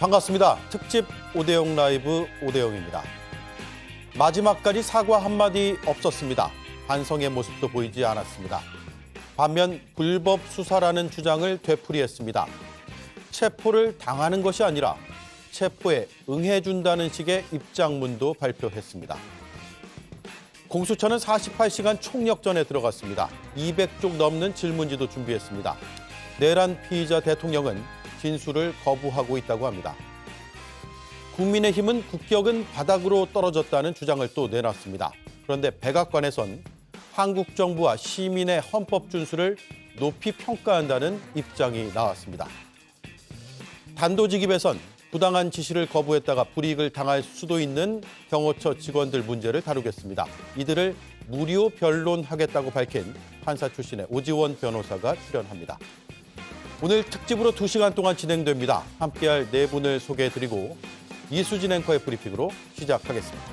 반갑습니다. 특집 오대영 라이브 오대영입니다. 마지막까지 사과 한마디 없었습니다. 반성의 모습도 보이지 않았습니다. 반면 불법 수사라는 주장을 되풀이했습니다. 체포를 당하는 것이 아니라 체포에 응해준다는 식의 입장문도 발표했습니다. 공수처는 48시간 총력전에 들어갔습니다. 200쪽 넘는 질문지도 준비했습니다. 내란 피의자 대통령은 진술을 거부하고 있다고 합니다. 국민의힘은 국격은 바닥으로 떨어졌다는 주장을 또 내놨습니다. 그런데 백악관에선 한국 정부와 시민의 헌법 준수를 높이 평가한다는 입장이 나왔습니다. 단도직입에선 부당한 지시를 거부했다가 불이익을 당할 수도 있는 경호처 직원들 문제를 다루겠습니다. 이들을 무료 변론하겠다고 밝힌 판사 출신의 오지원 변호사가 출연합니다. 오늘 특집으로 2시간 동안 진행됩니다. 함께할 네 분을 소개해드리고 이수진 앵커의 브리핑으로 시작하겠습니다.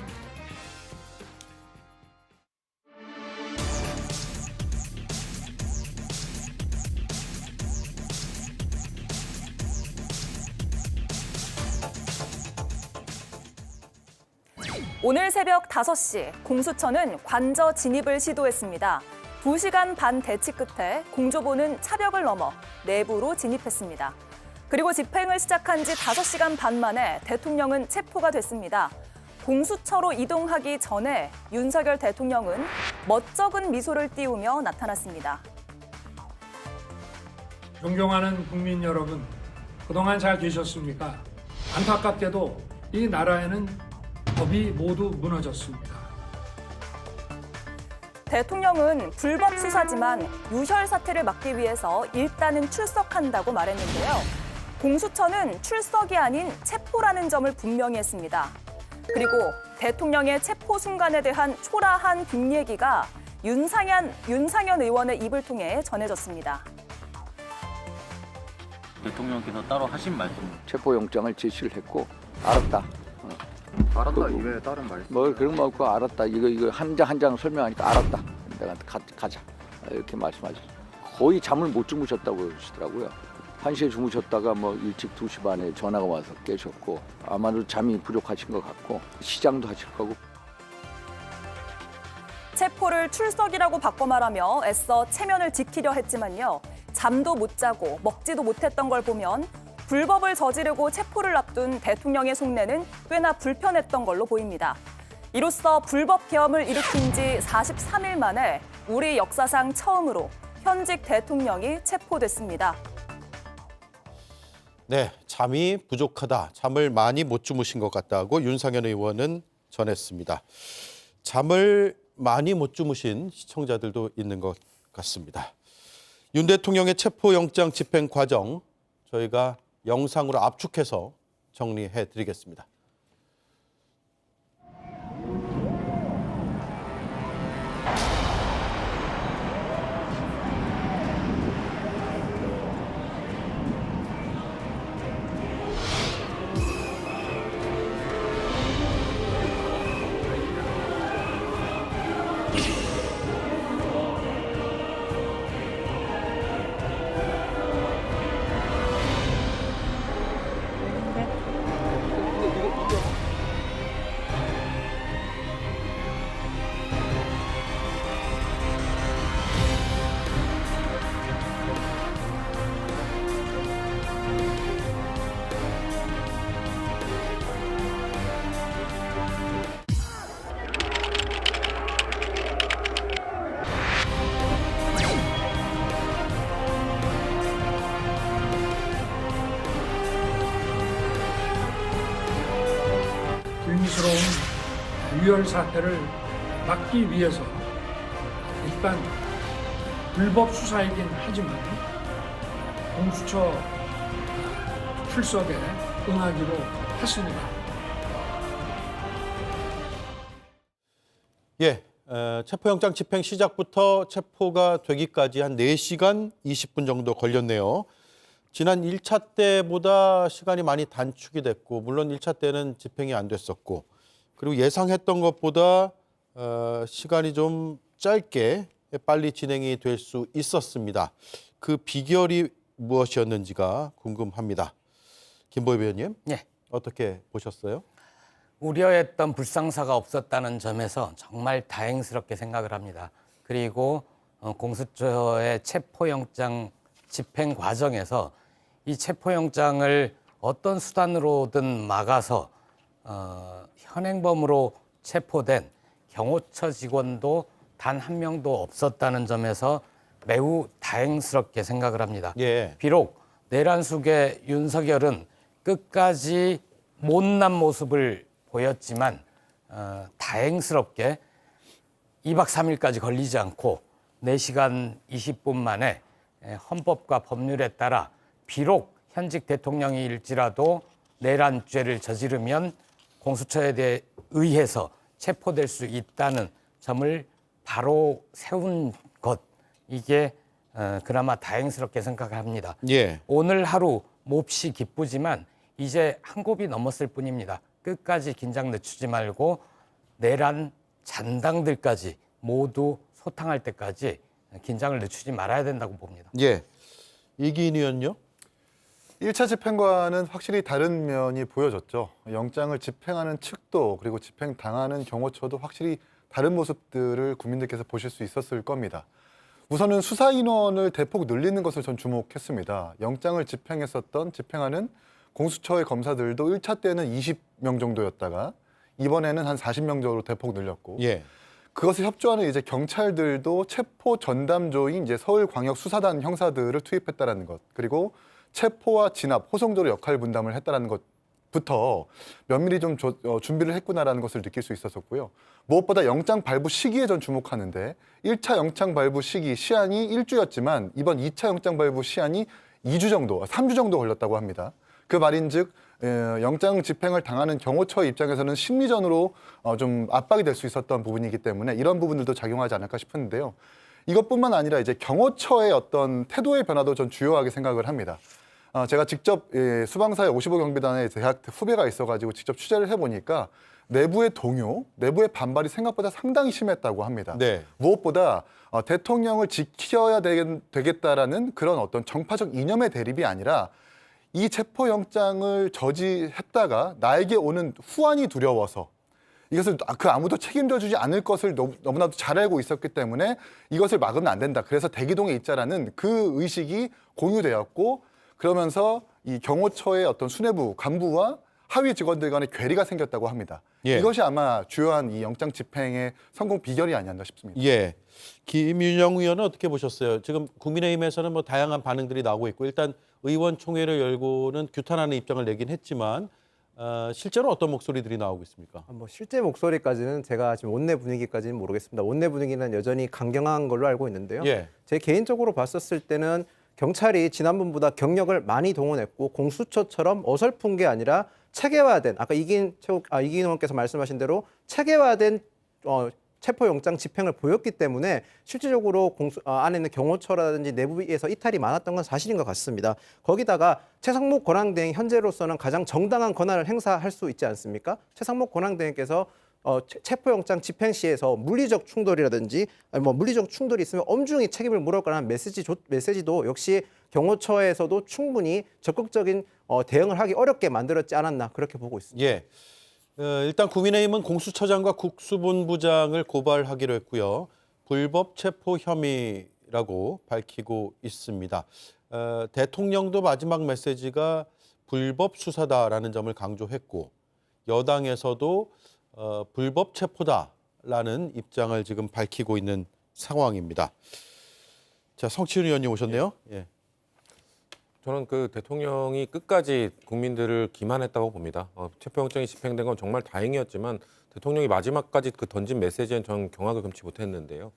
오늘 새벽 5시 공수처는 관저 진입을 시도했습니다. 2시간 반 대치 끝에 공조보는 차벽을 넘어 내부로 진입했습니다. 그리고 집행을 시작한 지 5시간 반 만에 대통령은 체포가 됐습니다. 공수처로 이동하기 전에 윤석열 대통령은 멋쩍은 미소를 띄우며 나타났습니다. 존경하는 국민 여러분, 그동안 잘 계셨습니까? 안타깝게도 이 나라에는 법이 모두 무너졌습니다. 대통령은 불법 수사지만 유혈 사태를 막기 위해서 일단은 출석한다고 말했는데요. 공수처는 출석이 아닌 체포라는 점을 분명히 했습니다. 그리고 대통령의 체포 순간에 대한 초라한 뒷얘기가 윤상현 의원의 입을 통해 전해졌습니다. 대통령께서 따로 하신 말씀. 체포영장을 제시를 했고 알았다. 알았다 이외에 다른 말씀. 뭐 그런 거 없고 알았다. 이거 한 장 한 장 설명하니까 알았다. 내가 가자. 이렇게 말씀하셨어요. 거의 잠을 못 주무셨다고 그러시더라고요. 1시에 주무셨다가 뭐 일찍 2시 반에 전화가 와서 깨셨고 아마도 잠이 부족하신 것 같고 시장도 하실 거고. 체포를 출석이라고 바꿔 말하며 애써 체면을 지키려 했지만요. 잠도 못 자고 먹지도 못했던 걸 보면 불법을 저지르고 체포를 앞둔 대통령의 속내는 꽤나 불편했던 걸로 보입니다. 이로써 불법 계엄을 일으킨 지 43일 만에 우리 역사상 처음으로 현직 대통령이 체포됐습니다. 네, 잠이 부족하다, 잠을 많이 못 주무신 것 같다고 윤상현 의원은 전했습니다. 잠을 많이 못 주무신 시청자들도 있는 것 같습니다. 윤 대통령의 체포영장 집행 과정 저희가 영상으로 압축해서 정리해 드리겠습니다. 불미스러운 유혈 사태를 막기 위해서 일단 불법 수사이긴 하지만 공수처 출석에 응하기로 했습니다. 예, 체포영장 집행 시작부터 체포가 되기까지 한 4시간 20분 정도 걸렸네요. 지난 1차 때보다 시간이 많이 단축이 됐고, 물론 1차 때는 집행이 안 됐었고, 그리고 예상했던 것보다 시간이 좀 짧게 빨리 진행이 될 수 있었습니다. 그 비결이 무엇이었는지가 궁금합니다. 김보엽 의원님 예. 어떻게 보셨어요? 우려했던 불상사가 없었다는 점에서 정말 다행스럽게 생각을 합니다. 그리고 공수처의 체포영장 집행 과정에서 이 체포영장을 어떤 수단으로든 막아서 현행범으로 체포된 경호처 직원도 단 한 명도 없었다는 점에서 매우 다행스럽게 생각을 합니다. 예. 비록 내란 속의 윤석열은 끝까지 못난 모습을 보였지만 다행스럽게 2박 3일까지 걸리지 않고 4시간 20분 만에 헌법과 법률에 따라 비록 현직 대통령일지라도 내란죄를 저지르면 공수처에 의해서 체포될 수 있다는 점을 바로 세운 것, 이게 그나마 다행스럽게 생각합니다. 예. 오늘 하루 몹시 기쁘지만 이제 한 곱이 넘었을 뿐입니다. 끝까지 긴장 늦추지 말고 내란 잔당들까지 모두 소탕할 때까지 긴장을 늦추지 말아야 된다고 봅니다. 예. 이기인 의원요? 1차 집행과는 확실히 다른 면이 보여졌죠. 영장을 집행하는 측도 그리고 집행당하는 경호처도 확실히 다른 모습들을 국민들께서 보실 수 있었을 겁니다. 우선은 수사 인원을 대폭 늘리는 것을 전 주목했습니다. 영장을 집행하는 공수처의 검사들도 1차 때는 20명 정도였다가 이번에는 한 40명 정도로 대폭 늘렸고 예. 그것을 협조하는 이제 경찰들도 체포 전담조인 이제 서울광역수사단 형사들을 투입했다라는 것, 그리고 체포와 진압, 호송조로 역할 분담을 했다라는 것부터 면밀히 좀 준비를 했구나라는 것을 느낄 수 있었었고요. 무엇보다 영장 발부 시기에 전 주목하는데 1차 영장 발부 시기 시한이 1주였지만 이번 2차 영장 발부 시한이 2주 정도, 3주 정도 걸렸다고 합니다. 그 말인즉 영장 집행을 당하는 경호처 입장에서는 심리전으로 좀 압박이 될 수 있었던 부분이기 때문에 이런 부분들도 작용하지 않을까 싶은데요. 이것뿐만 아니라 이제 경호처의 어떤 태도의 변화도 전 주요하게 생각을 합니다. 제가 직접 수방사의 55 경비단에 대학 후배가 있어가지고 직접 취재를 해보니까 내부의 동요, 내부의 반발이 생각보다 상당히 심했다고 합니다. 네. 무엇보다 대통령을 지켜야 되겠다라는 그런 어떤 정파적 이념의 대립이 아니라 이 체포영장을 저지했다가 나에게 오는 후환이 두려워서 이것을 아무도 책임져주지 않을 것을 너무나도 잘 알고 있었기 때문에 이것을 막으면 안 된다. 그래서 대기동에 있자라는 그 의식이 공유되었고 그러면서 이 경호처의 어떤 수뇌부 간부와 하위 직원들 간의 괴리가 생겼다고 합니다. 예. 이것이 아마 주요한 이 영장 집행의 성공 비결이 아니었나 싶습니다. 예. 김윤영 의원은 어떻게 보셨어요? 지금 국민의힘에서는 뭐 다양한 반응들이 나오고 있고 일단 의원총회를 열고는 규탄하는 입장을 내긴 했지만 실제로 어떤 목소리들이 나오고 있습니까? 뭐 실제 목소리까지는 제가 지금 원내 분위기까지는 모르겠습니다. 원내 분위기는 여전히 강경한 걸로 알고 있는데요. 예. 제 개인적으로 봤었을 때는 경찰이 지난번보다 경력을 많이 동원했고 공수처처럼 어설픈 게 아니라 체계화된 아까 이기인 의원께서 말씀하신 대로 체계화된 체포영장 집행을 보였기 때문에 실질적으로 안에 있는 경호처라든지 내부에서 이탈이 많았던 건 사실인 것 같습니다. 거기다가 최상목 권한대행 현재로서는 가장 정당한 권한을 행사할 수 있지 않습니까? 최상목 권한대행께서 체포영장 집행 시에서 물리적 충돌이라든지 물리적 충돌이 있으면 엄중히 책임을 물을 거라는 메시지도 역시 경호처에서도 충분히 적극적인 대응을 하기 어렵게 만들었지 않았나 그렇게 보고 있습니다. 예. 일단 국민의힘은 공수처장과 국수본부장을 고발하기로 했고요. 불법 체포 혐의라고 밝히고 있습니다. 대통령도 마지막 메시지가 불법 수사다라는 점을 강조했고 여당에서도 불법 체포다라는 입장을 지금 밝히고 있는 상황입니다. 자, 성치훈 의원님 오셨네요. 예. 저는 그 대통령이 끝까지 국민들을 기만했다고 봅니다. 체포영장이 집행된 건 정말 다행이었지만 대통령이 마지막까지 그 던진 메시지엔 저는 경악을 금치 못했는데요.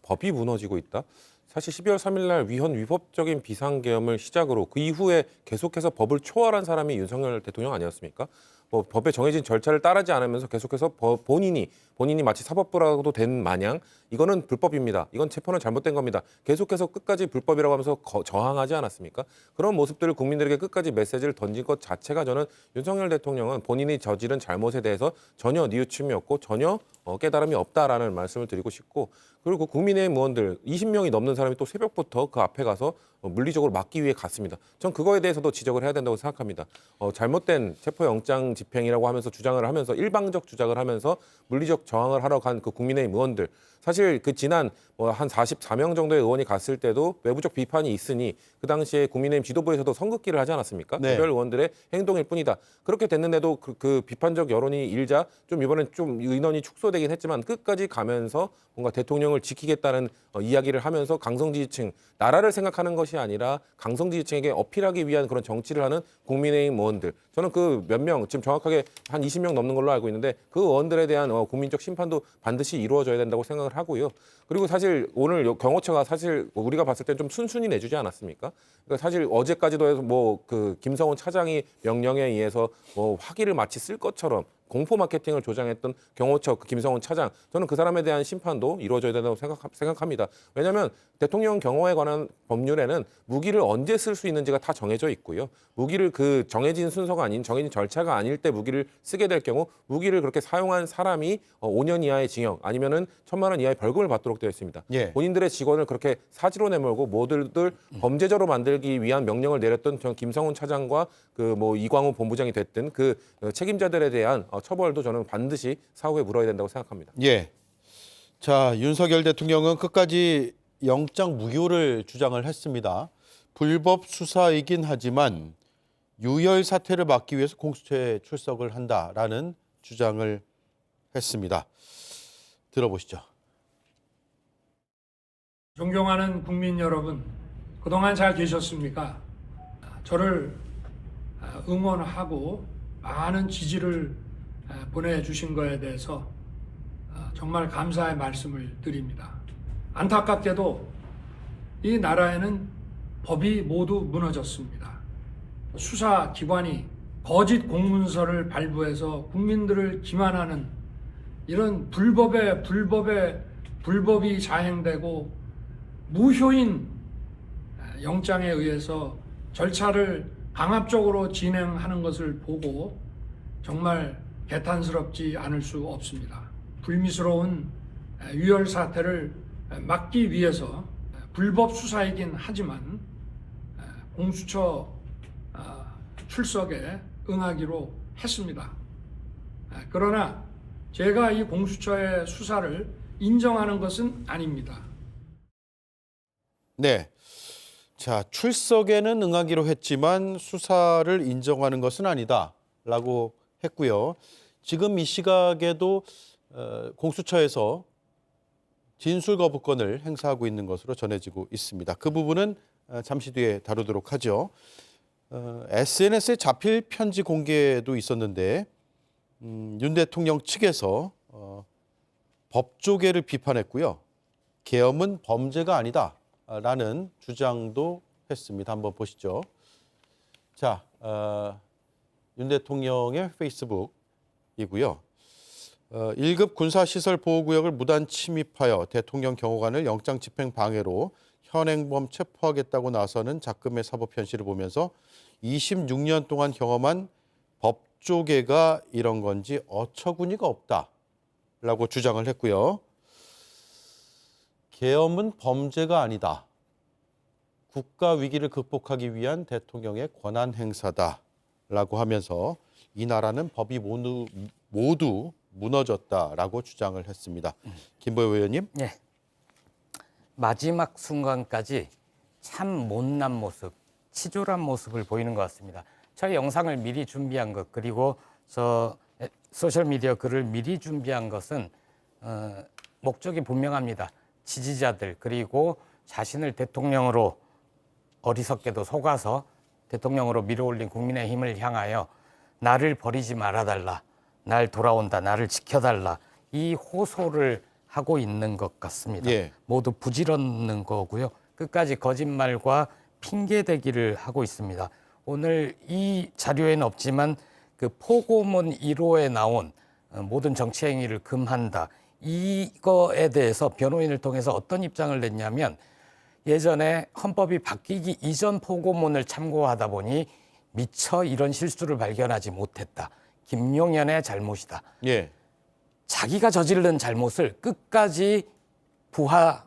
법이 무너지고 있다. 사실 12월 3일 날 위헌위법적인 비상계엄을 시작으로 그 이후에 계속해서 법을 초월한 사람이 윤석열 대통령 아니었습니까? 뭐 법에 정해진 절차를 따르지 않으면서 계속해서 본인이 마치 사법부라고도 된 마냥 이거는 불법입니다. 이건 체포는 잘못된 겁니다. 계속해서 끝까지 불법이라고 하면서 저항하지 않았습니까? 그런 모습들을 국민들에게 끝까지 메시지를 던진 것 자체가 저는 윤석열 대통령은 본인이 저지른 잘못에 대해서 전혀 뉘우침이 없고 전혀 깨달음이 없다라는 말씀을 드리고 싶고 그리고 국민의힘 의원들 20명이 넘는 사람이 또 새벽부터 그 앞에 가서 물리적으로 막기 위해 갔습니다. 전 그거에 대해서도 지적을 해야 된다고 생각합니다. 잘못된 체포영장 집행이라고 하면서 주장을 하면서 일방적 주장을 하면서 물리적 저항을 하러 간 그 국민의힘 의원들, 사실 그 지난 한 44명 정도의 의원이 갔을 때도 외부적 비판이 있으니 그 당시에 국민의힘 지도부에서도 선긋기를 하지 않았습니까? 네. 개별 의원들의 행동일 뿐이다. 그렇게 됐는데도 그 비판적 여론이 일자 좀 이번엔 좀 인원이 축소되긴 했지만 끝까지 가면서 뭔가 대통령을 지키겠다는 이야기를 하면서 강성 지지층, 나라를 생각하는 것이 아니라 강성 지지층에게 어필하기 위한 그런 정치를 하는 국민의힘 의원들, 저는 그 몇 명, 지금 정확하게 한 20명 넘는 걸로 알고 있는데 그 의원들에 대한 국민적 심판도 반드시 이루어져야 된다고 생각을 하고요. 그리고 사실 오늘 경호처가 사실 우리가 봤을 때 좀 순순히 내주지 않았습니까? 그러니까 사실 어제까지도 해서 뭐 그 김성훈 차장이 명령에 의해서 뭐 화기를 마치 쓸 것처럼 공포 마케팅을 조장했던 경호처 그 김성훈 차장, 저는 그 사람에 대한 심판도 이루어져야 된다고 생각합니다. 왜냐하면 대통령 경호에 관한 법률에는 무기를 언제 쓸 수 있는지가 다 정해져 있고요. 무기를 그 정해진 순서가 아닌, 정해진 절차가 아닐 때 무기를 쓰게 될 경우 무기를 그렇게 사용한 사람이 5년 이하의 징역 아니면은 1,000만 원 이하의 벌금을 받도록 되어 있습니다. 예. 본인들의 직원을 그렇게 사지로 내몰고 모두들 범죄자로 만들기 위한 명령을 내렸던 전 김성훈 차장과 그 뭐 이광우 본부장이 됐든 그 책임자들에 대한 처벌도 저는 반드시 사후에 물어야 된다고 생각합니다. 예. 자, 윤석열 대통령은 끝까지 영장 무효를 주장을 했습니다. 불법 수사이긴 하지만 유혈 사태를 막기 위해서 공수처에 출석을 한다라는 주장을 했습니다. 들어보시죠. 존경하는 국민 여러분, 그동안 잘 계셨습니까? 저를 응원하고 많은 지지를 보내주신 거에 대해서 정말 감사의 말씀을 드립니다. 안타깝게도 이 나라에는 법이 모두 무너졌습니다. 수사기관이 거짓 공문서를 발부해서 국민들을 기만하는 이런 불법이 자행되고 무효인 영장에 의해서 절차를 강압적으로 진행하는 것을 보고 정말 개탄스럽지 않을 수 없습니다. 불미스러운 유혈 사태를 막기 위해서 불법 수사이긴 하지만 공수처 출석에 응하기로 했습니다. 그러나 제가 이 공수처의 수사를 인정하는 것은 아닙니다. 네. 자, 출석에는 응하기로 했지만 수사를 인정하는 것은 아니다라고 했고요. 지금 이 시각에도 공수처에서 진술 거부권을 행사하고 있는 것으로 전해지고 있습니다. 그 부분은 잠시 뒤에 다루도록 하죠. SNS에 자필 편지 공개도 있었는데 윤 대통령 측에서 법조계를 비판했고요. 계엄은 범죄가 아니다라는 주장도 했습니다. 한번 보시죠. 자, 윤 대통령의 페이스북이고요. 1급 군사시설 보호구역을 무단 침입하여 대통령 경호관을 영장 집행 방해로 현행범 체포하겠다고 나서는 작금의 사법 현실을 보면서 26년 동안 경험한 법조계가 이런 건지 어처구니가 없다라고 주장을 했고요. 계엄은 범죄가 아니다. 국가 위기를 극복하기 위한 대통령의 권한 행사다라고 하면서 이 나라는 법이 모두 무너졌다라고 주장을 했습니다. 김보영 의원님. 네. 마지막 순간까지 참 못난 모습, 치졸한 모습을 보이는 것 같습니다. 저희 영상을 미리 준비한 것, 그리고 저 소셜미디어 글을 미리 준비한 것은 목적이 분명합니다. 지지자들, 그리고 자신을 대통령으로 어리석게도 속아서 대통령으로 밀어올린 국민의힘을 향하여 나를 버리지 말아달라, 날 돌아온다, 나를 지켜달라, 이 호소를 하고 있는 것 같습니다. 예. 모두 부질없는 거고요. 끝까지 거짓말과 핑계대기를 하고 있습니다. 오늘 이 자료에는 없지만 그 포고문 1호에 나온 모든 정치 행위를 금한다, 이거에 대해서 변호인을 통해서 어떤 입장을 냈냐면, 예전에 헌법이 바뀌기 이전 포고문을 참고하다 보니 미처 이런 실수를 발견하지 못했다. 김용현의 잘못이다. 예. 자기가 저지른 잘못을 끝까지 부하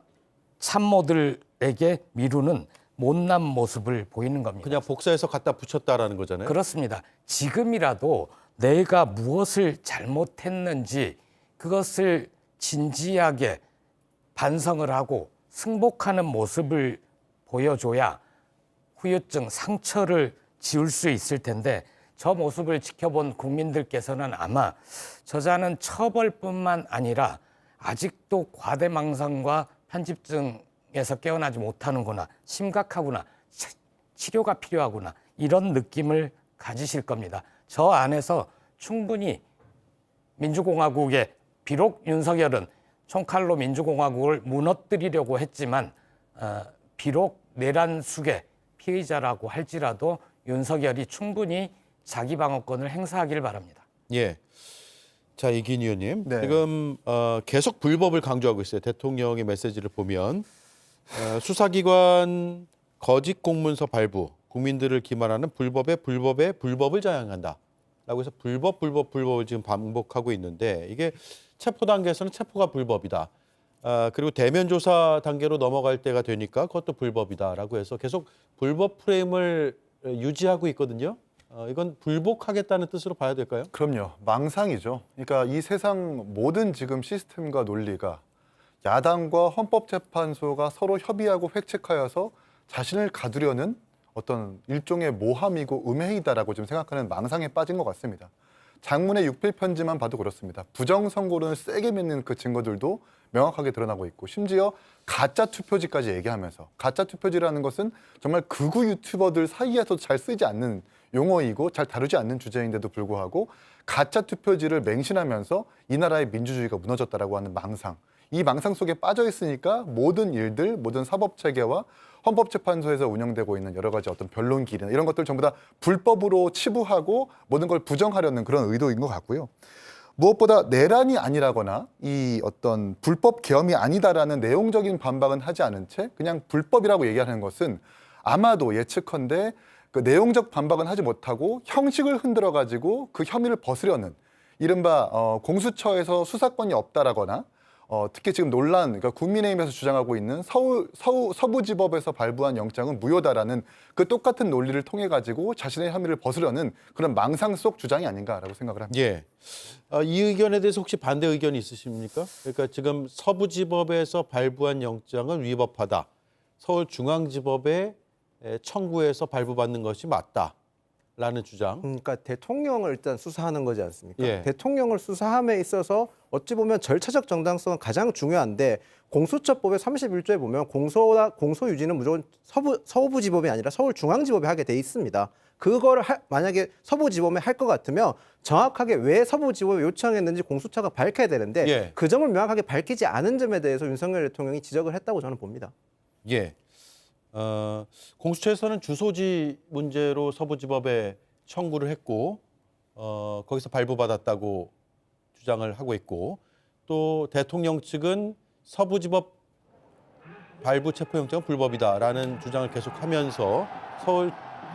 참모들에게 미루는 못난 모습을 보이는 겁니다. 그냥 복사해서 갖다 붙였다라는 거잖아요. 그렇습니다. 지금이라도 내가 무엇을 잘못했는지 그것을 진지하게 반성을 하고 승복하는 모습을 보여줘야 후유증, 상처를 지울 수 있을 텐데 저 모습을 지켜본 국민들께서는 아마 저자는 처벌뿐만 아니라 아직도 과대망상과 편집증에서 깨어나지 못하는구나, 심각하구나, 치료가 필요하구나 이런 느낌을 가지실 겁니다. 저 안에서 충분히 민주공화국에 비록 윤석열은 총칼로 민주공화국을 무너뜨리려고 했지만 비록 내란 숙의 피의자라고 할지라도 윤석열이 충분히 자기 방어권을 행사하기를 바랍니다. 예. 자, 이긴 의원님. 네. 지금 계속 불법을 강조하고 있어요. 대통령의 메시지를 보면 수사기관 거짓 공문서 발부, 국민들을 기만하는 불법을 자행한다. 라고 해서 불법을 지금 반복하고 있는데 이게 체포 단계에서는 체포가 불법이다. 그리고 대면 조사 단계로 넘어갈 때가 되니까 그것도 불법이다라고 해서 계속 불법 프레임을 유지하고 있거든요. 이건 불복하겠다는 뜻으로 봐야 될까요? 그럼요. 망상이죠. 그러니까 이 세상 모든 지금 시스템과 논리가 야당과 헌법재판소가 서로 협의하고 획책하여서 자신을 가두려는 어떤 일종의 모함이고 음해이다라고 좀 생각하는 망상에 빠진 것 같습니다. 장문의 6필편지만 봐도 그렇습니다. 부정선거론을 세게 믿는 그 증거들도 명확하게 드러나고 있고 심지어 가짜 투표지까지 얘기하면서 가짜 투표지라는 것은 정말 극우 유튜버들 사이에서도 잘 쓰지 않는 용어이고 잘 다루지 않는 주제인데도 불구하고 가짜 투표지를 맹신하면서 이 나라의 민주주의가 무너졌다라고 하는 망상. 이 망상 속에 빠져 있으니까 모든 일들, 모든 사법체계와 헌법재판소에서 운영되고 있는 여러 가지 어떤 변론기이나 이런 것들 전부 다 불법으로 치부하고 모든 걸 부정하려는 그런 의도인 것 같고요. 무엇보다 내란이 아니라거나 이 어떤 불법 계엄이 아니다라는 내용적인 반박은 하지 않은 채 그냥 불법이라고 얘기하는 것은 아마도 예측컨대 그 내용적 반박은 하지 못하고 형식을 흔들어 가지고 그 혐의를 벗으려는 이른바 공수처에서 수사권이 없다라거나 특히 지금 논란, 그러니까 국민의힘에서 주장하고 있는 서부지법에서 발부한 영장은 무효다라는 그 똑같은 논리를 통해 가지고 자신의 혐의를 벗으려는 그런 망상 속 주장이 아닌가라고 생각을 합니다. 예. 이 의견에 대해서 혹시 반대 의견이 있으십니까? 그러니까 지금 서부지법에서 발부한 영장은 위법하다. 서울중앙지법의 청구해서 발부받는 것이 맞다라는 주장. 그러니까 대통령을 일단 수사하는 거지 않습니까? 예. 대통령을 수사함에 있어서 어찌 보면 절차적 정당성은 가장 중요한데 공수처법의 31조에 보면 공소 유지는 무조건 서부지법이 아니라 서울중앙지법이 하게 돼 있습니다. 그거를 만약에 서부지법에 할 것 같으면 정확하게 왜 서부지법에 요청했는지 공수처가 밝혀야 되는데 예. 그 점을 명확하게 밝히지 않은 점에 대해서 윤석열 대통령이 지적을 했다고 저는 봅니다. 예. 공수처에서는 주소지 문제로 서부지법에 청구를 했고 거기서 발부받았다고 주장을 하고 있고 또 대통령 측은 서부지법 발부 체포영장은 불법이다라는 주장을 계속하면서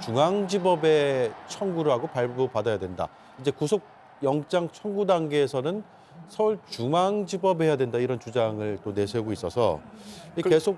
서울중앙지법에 청구를 하고 발부받아야 된다. 이제 구속영장 청구 단계에서는 서울중앙지법에 해야 된다 이런 주장을 또 내세우고 있어서 계속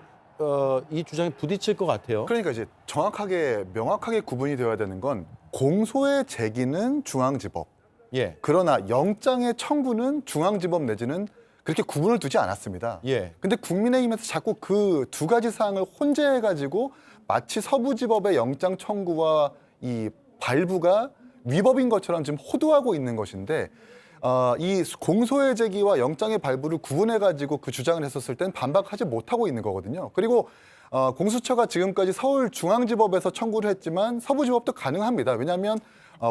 이 주장이 부딪힐 것 같아요. 그러니까 이제 정확하게 명확하게 구분이 되어야 되는 건 공소의 제기는 중앙지법. 예. 그러나 영장의 청구는 중앙지법 내지는 그렇게 구분을 두지 않았습니다. 예. 근데 국민의힘에서 자꾸 그 두 가지 사항을 혼재해가지고 마치 서부지법의 영장 청구와 이 발부가 위법인 것처럼 지금 호도하고 있는 것인데 이 공소의 제기와 영장의 발부를 구분해가지고 그 주장을 했었을 땐 반박하지 못하고 있는 거거든요. 그리고 공수처가 지금까지 서울중앙지법에서 청구를 했지만 서부지법도 가능합니다. 왜냐하면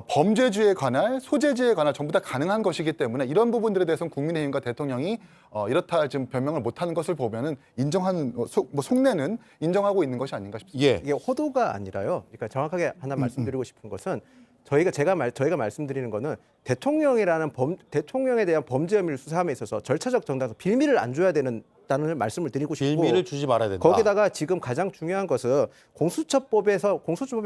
범죄주에 관할, 소재지에 관할 전부 다 가능한 것이기 때문에 이런 부분들에 대해서는 국민의힘과 대통령이 이렇다 지금 변명을 못하는 것을 보면은 인정하는 속내는 인정하고 있는 것이 아닌가 싶습니다. 예. 이게 호도가 아니라요. 그러니까 정확하게 하나 말씀드리고 싶은 것은 저희가 말씀드리는 거는 대통령에 대한 범죄 혐의를 수사함에 있어서 절차적 정당성 비밀을 안 줘야 된다는 말씀을 드리고 싶고 빌미를 주지 말아야 된다. 거기다가 지금 가장 중요한 것은 공수처법이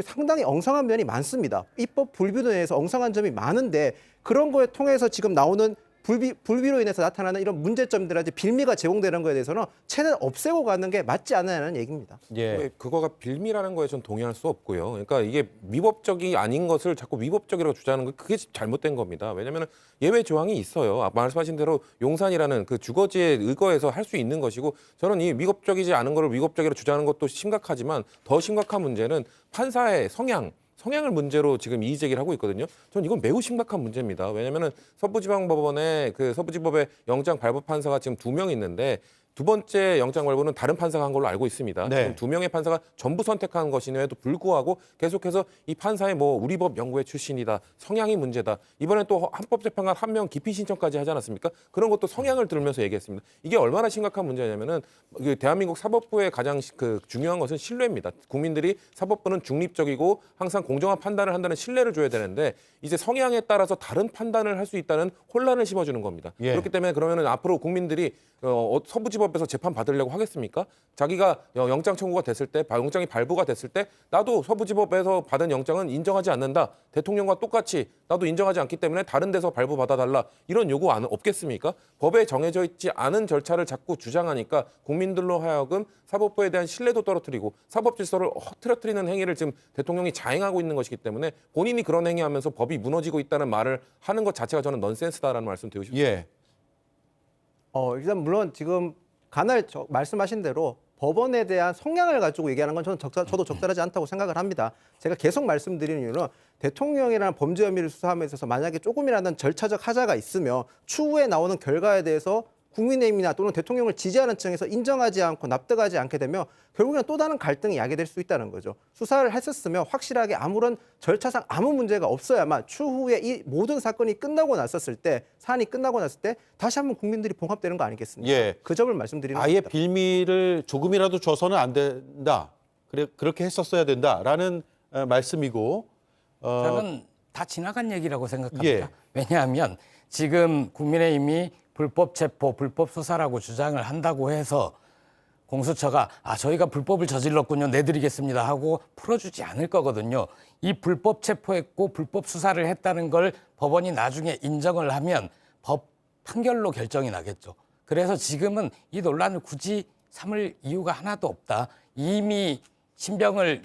상당히 엉성한 면이 많습니다. 입법 불균에 의해서 엉성한 점이 많은데 그런 거에 통해서 지금 나오는 불비로 인해서 나타나는 이런 문제점들한테 빌미가 제공되는 거에 대해서는 최대한 없애고 가는 게 맞지 않느냐는 얘기입니다. 예. 그거가 빌미라는 거에 전 동의할 수 없고요. 그러니까 이게 위법적이 아닌 것을 자꾸 위법적이라고 주장하는 거 그게 잘못된 겁니다. 왜냐하면 예외 조항이 있어요. 말씀하신 대로 용산이라는 그 주거지에 의거해서 할 수 있는 것이고 저는 이 위법적이지 않은 거를 위법적이라고 주장하는 것도 심각하지만 더 심각한 문제는 판사의 성향을 문제로 지금 이의 제기를 하고 있거든요. 저는 이건 매우 심각한 문제입니다. 왜냐하면 서부지방법원의 그 서부지법의 영장 발부 판사가 지금 2명 있는데 두 번째 영장 발부는 다른 판사가 한 걸로 알고 있습니다. 네. 지금 2명의 판사가 전부 선택한 것임에도 불구하고 계속해서 이 판사의 뭐 우리 법 연구회 출신이다, 성향이 문제다. 이번에 또 헌법재판관 1명 기피 신청까지 하지 않았습니까? 그런 것도 성향을 들으면서 얘기했습니다. 이게 얼마나 심각한 문제냐면은 대한민국 사법부의 가장 중요한 것은 신뢰입니다. 국민들이 사법부는 중립적이고 항상 공정한 판단을 한다는 신뢰를 줘야 되는데 이제 성향에 따라서 다른 판단을 할 수 있다는 혼란을 심어주는 겁니다. 예. 그렇기 때문에 그러면은 앞으로 국민들이 서부지법에서 재판 받으려고 하겠습니까? 자기가 영장 청구가 됐을 때, 영장이 발부가 됐을 때 나도 서부지법에서 받은 영장은 인정하지 않는다. 대통령과 똑같이 나도 인정하지 않기 때문에 다른 데서 발부 받아달라. 이런 요구 없겠습니까? 법에 정해져 있지 않은 절차를 자꾸 주장하니까 국민들로 하여금 사법부에 대한 신뢰도 떨어뜨리고 사법 질서를 흐트러뜨리는 행위를 지금 대통령이 자행하고 있는 것이기 때문에 본인이 그런 행위하면서 법이 무너지고 있다는 말을 하는 것 자체가 저는 넌센스다라는 말씀 드리고 싶습니다. 예. 일단 물론 지금 간할 말씀하신 대로 법원에 대한 성향을 가지고 얘기하는 건 저도 적절하지 않다고 생각을 합니다. 제가 계속 말씀드리는 이유는 대통령이라는 범죄 혐의를 수사함에 있어서 만약에 조금이라도 절차적 하자가 있으며 추후에 나오는 결과에 대해서 국민의힘이나 또는 대통령을 지지하는 층에서 인정하지 않고 납득하지 않게 되면 결국에는 또 다른 갈등이 야기될 수 있다는 거죠. 수사를 했었으면 확실하게 아무런 절차상 아무 문제가 없어야만 추후에 이 모든 사건이 끝나고 났었을 때, 사안이 끝나고 났을 때 다시 한번 국민들이 봉합되는 거 아니겠습니까? 예. 그 점을 말씀드리는 아예 겁니다. 빌미를 조금이라도 줘서는 안 된다. 그렇게 했었어야 된다라는 말씀이고. 저는 다 지나간 얘기라고 생각합니다. 예. 왜냐하면 지금 국민의힘이 불법 체포, 불법 수사라고 주장을 한다고 해서 공수처가 저희가 불법을 저질렀군요, 내드리겠습니다 하고 풀어주지 않을 거거든요. 이 불법 체포했고 불법 수사를 했다는 걸 법원이 나중에 인정을 하면 법 판결로 결정이 나겠죠. 그래서 지금은 이 논란을 굳이 삼을 이유가 하나도 없다. 이미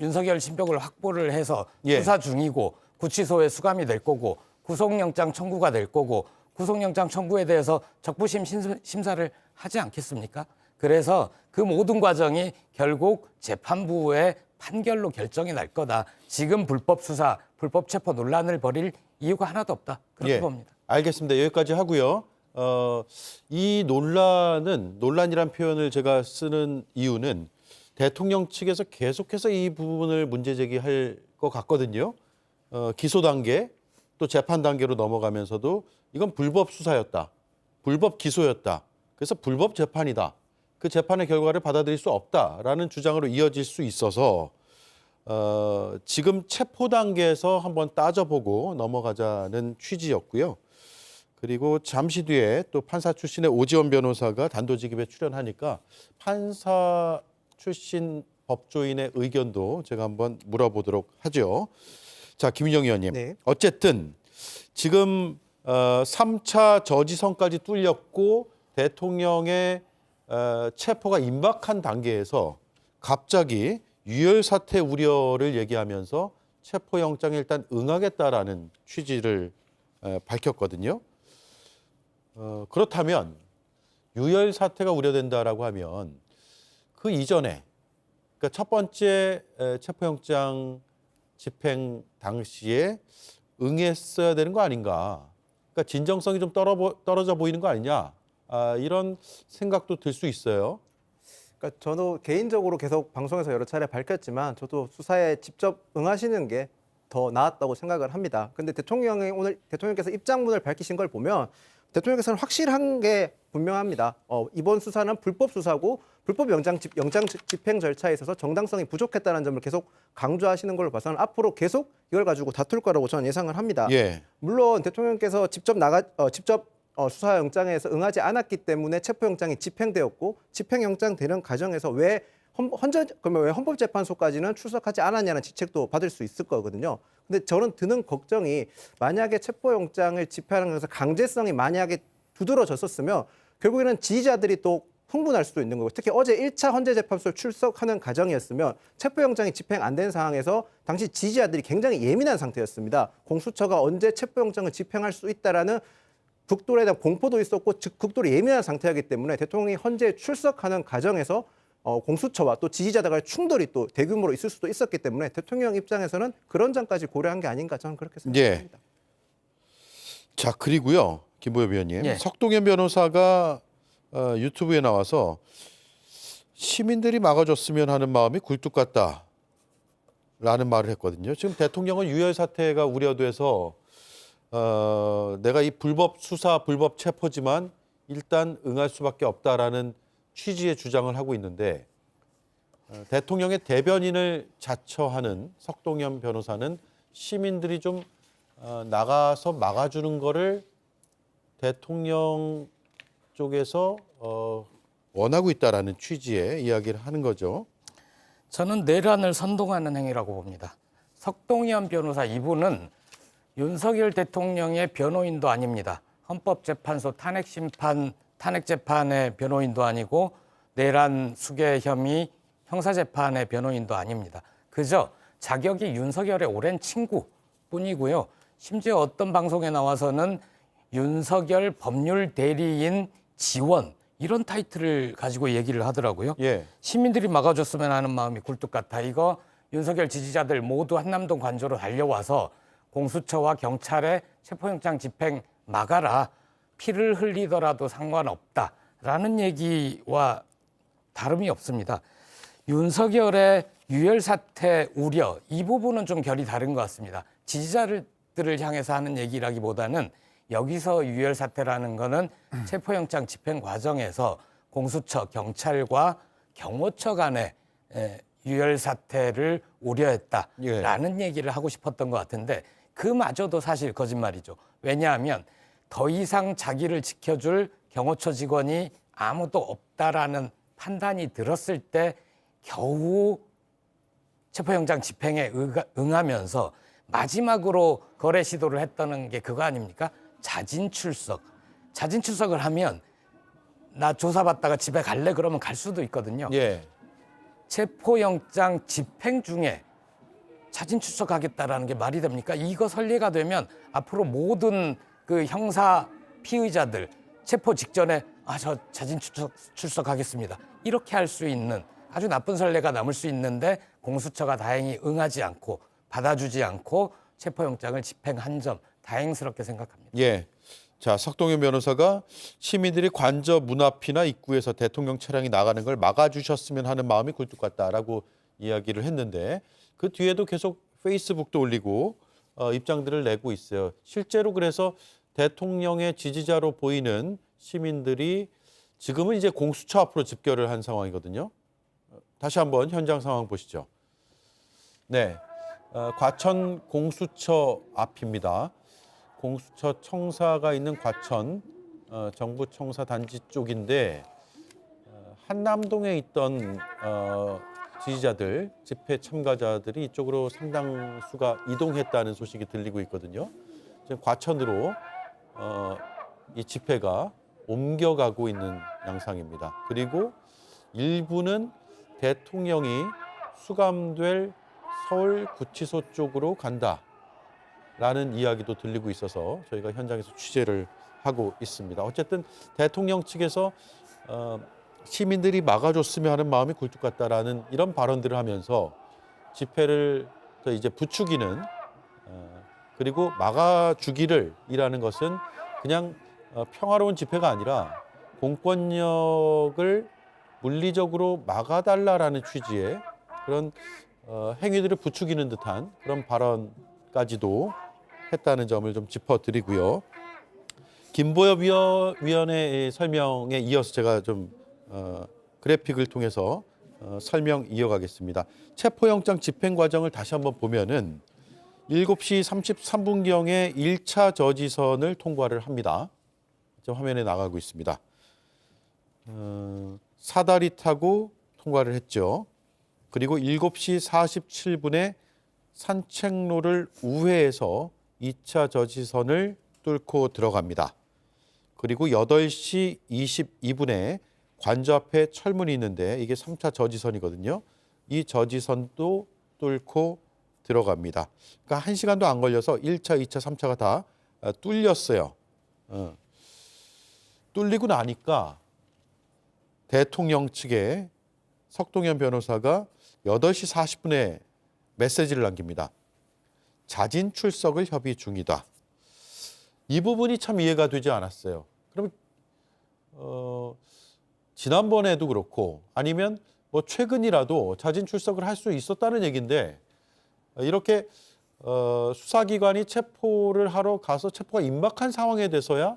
윤석열 신병을 확보를 해서 예. 수사 중이고 구치소에 수감이 될 거고 구속영장 청구가 될 거고 구속영장 청구에 대해서 적부심 심사를 하지 않겠습니까? 그래서 그 모든 과정이 결국 재판부의 판결로 결정이 날 거다. 지금 불법 수사, 불법 체포 논란을 벌일 이유가 하나도 없다. 그렇게 예. 봅니다. 알겠습니다. 여기까지 하고요. 이 논란이란 표현을 제가 쓰는 이유는 대통령 측에서 계속해서 이 부분을 문제 제기할 것 같거든요. 기소 단계 또 재판 단계로 넘어가면서도 이건 불법 수사였다. 불법 기소였다. 그래서 불법 재판이다. 그 재판의 결과를 받아들일 수 없다라는 주장으로 이어질 수 있어서 지금 체포 단계에서 한번 따져보고 넘어가자는 취지였고요. 그리고 잠시 뒤에 또 판사 출신의 오지원 변호사가 단도직입에 출연하니까 판사 출신 법조인의 의견도 제가 한번 물어보도록 하죠. 자, 김윤영 의원님. 네. 어쨌든 지금 3차 저지선까지 뚫렸고 대통령의 체포가 임박한 단계에서 갑자기 유혈 사태 우려를 얘기하면서 체포영장에 일단 응하겠다라는 취지를 밝혔거든요. 그렇다면 유혈 사태가 우려된다라고 하면 그 이전에 그러니까 첫 번째 체포영장 집행 당시에 응했어야 되는 거 아닌가. 그러니까 진정성이 좀 떨어져 보이는 거 아니냐. 이런 생각도 들 수 있어요. 그러니까 저도 개인적으로 계속 방송에서 여러 차례 밝혔지만 저도 수사에 직접 응하시는 게 더 나았다고 생각을 합니다. 근데 대통령께서 입장문을 밝히신 걸 보면 대통령께서는 확실한 게 분명합니다. 이번 수사는 불법 수사고 불법 영장 집행 절차에 있어서 정당성이 부족했다는 점을 계속 강조하시는 걸로 봐서는 앞으로 계속 이걸 가지고 다툴 거라고 저는 예상을 합니다. 예. 물론 대통령께서 직접 수사영장에서 응하지 않았기 때문에 체포영장이 집행되었고 집행영장 되는 과정에서 왜 헌법재판소까지는 출석하지 않았냐는 지책도 받을 수 있을 거거든요. 근데 저는 드는 걱정이 만약에 체포영장을 집행하는 것에서 강제성이 만약에 두드러졌었으면 결국에는 지지자들이 또 흥분할 수도 있는 거고, 특히 어제 1차 헌재재판소를 출석하는 과정이었으면 체포영장이 집행 안 된 상황에서 당시 지지자들이 굉장히 예민한 상태였습니다. 공수처가 언제 체포영장을 집행할 수 있다라는 극도에 대한 공포도 있었고 극도로 예민한 상태이기 때문에 대통령이 헌재에 출석하는 과정에서 공수처와 또 지지자들 간의 충돌이 또 대규모로 있을 수도 있었기 때문에 대통령 입장에서는 그런 점까지 고려한 게 아닌가 저는 그렇게 생각합니다. 자, 그리고요, 김보엽 위원님, 예. 석동현 변호사가 유튜브에 나와서 시민들이 막아줬으면 하는 마음이 굴뚝 같다라는 말을 했거든요. 지금 대통령은 유혈 사태가 우려돼서 내가 이 불법 수사, 불법 체포지만 일단 응할 수밖에 없다라는 취지의 주장을 하고 있는데 대통령의 대변인을 자처하는 석동현 변호사는 시민들이 좀 나가서 막아주는 거를 대통령 쪽에서 원하고 있다라는 취지의 이야기를 하는 거죠. 저는 내란을 선동하는 행위라고 봅니다. 석동현 변호사 이분은 윤석열 대통령의 변호인도 아닙니다. 헌법재판소 탄핵재판의 변호인도 아니고 내란 수괴 혐의 형사재판의 변호인도 아닙니다. 그저 자격이 윤석열의 오랜 친구뿐이고요. 심지어 어떤 방송에 나와서는 윤석열 법률 대리인 지원 이런 타이틀을 가지고 얘기를 하더라고요. 예. 시민들이 막아줬으면 하는 마음이 굴뚝 같아. 이거 윤석열 지지자들 모두 한남동 관저로 달려와서 공수처와 경찰의 체포영장 집행 막아라. 피를 흘리더라도 상관없다라는 얘기와 다름이 없습니다. 윤석열의 유혈 사태 우려 이 부분은 좀 결이 다른 것 같습니다. 지지자들을 향해서 하는 얘기라기보다는 여기서 유혈 사태라는 거는 체포영장 집행 과정에서 공수처, 경찰과 경호처 간의 유혈 사태를 우려했다라는 얘기를 하고 싶었던 것 같은데 그마저도 사실 거짓말이죠. 왜냐하면 더 이상 자기를 지켜줄 경호처 직원이 아무도 없다라는 판단이 들었을 때 겨우 체포영장 집행에 응하면서 마지막으로 거래 시도를 했다는 게 그거 아닙니까? 자진 출석. 자진 출석을 하면 나 조사받다가 집에 갈래? 그러면 갈 수도 있거든요. 예. 체포영장 집행 중에 자진 출석하겠다라는 게 말이 됩니까? 이거 선례가 되면 앞으로 모든 그 형사 피의자들 체포 직전에 저 자진 출석하겠습니다. 이렇게 할 수 있는 아주 나쁜 선례가 남을 수 있는데 공수처가 다행히 응하지 않고 받아주지 않고 체포영장을 집행한 점 다행스럽게 생각합니다. 예. 자, 석동현 변호사가 시민들이 관저 문 앞이나 입구에서 대통령 차량이 나가는 걸 막아주셨으면 하는 마음이 굴뚝 같다라고 이야기를 했는데 그 뒤에도 계속 페이스북도 올리고 입장들을 내고 있어요. 실제로 그래서 대통령의 지지자로 보이는 시민들이 지금은 이제 공수처 앞으로 집결을 한 상황이거든요. 다시 한번 현장 상황 보시죠. 네, 과천 공수처 앞입니다. 공수처 청사가 있는 과천 정부 청사 단지 쪽인데 한남동에 있던 지지자들, 집회 참가자들이 이쪽으로 상당수가 이동했다는 소식이 들리고 있거든요. 지금 과천으로 이 집회가 옮겨가고 있는 양상입니다. 그리고 일부는 대통령이 수감될 서울구치소 쪽으로 간다라는 이야기도 들리고 있어서 저희가 현장에서 취재를 하고 있습니다. 어쨌든 대통령 측에서 시민들이 막아줬으면 하는 마음이 굴뚝 같다라는 이런 발언들을 하면서 집회를 더 이제 부추기는 그리고 막아주기를 이라는 것은 그냥 평화로운 집회가 아니라 공권력을 물리적으로 막아달라라는 취지의 그런 행위들을 부추기는 듯한 그런 발언까지도 했다는 점을 좀 짚어드리고요. 김보엽 위원의 설명에 이어서 제가 좀 그래픽을 통해서 설명 이어가겠습니다. 체포영장 집행 과정을 다시 한번 보면은 7시 33분경에 1차 저지선을 통과를 합니다. 지금 화면에 나가고 있습니다. 사다리 타고 통과를 했죠. 그리고 7시 47분에 산책로를 우회해서 2차 저지선을 뚫고 들어갑니다. 그리고 8시 22분에 관저 앞에 철문이 있는데 이게 3차 저지선이거든요. 이 저지선도 뚫고 들어갑니다. 그러니까 1시간도 안 걸려서 1차, 2차, 3차가 다 뚫렸어요. 뚫리고 나니까 대통령 측에 석동현 변호사가 8시 40분에 메시지를 남깁니다. 자진 출석을 협의 중이다. 이 부분이 참 이해가 되지 않았어요. 그럼 지난번에도 그렇고 아니면 뭐 최근이라도 자진 출석을 할 수 있었다는 얘기인데 이렇게 수사기관이 체포를 하러 가서 체포가 임박한 상황에 대해서야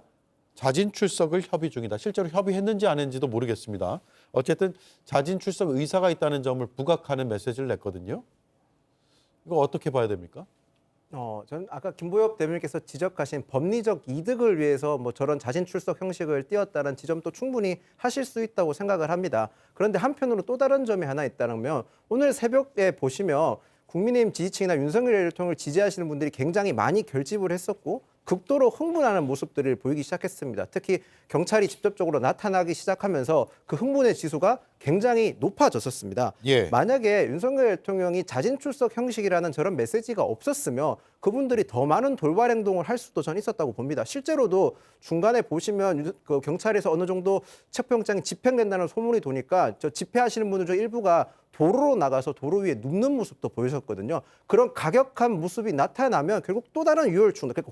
자진 출석을 협의 중이다. 실제로 협의했는지 안 했는지도 모르겠습니다. 어쨌든 자진 출석 의사가 있다는 점을 부각하는 메시지를 냈거든요. 이거 어떻게 봐야 됩니까? 저는 아까 김보엽 대변인께서 지적하신 법리적 이득을 위해서 뭐 저런 자진 출석 형식을 띄웠다는 지점도 충분히 하실 수 있다고 생각을 합니다. 그런데 한편으로 또 다른 점이 하나 있다면 오늘 새벽에 보시면 국민의힘 지지층이나 윤석열 대통령을 지지하시는 분들이 굉장히 많이 결집을 했었고 극도로 흥분하는 모습들을 보이기 시작했습니다. 특히 경찰이 직접적으로 나타나기 시작하면서 그 흥분의 지수가 굉장히 높아졌었습니다. 예. 만약에 윤석열 대통령이 자진 출석 형식이라는 저런 메시지가 없었으면 그분들이 더 많은 돌발 행동을 할 수도 전 있었다고 봅니다. 실제로도 중간에 보시면 그 경찰에서 어느 정도 체포영장이 집행된다는 소문이 도니까 저 집회하시는 분들 중 일부가 도로로 나가서 도로 위에 눕는 모습도 보였었거든요. 그런 가격한 모습이 나타나면 결국 또 다른 유혈충돌, 그러니까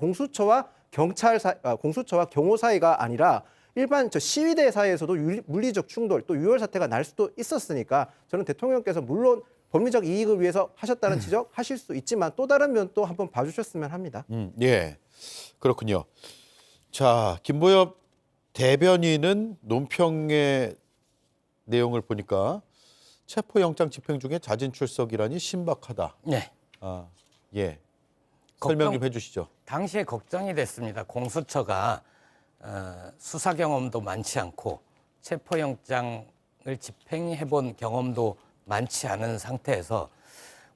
공수처와 경호 사이가 아니라 일반 저 시위대 사이에서도 물리적 충돌 또 유혈 사태가 날 수도 있었으니까 저는 대통령께서 물론 법리적 이익을 위해서 하셨다는 지적 하실 수 있지만 또 다른 면도 한번 봐주셨으면 합니다. 예, 그렇군요. 자, 김보엽 대변인은 논평의 내용을 보니까 체포영장 집행 중에 자진 출석이라니 신박하다. 네. 예. 설명 좀 해주시죠. 당시에 걱정이 됐습니다. 공수처가 수사 경험도 많지 않고 체포영장을 집행해본 경험도 많지 않은 상태에서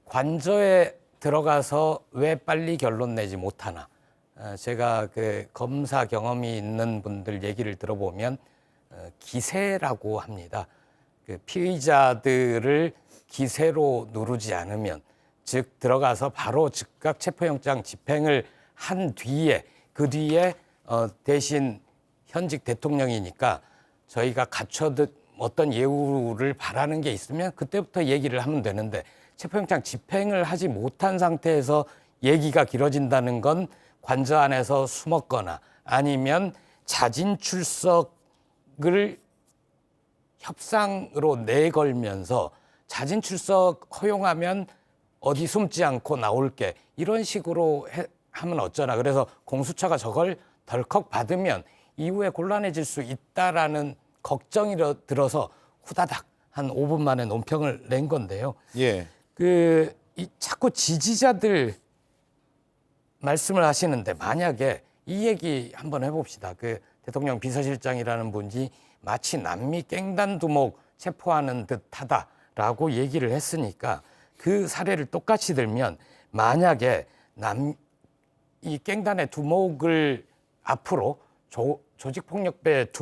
관저에 들어가서 왜 빨리 결론 내지 못하나. 제가 그 검사 경험이 있는 분들 얘기를 들어보면 기세라고 합니다. 그 피의자들을 기세로 누르지 않으면, 즉 들어가서 바로 즉각 체포영장 집행을 한 뒤에 그 뒤에 대신 현직 대통령이니까 저희가 갖춰듯 어떤 예우를 바라는 게 있으면 그때부터 얘기를 하면 되는데 체포영장 집행을 하지 못한 상태에서 얘기가 길어진다는 건 관저 안에서 숨었거나 아니면 자진 출석을 협상으로 내걸면서 자진 출석 허용하면 어디 숨지 않고 나올게 이런 식으로 하면 어쩌나. 그래서 공수처가 저걸 덜컥 받으면 이후에 곤란해질 수 있다라는 걱정이 들어서 후다닥 한 5분 만에 논평을 낸 건데요. 예. 자꾸 지지자들 말씀을 하시는데 만약에 이 얘기 한번 해봅시다. 그 대통령 비서실장이라는 분이 마치 남미 깽단 두목 체포하는 듯하다라고 얘기를 했으니까 그 사례를 똑같이 들면 만약에 이 깽단의 두목을 앞으로 조직폭력배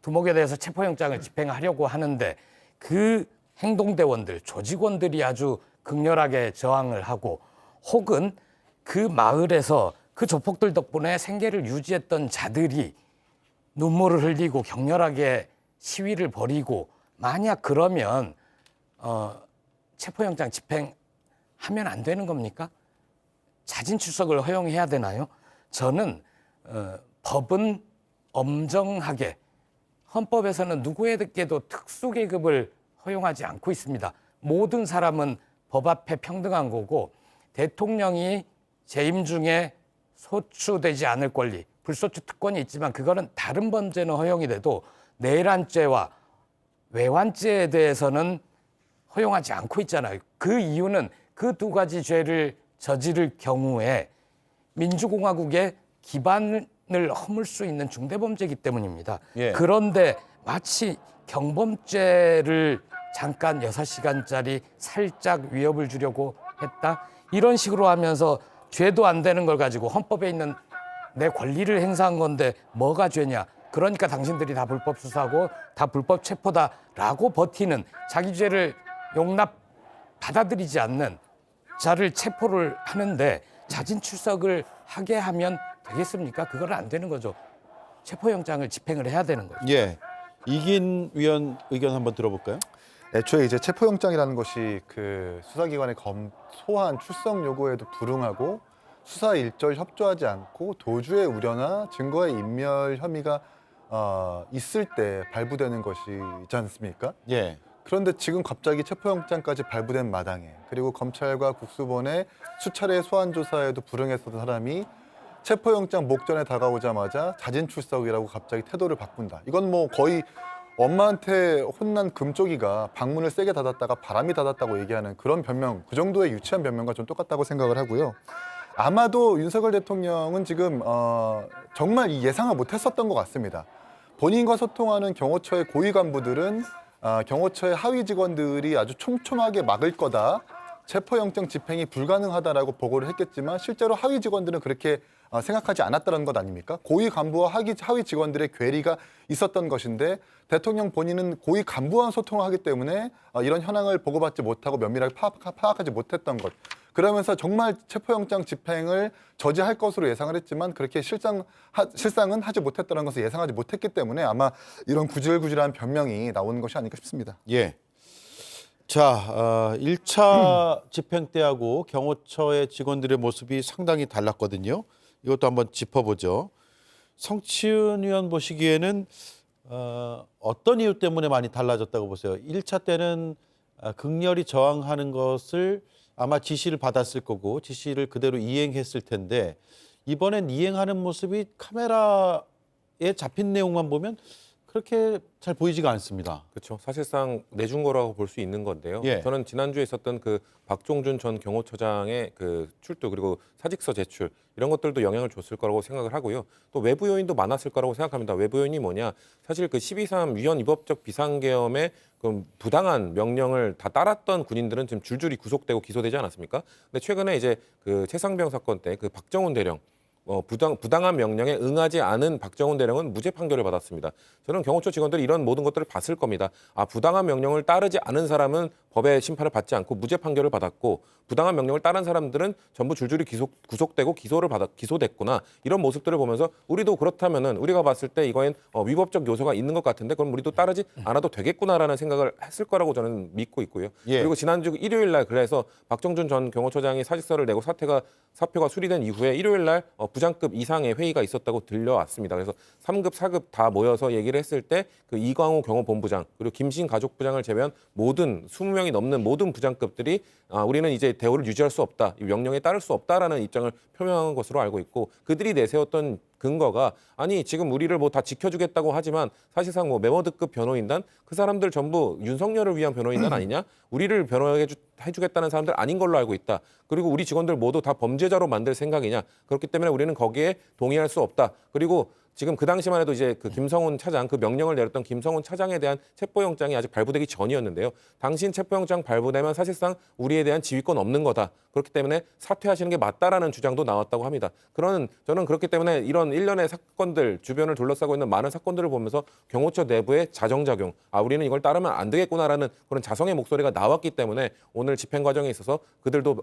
두목에 대해서 체포영장을 집행하려고 하는데 그 행동대원들, 조직원들이 아주 극렬하게 저항을 하고 혹은 그 마을에서 그 조폭들 덕분에 생계를 유지했던 자들이 눈물을 흘리고 격렬하게 시위를 벌이고 만약 그러면 체포영장 집행하면 안 되는 겁니까? 자진 출석을 허용해야 되나요? 저는 법은 엄정하게 헌법에서는 누구에게도 특수계급을 허용하지 않고 있습니다. 모든 사람은 법 앞에 평등한 거고 대통령이 재임 중에 소추되지 않을 권리, 불소추 특권이 있지만 그거는 다른 범죄는 허용이 돼도 내란죄와 외환죄에 대해서는 허용하지 않고 있잖아요. 그 이유는 그 두 가지 죄를 저지를 경우에 민주공화국의 기반을 허물 수 있는 중대범죄이기 때문입니다. 예. 그런데 마치 경범죄를 잠깐 6시간짜리 살짝 위협을 주려고 했다? 이런 식으로 하면서 죄도 안 되는 걸 가지고 헌법에 있는 내 권리를 행사한 건데 뭐가 죄냐. 그러니까 당신들이 다 불법 수사고 다 불법 체포다라고 버티는 자기 죄를 받아들이지 않는 자를 체포를 하는데 자진 출석을 하게 하면 되겠습니까? 그건 안 되는 거죠. 체포영장을 집행을 해야 되는 거죠. 예. 이긴 위원 의견 한번 들어볼까요? 애초에 이제 체포영장이라는 것이 그 수사기관의 검소한 출석 요구에도 불응하고 수사 일절 협조하지 않고 도주의 우려나 증거의 인멸 혐의가 있을 때 발부되는 것이지 않습니까? 예. 그런데 지금 갑자기 체포영장까지 발부된 마당에 그리고 검찰과 국수본의 수차례 소환 조사에도 불응했었던 사람이 체포영장 목전에 다가오자마자 자진 출석이라고 갑자기 태도를 바꾼다. 이건 뭐 거의 엄마한테 혼난 금쪽이가 방문을 세게 닫았다가 바람이 닫았다고 얘기하는 그런 변명, 그 정도의 유치한 변명과 좀 똑같다고 생각을 하고요. 아마도 윤석열 대통령은 지금 정말 이 예상을 못했었던 것 같습니다. 본인과 소통하는 경호처의 고위 간부들은 경호처의 하위 직원들이 아주 촘촘하게 막을 거다. 체포영장 집행이 불가능하다라고 보고를 했겠지만 실제로 하위 직원들은 그렇게 생각하지 않았다는 것 아닙니까? 고위 간부와 하위 직원들의 괴리가 있었던 것인데 대통령 본인은 고위 간부와 소통을 하기 때문에 이런 현황을 보고받지 못하고 면밀하게 파악하지 못했던 것. 그러면서 정말 체포영장 집행을 저지할 것으로 예상을 했지만 그렇게 실상은 하지 못했다는 것을 예상하지 못했기 때문에 아마 이런 구질구질한 변명이 나오는 것이 아닐까 싶습니다. 예. 자, 1차 집행 때하고 경호처의 직원들의 모습이 상당히 달랐거든요. 이것도 한번 짚어보죠. 성치은 의원 보시기에는 어떤 이유 때문에 많이 달라졌다고 보세요? 1차 때는 극렬히 저항하는 것을 아마 지시를 받았을 거고 지시를 그대로 이행했을 텐데 이번엔 이행하는 모습이 카메라에 잡힌 내용만 보면 그렇게 잘 보이지가 않습니다. 그렇죠. 사실상 내준 거라고 볼 수 있는 건데요. 예. 저는 지난주에 있었던 그 박종준 전 경호처장의 그 출두 그리고 사직서 제출 이런 것들도 영향을 줬을 거라고 생각을 하고요. 또 외부 요인도 많았을 거라고 생각합니다. 외부 요인이 뭐냐? 사실 그 12.3 위헌 위법적 비상계엄의 그 부당한 명령을 다 따랐던 군인들은 지금 줄줄이 구속되고 기소되지 않았습니까? 근데 최근에 이제 그 최상병 사건 때 그 박정훈 대령 부당한 명령에 응하지 않은 박정훈 대령은 무죄 판결을 받았습니다. 저는 경호처 직원들이 이런 모든 것들을 봤을 겁니다. 부당한 명령을 따르지 않은 사람은 법의 심판을 받지 않고 무죄 판결을 받았고 부당한 명령을 따른 사람들은 전부 줄줄이 구속되고 기소됐구나. 이런 모습들을 보면서 우리도 그렇다면은 우리가 봤을 때 이거엔 위법적 요소가 있는 것 같은데 그럼 우리도 따르지 않아도 되겠구나라는 생각을 했을 거라고 저는 믿고 있고요. 예. 그리고 지난주 일요일 날 그래서 박정준 전 경호처장이 사직서를 내고 사표가 수리된 이후에 일요일 날 부장급 이상의 회의가 있었다고 들려왔습니다. 그래서 3급, 4급 다 모여서 얘기를 했을 때 그 이광우 경호본부장 그리고 김신 가족부장을 제외한 모든 20명이 넘는 모든 부장급들이 우리는 이제 대우를 유지할 수 없다. 이 명령에 따를 수 없다라는 입장을 표명한 것으로 알고 있고 그들이 내세웠던 근거가 아니 지금 우리를 뭐 다 지켜주겠다고 하지만 사실상 뭐 메모드급 변호인단 그 사람들 전부 윤석열을 위한 변호인단 아니냐? 우리를 변호해주겠다는 사람들 아닌 걸로 알고 있다. 그리고 우리 직원들 모두 다 범죄자로 만들 생각이냐? 그렇기 때문에 우리는 거기에 동의할 수 없다. 그리고 지금 그 당시만 해도 이제 그 김성훈 차장, 그 명령을 내렸던 김성훈 차장에 대한 체포영장이 아직 발부되기 전이었는데요. 당신 체포영장 발부되면 사실상 우리에 대한 지휘권 없는 거다. 그렇기 때문에 사퇴하시는 게 맞다라는 주장도 나왔다고 합니다. 저는 그렇기 때문에 이런 일련의 사건들, 주변을 둘러싸고 있는 많은 사건들을 보면서 경호처 내부의 자정작용, 우리는 이걸 따르면 안 되겠구나라는 그런 자성의 목소리가 나왔기 때문에 오늘 집행 과정에 있어서 그들도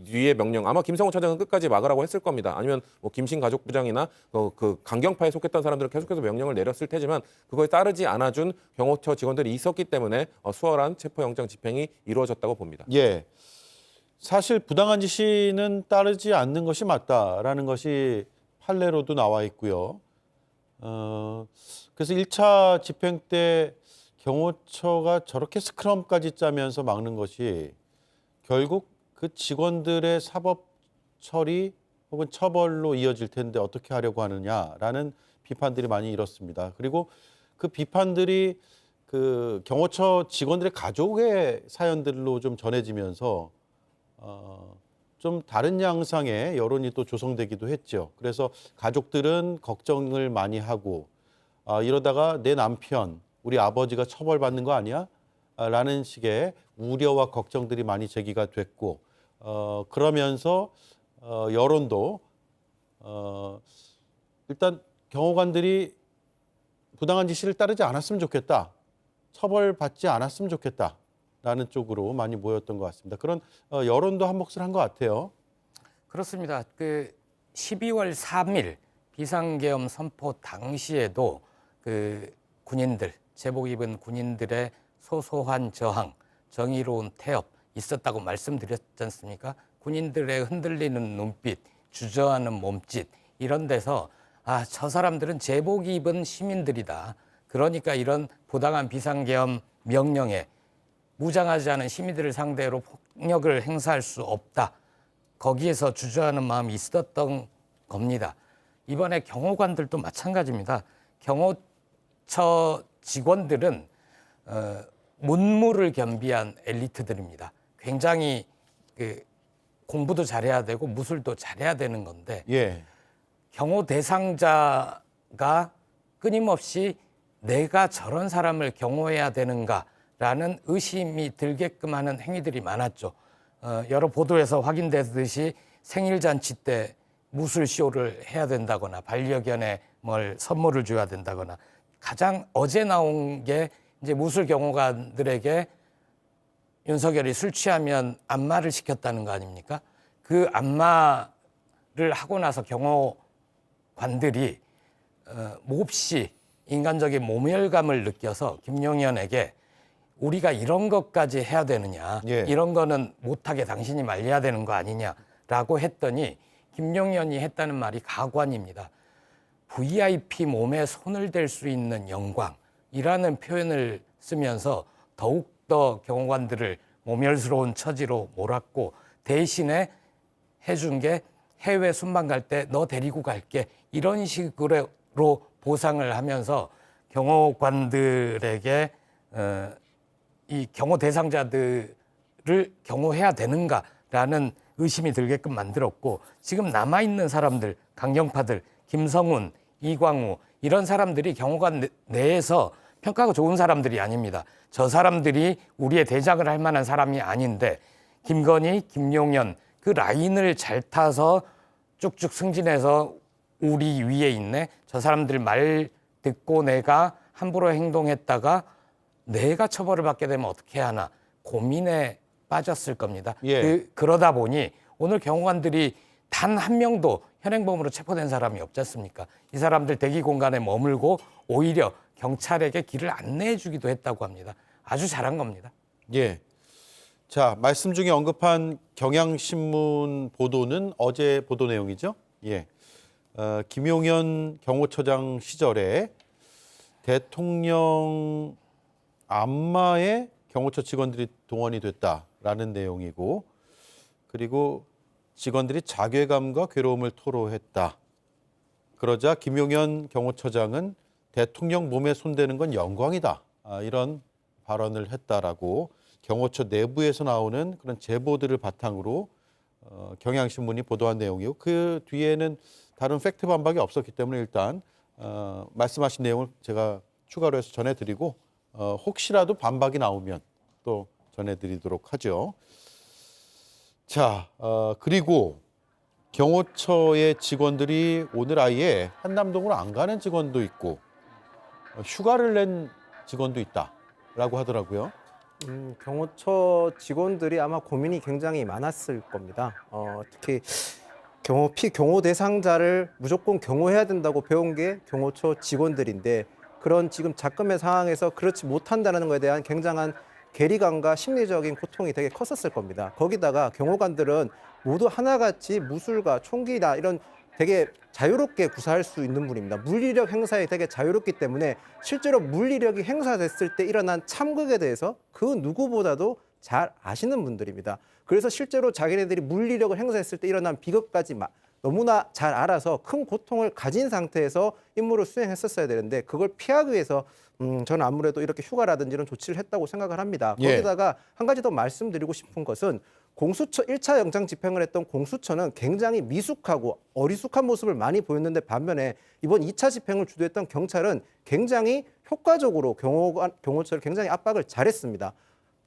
위의 명령, 아마 김성훈 차장은 끝까지 막으라고 했을 겁니다. 아니면 뭐 김신 가족부장이나 그 강경파에 속했던 사람들은 계속해서 명령을 내렸을 테지만 그거에 따르지 않아준 경호처 직원들이 있었기 때문에 수월한 체포영장 집행이 이루어졌다고 봅니다. 예. 사실 부당한 지시는 따르지 않는 것이 맞다라는 것이 판례로도 나와 있고요. 그래서 1차 집행 때 경호처가 저렇게 스크럼까지 짜면서 막는 것이 결국 그 직원들의 사법 처리 혹은 처벌로 이어질 텐데 어떻게 하려고 하느냐라는 비판들이 많이 일었습니다. 그리고 그 비판들이 그 경호처 직원들의 가족의 사연들로 좀 전해지면서 좀 다른 양상의 여론이 또 조성되기도 했죠. 그래서 가족들은 걱정을 많이 하고 이러다가 내 남편, 우리 아버지가 처벌받는 거 아니야? 라는 식의 우려와 걱정들이 많이 제기가 됐고 그러면서 여론도 일단 경호관들이 부당한 지시를 따르지 않았으면 좋겠다. 처벌받지 않았으면 좋겠다라는 쪽으로 많이 모였던 것 같습니다. 그런 여론도 한 몫을 한 것 같아요. 그렇습니다. 그 12월 3일 비상계엄 선포 당시에도 그 군인들, 제복 입은 군인들의 소소한 저항, 정의로운 태업 있었다고 말씀드렸지 않습니까? 군인들의 흔들리는 눈빛, 주저하는 몸짓 이런 데서 아, 저 사람들은 제복 입은 시민들이다. 그러니까 이런 부당한 비상계엄 명령에 무장하지 않은 시민들을 상대로 폭력을 행사할 수 없다. 거기에서 주저하는 마음이 있었던 겁니다. 이번에 경호관들도 마찬가지입니다. 경호처 직원들은 문무를 겸비한 엘리트들입니다. 굉장히 공부도 잘해야 되고 무술도 잘해야 되는 건데 예. 경호 대상자가 끊임없이 내가 저런 사람을 경호해야 되는가라는 의심이 들게끔 하는 행위들이 많았죠. 여러 보도에서 확인되듯이 생일잔치 때 무술쇼를 해야 된다거나 반려견에 뭘 선물을 줘야 된다거나 가장 어제 나온 게 이제 무술 경호관들에게 윤석열이 술 취하면 안마를 시켰다는 거 아닙니까? 그 안마를 하고 나서 경호관들이 몹시 인간적인 모멸감을 느껴서 김용현에게 우리가 이런 것까지 해야 되느냐, 예. 이런 거는 못하게 당신이 말려야 되는 거 아니냐라고 했더니 김용현이 했다는 말이 가관입니다. VIP 몸에 손을 댈 수 있는 영광이라는 표현을 쓰면서 더욱더 경호관들을 모멸스러운 처지로 몰았고 대신에 해준 게 해외 순방 갈 때 너 데리고 갈게 이런 식으로 보상을 하면서 경호관들에게 이 경호 대상자들을 경호해야 되는가라는 의심이 들게끔 만들었고 지금 남아있는 사람들, 강경파들, 김성훈, 이광우 이런 사람들이 경호관 내에서 평가가 좋은 사람들이 아닙니다. 저 사람들이 우리의 대장을 할 만한 사람이 아닌데 김건희, 김용현 그 라인을 잘 타서 쭉쭉 승진해서 우리 위에 있네. 저 사람들 말 듣고 내가 함부로 행동했다가 내가 처벌을 받게 되면 어떻게 하나 고민에 빠졌을 겁니다. 예. 그러다 보니 오늘 경호관들이 단 한 명도 현행범으로 체포된 사람이 없지 않습니까? 이 사람들 대기 공간에 머물고 오히려 경찰에게 길을 안내해 주기도 했다고 합니다. 아주 잘한 겁니다. 예. 자, 말씀 중에 언급한 경향신문 보도는 어제 보도 내용이죠? 예. 김용현 경호처장 시절에 대통령 안마에 경호처 직원들이 동원이 됐다라는 내용이고 그리고 직원들이 자괴감과 괴로움을 토로했다. 그러자 김용현 경호처장은 대통령 몸에 손대는 건 영광이다. 이런 발언을 했다라고 경호처 내부에서 나오는 그런 제보들을 바탕으로 경향신문이 보도한 내용이고 그 뒤에는 다른 팩트 반박이 없었기 때문에 일단 말씀하신 내용을 제가 추가로 해서 전해드리고 혹시라도 반박이 나오면 또 전해드리도록 하죠. 자, 그리고 경호처의 직원들이 오늘 아예 한남동으로 안 가는 직원도 있고 휴가를 낸 직원도 있다라고 하더라고요. 경호처 직원들이 아마 고민이 굉장히 많았을 겁니다. 특히 피경호 대상자를 무조건 경호해야 된다고 배운 게 경호처 직원들인데 그런 지금 작금의 상황에서 그렇지 못한다는 것에 대한 굉장한 괴리감과 심리적인 고통이 되게 컸었을 겁니다. 거기다가 경호관들은 모두 하나같이 무술과 총기나 이런 되게 자유롭게 구사할 수 있는 분입니다. 물리력 행사에 되게 자유롭기 때문에 실제로 물리력이 행사됐을 때 일어난 참극에 대해서 그 누구보다도 잘 아시는 분들입니다. 그래서 실제로 자기네들이 물리력을 행사했을 때 일어난 비극까지 너무나 잘 알아서 큰 고통을 가진 상태에서 임무를 수행했었어야 되는데 그걸 피하기 위해서 저는 아무래도 이렇게 휴가라든지 이런 조치를 했다고 생각을 합니다. 예. 거기다가 한 가지 더 말씀드리고 싶은 것은 공수처 1차 영장 집행을 했던 공수처는 굉장히 미숙하고 어리숙한 모습을 많이 보였는데 반면에 이번 2차 집행을 주도했던 경찰은 굉장히 효과적으로 경호처를 굉장히 압박을 잘했습니다.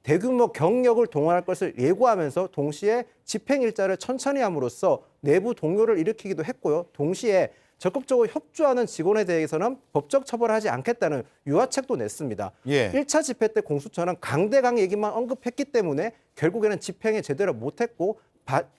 대규모 경력을 동원할 것을 예고하면서 동시에 집행 일자를 천천히 함으로써 내부 동요를 일으키기도 했고요. 동시에 적극적으로 협조하는 직원에 대해서는 법적 처벌하지 않겠다는 유화책도 냈습니다. 예. 1차 집회 때 공수처는 강대강 얘기만 언급했기 때문에 결국에는 집행에 제대로 못했고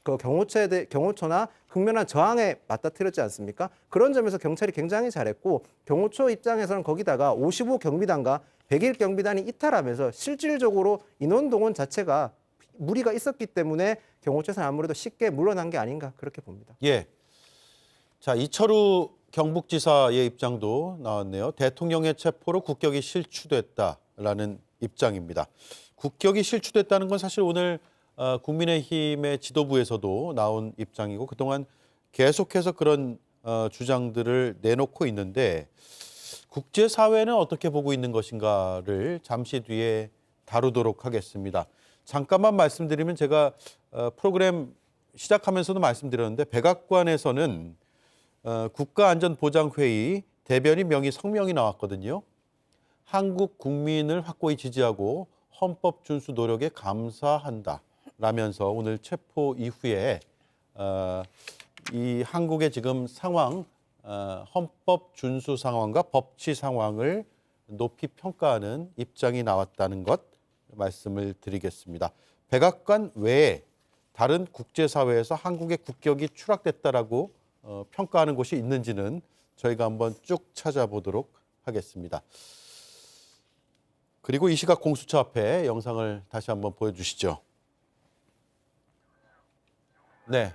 그 경호처나 극명한 저항에 맞닥뜨렸지 않습니까? 그런 점에서 경찰이 굉장히 잘했고 경호처 입장에서는 거기다가 55경비단과 101경비단이 이탈하면서 실질적으로 인원 동원 자체가 무리가 있었기 때문에 경호처에서는 아무래도 쉽게 물러난 게 아닌가 그렇게 봅니다. 예. 자, 이철우 경북지사의 입장도 나왔네요. 대통령의 체포로 국격이 실추됐다라는 입장입니다. 국격이 실추됐다는 건 사실 오늘 국민의힘의 지도부에서도 나온 입장이고 그동안 계속해서 그런 주장들을 내놓고 있는데 국제사회는 어떻게 보고 있는 것인가를 잠시 뒤에 다루도록 하겠습니다. 잠깐만 말씀드리면 제가 프로그램 시작하면서도 말씀드렸는데 백악관에서는 국가안전보장회의 대변인 명의 성명이 나왔거든요. 한국 국민을 확고히 지지하고 헌법 준수 노력에 감사한다 라면서 오늘 체포 이후에 이 한국의 지금 상황, 헌법 준수 상황과 법치 상황을 높이 평가하는 입장이 나왔다는 것 말씀을 드리겠습니다. 백악관 외에 다른 국제사회에서 한국의 국격이 추락됐다라고 평가하는 곳이 있는지는 저희가 한번 쭉 찾아보도록 하겠습니다. 그리고 이 시각 공수처 앞에 영상을 다시 한번 보여주시죠. 네,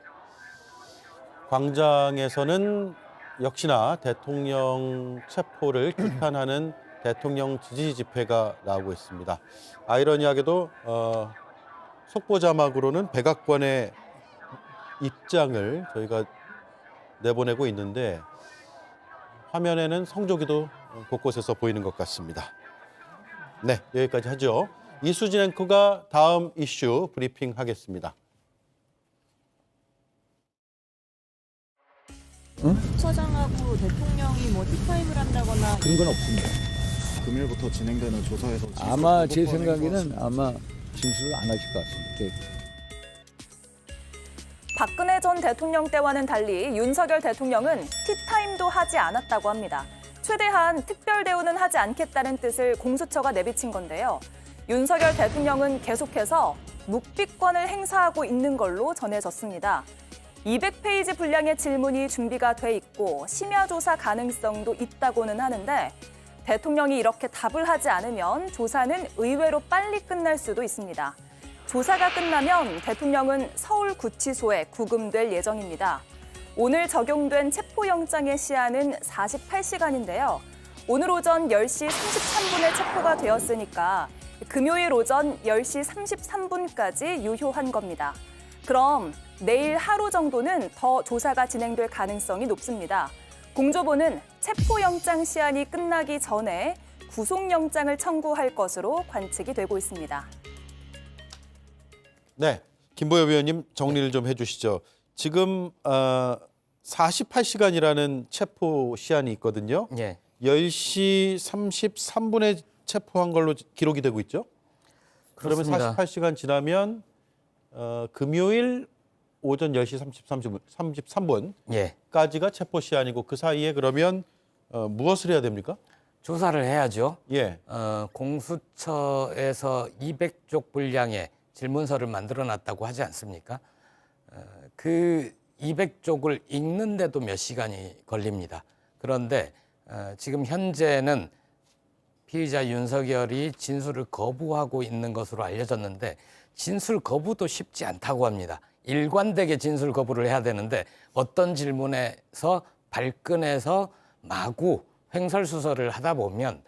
광장에서는 역시나 대통령 체포를 규탄하는 대통령 지지 집회가 나오고 있습니다. 아이러니하게도 속보 자막으로는 백악관의 입장을 저희가 내보내고 있는데 화면에는 성조기도 곳곳에서 보이는 것 같습니다. 네, 여기까지 하죠. 이수진 앵커가 다음 이슈 브리핑하겠습니다. 부처장하고 대통령이 뭐 티타임을 한다거나 그런 건 없습니다. 금요일부터 진행되는 조사에서 아마 제 생각에는 아마 진술을 안 하실 것 같습니다. 박근혜 전 대통령 때와는 달리 윤석열 대통령은 티타임도 하지 않았다고 합니다. 최대한 특별 대우는 하지 않겠다는 뜻을 공수처가 내비친 건데요. 윤석열 대통령은 계속해서 묵비권을 행사하고 있는 걸로 전해졌습니다. 200페이지 분량의 질문이 준비가 돼 있고 심야 조사 가능성도 있다고는 하는데 대통령이 이렇게 답을 하지 않으면 조사는 의외로 빨리 끝날 수도 있습니다. 조사가 끝나면 대통령은 서울구치소에 구금될 예정입니다. 오늘 적용된 체포영장의 시한은 48시간인데요. 오늘 오전 10시 33분에 체포가 되었으니까 금요일 오전 10시 33분까지 유효한 겁니다. 그럼 내일 하루 정도는 더 조사가 진행될 가능성이 높습니다. 공조보는 체포영장 시한이 끝나기 전에 구속영장을 청구할 것으로 관측이 되고 있습니다. 네, 김보엽 위원님 정리를 좀 해주시죠. 지금 48시간이라는 체포 시한이 있거든요. 예. 10시 33분에 체포한 걸로 기록이 되고 있죠. 그러면 그렇습니다. 48시간 지나면 금요일 오전 10시 33분까지가 예. 체포 시한이고 그 사이에 그러면 무엇을 해야 됩니까? 조사를 해야죠. 예. 공수처에서 200쪽 분량의 질문서를 만들어놨다고 하지 않습니까? 그 200쪽을 읽는데도 몇 시간이 걸립니다. 그런데 지금 현재는 피의자 윤석열이 진술을 거부하고 있는 것으로 알려졌는데 진술 거부도 쉽지 않다고 합니다. 일관되게 진술 거부를 해야 되는데 어떤 질문에서 발끈해서 마구 횡설수설을 하다 보면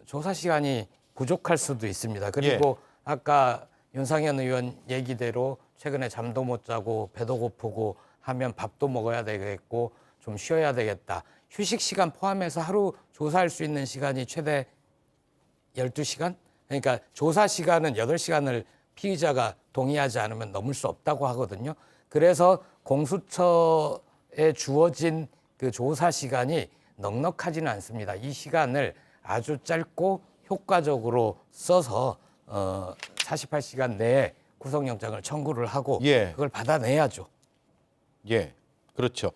조사 시간이 부족할 수도 있습니다. 그리고 아까 윤상현 의원 얘기대로 최근에 잠도 못 자고 배도 고프고 하면 밥도 먹어야 되겠고 좀 쉬어야 되겠다. 휴식 시간 포함해서 하루 조사할 수 있는 시간이 최대 12시간? 그러니까 조사 시간은 8시간을 피의자가 동의하지 않으면 넘을 수 없다고 하거든요. 그래서 공수처에 주어진 그 조사 시간이 넉넉하지는 않습니다. 이 시간을 아주 짧고 효과적으로 써서 48시간 내에 구속영장을 청구를 하고 그걸 받아내야죠. 예, 그렇죠.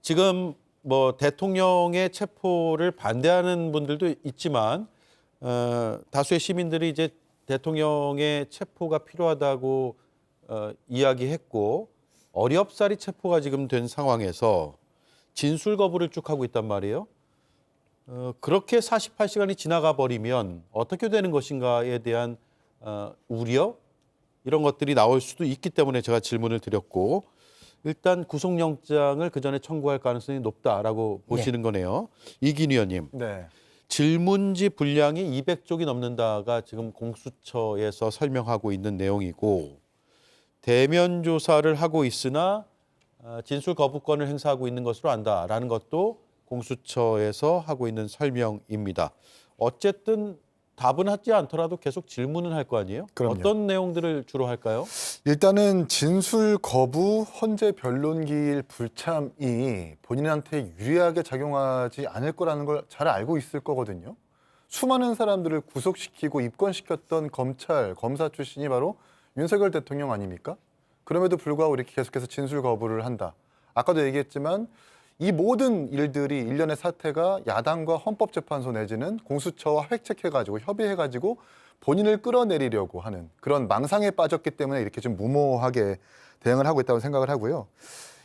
지금 뭐 대통령의 체포를 반대하는 분들도 있지만 다수의 시민들이 이제 대통령의 체포가 필요하다고 이야기했고 어렵사리 체포가 지금 된 상황에서 진술 거부를 쭉 하고 있단 말이에요. 그렇게 48시간이 지나가 버리면 어떻게 되는 것인가에 대한 우려 이런 것들이 나올 수도 있기 때문에 제가 질문을 드렸고 일단 구속영장을 그 전에 청구할 가능성이 높다라고 보시는 거네요. 이긴 의원님. 네. 질문지 분량이 200쪽이 넘는다가 지금 공수처에서 설명하고 있는 내용이고 대면 조사를 하고 있으나 진술 거부권을 행사하고 있는 것으로 안다라는 것도 공수처에서 하고 있는 설명입니다. 어쨌든 답은 하지 않더라도 계속 질문은 할 거 아니에요? 그럼요. 어떤 내용들을 주로 할까요? 일단은 진술 거부, 헌재 변론기일 불참이 본인한테 유리하게 작용하지 않을 거라는 걸 잘 알고 있을 거거든요. 수많은 사람들을 구속시키고 입건시켰던 검찰, 검사 출신이 바로 윤석열 대통령 아닙니까? 그럼에도 불구하고 이렇게 계속해서 진술 거부를 한다. 아까도 얘기했지만 이 모든 일들이 일련의 사태가 야당과 헌법재판소 내지는 공수처와 획책해가지고 협의해가지고 본인을 끌어내리려고 하는 그런 망상에 빠졌기 때문에 이렇게 좀 무모하게 대응을 하고 있다고 생각을 하고요.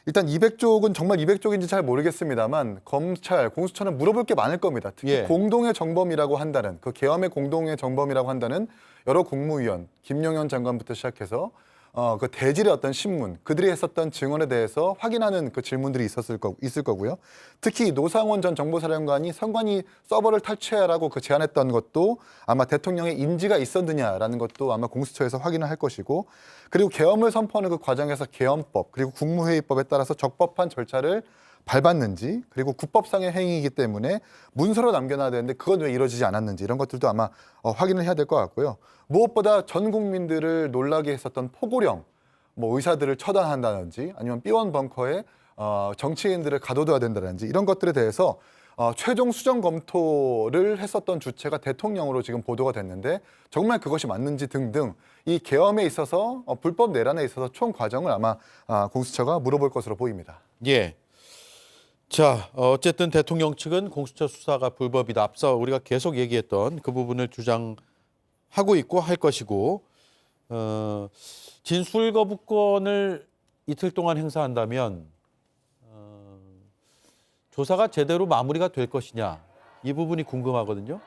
일단 200쪽은 정말 200쪽인지 잘 모르겠습니다만 검찰, 공수처는 물어볼 게 많을 겁니다. 특히 공동의 정범이라고 한다는 그 계엄의 공동의 정범이라고 한다는 여러 국무위원, 김용현 장관부터 시작해서 그 대질의 어떤 신문, 그들이 했었던 증언에 대해서 확인하는 그 질문들이 있을 거고요. 특히 노상원 전 정보사령관이 선관위 서버를 탈취하라고 그 제안했던 것도 아마 대통령의 인지가 있었느냐라는 것도 아마 공수처에서 확인을 할 것이고, 그리고 계엄을 선포하는 그 과정에서 계엄법 그리고 국무회의법에 따라서 적법한 절차를 밟았는지, 그리고 국법상의 행위이기 때문에 문서로 남겨놔야 되는데 그건 왜 이루어지지 않았는지 이런 것들도 아마 확인을 해야 될 것 같고요. 무엇보다 전 국민들을 놀라게 했었던 포고령, 뭐 의사들을 처단한다든지 아니면 B1 벙커에 정치인들을 가둬둬야 된다든지 이런 것들에 대해서 최종 수정 검토를 했었던 주체가 대통령으로 지금 보도가 됐는데 정말 그것이 맞는지 등등 이 계엄에 있어서 불법 내란에 있어서 총 과정을 아마 공수처가 물어볼 것으로 보입니다. 예. 자, 어쨌든 대통령 측은 공수처 수사가 불법이다. 앞서 우리가 계속 얘기했던 그 부분을 주장하고 있고 할 것이고, 진술 거부권을 이틀 동안 행사한다면 조사가 제대로 마무리가 될 것이냐, 이 부분이 궁금하거든요.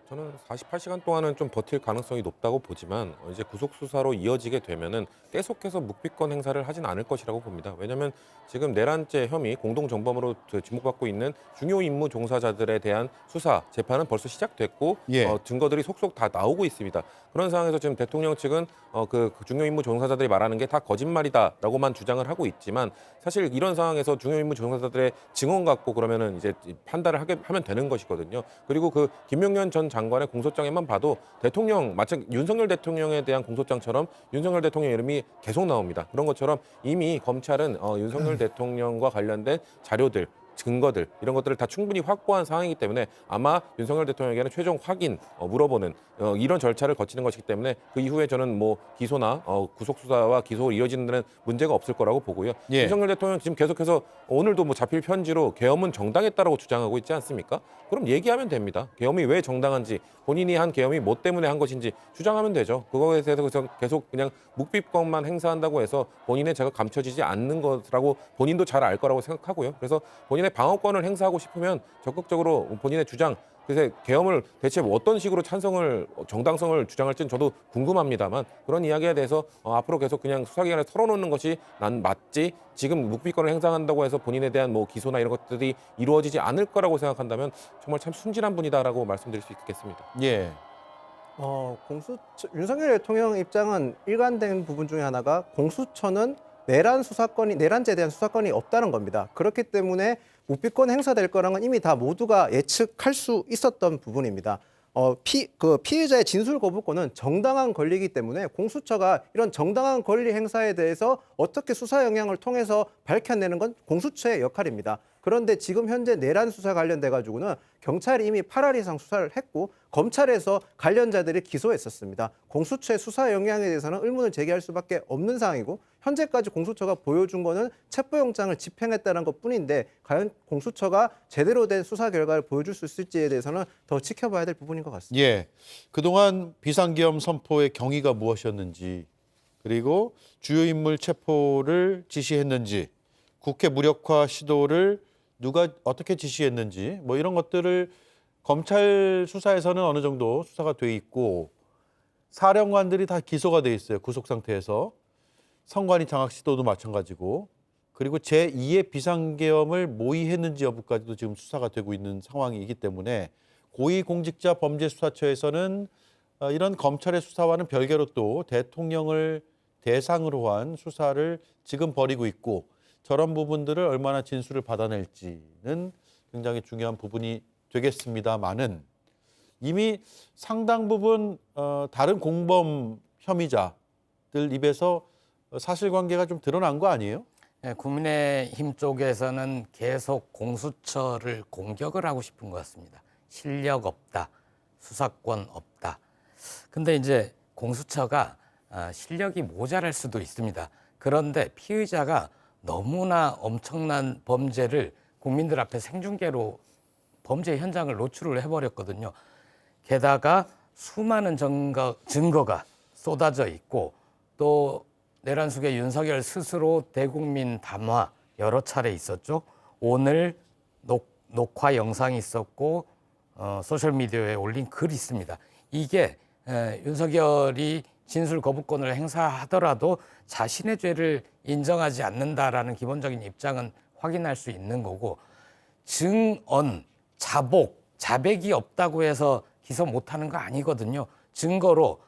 저는 48시간 동안은 좀 버틸 가능성이 높다고 보지만 이제 구속 수사로 이어지게 되면은 계속해서 묵비권 행사를 하진 않을 것이라고 봅니다. 왜냐하면 지금 내란죄 혐의 공동 정범으로 지목받고 있는 중요 임무 종사자들에 대한 수사 재판은 벌써 시작됐고 증거들이 속속 다 나오고 있습니다. 그런 상황에서 지금 대통령 측은 그 중요 임무 종사자들이 말하는 게 다 거짓말이다라고만 주장을 하고 있지만 사실 이런 상황에서 중요 임무 종사자들의 증언 갖고 그러면은 이제 판단을 하면 되는 것이거든요. 그리고 그 김용현 전 장관의 공소장에만 봐도 대통령 마치 윤석열 대통령에 대한 공소장처럼 윤석열 대통령 이름이 계속 나옵니다. 그런 것처럼 이미 검찰은 윤석열 대통령과 관련된 자료들, 증거들 이런 것들을 다 충분히 확보한 상황이기 때문에 아마 윤석열 대통령에게는 최종 확인, 물어보는 이런 절차를 거치는 것이기 때문에 그 이후에 저는 뭐 기소나 구속 수사와 기소가 이어지는 데는 문제가 없을 거라고 보고요. 윤석열 대통령 지금 계속해서 오늘도 뭐 자필 편지로 계엄은 정당했다라고 주장하고 있지 않습니까? 그럼 얘기하면 됩니다. 계엄이 왜 정당한지, 본인이 한 계엄이 뭐 때문에 한 것인지 주장하면 되죠. 그거에 대해서 계속 그냥 묵비권만 행사한다고 해서 본인의 죄가 감춰지지 않는 것이라고 본인도 잘 알 거라고 생각하고요. 그래서 본인의 방어권을 행사하고 싶으면 적극적으로 본인의 주장, 그래서 계엄을 대체 어떤 식으로 찬성을, 정당성을 주장할지는 저도 궁금합니다만 그런 이야기에 대해서 앞으로 계속 그냥 수사기관에 털어놓는 것이 난 맞지, 지금 묵비권을 행사한다고 해서 본인에 대한 뭐 기소나 이런 것들이 이루어지지 않을 거라고 생각한다면 정말 참 순진한 분이다라고 말씀드릴 수 있겠습니다. 예. 윤석열 대통령 입장은 일관된 부분 중에 하나가 공수처는 내란죄에 대한 수사권이 없다는 겁니다. 그렇기 때문에 묵비권 행사될 거라는 건 이미 다 모두가 예측할 수 있었던 부분입니다. 피해자의 진술 거부권은 정당한 권리이기 때문에 공수처가 이런 정당한 권리 행사에 대해서 어떻게 수사 영향을 통해서 밝혀내는 건 공수처의 역할입니다. 그런데 지금 현재 내란 수사 관련돼 가지고는 경찰이 이미 8할 이상 수사를 했고 검찰에서 관련자들이 기소했었습니다. 공수처의 수사 영향에 대해서는 의문을 제기할 수밖에 없는 상황이고 현재까지 공수처가 보여준 거는 체포영장을 집행했다는 것뿐인데 과연 공수처가 제대로 된 수사 결과를 보여줄 수 있을지에 대해서는 더 지켜봐야 될 부분인 것 같습니다. 예, 그동안 비상계엄 선포의 경위가 무엇이었는지, 그리고 주요 인물 체포를 지시했는지, 국회 무력화 시도를 누가 어떻게 지시했는지, 뭐 이런 것들을 검찰 수사에서는 어느 정도 수사가 돼 있고, 사령관들이 다 기소가 돼 있어요. 구속 상태에서. 선관위 장악 시도도 마찬가지고, 그리고 제2의 비상계엄을 모의했는지 여부까지도 지금 수사가 되고 있는 상황이기 때문에 고위공직자 범죄수사처에서는 이런 검찰의 수사와는 별개로 또 대통령을 대상으로 한 수사를 지금 벌이고 있고, 저런 부분들을 얼마나 진술을 받아낼지는 굉장히 중요한 부분이 되겠습니다만은, 이미 상당 부분 다른 공범 혐의자들 입에서 사실관계가 좀 드러난 거 아니에요? 네, 국민의힘 쪽에서는 계속 공수처를 공격을 하고 싶은 것 같습니다. 실력 없다, 수사권 없다. 근데 이제 공수처가 실력이 모자랄 수도 있습니다. 그런데 피의자가 너무나 엄청난 범죄를 국민들 앞에 생중계로 범죄 현장을 노출을 해버렸거든요. 게다가 수많은 증거가 쏟아져 있고, 또 내란숙의 윤석열 스스로 대국민 담화 여러 차례 있었죠. 오늘 녹화 영상이 있었고 소셜미디어에 올린 글이 있습니다. 이게 윤석열이 진술 거부권을 행사하더라도 자신의 죄를 인정하지 않는다라는 기본적인 입장은 확인할 수 있는 거고, 증언, 자백이 없다고 해서 기소 못하는 거 아니거든요. 증거로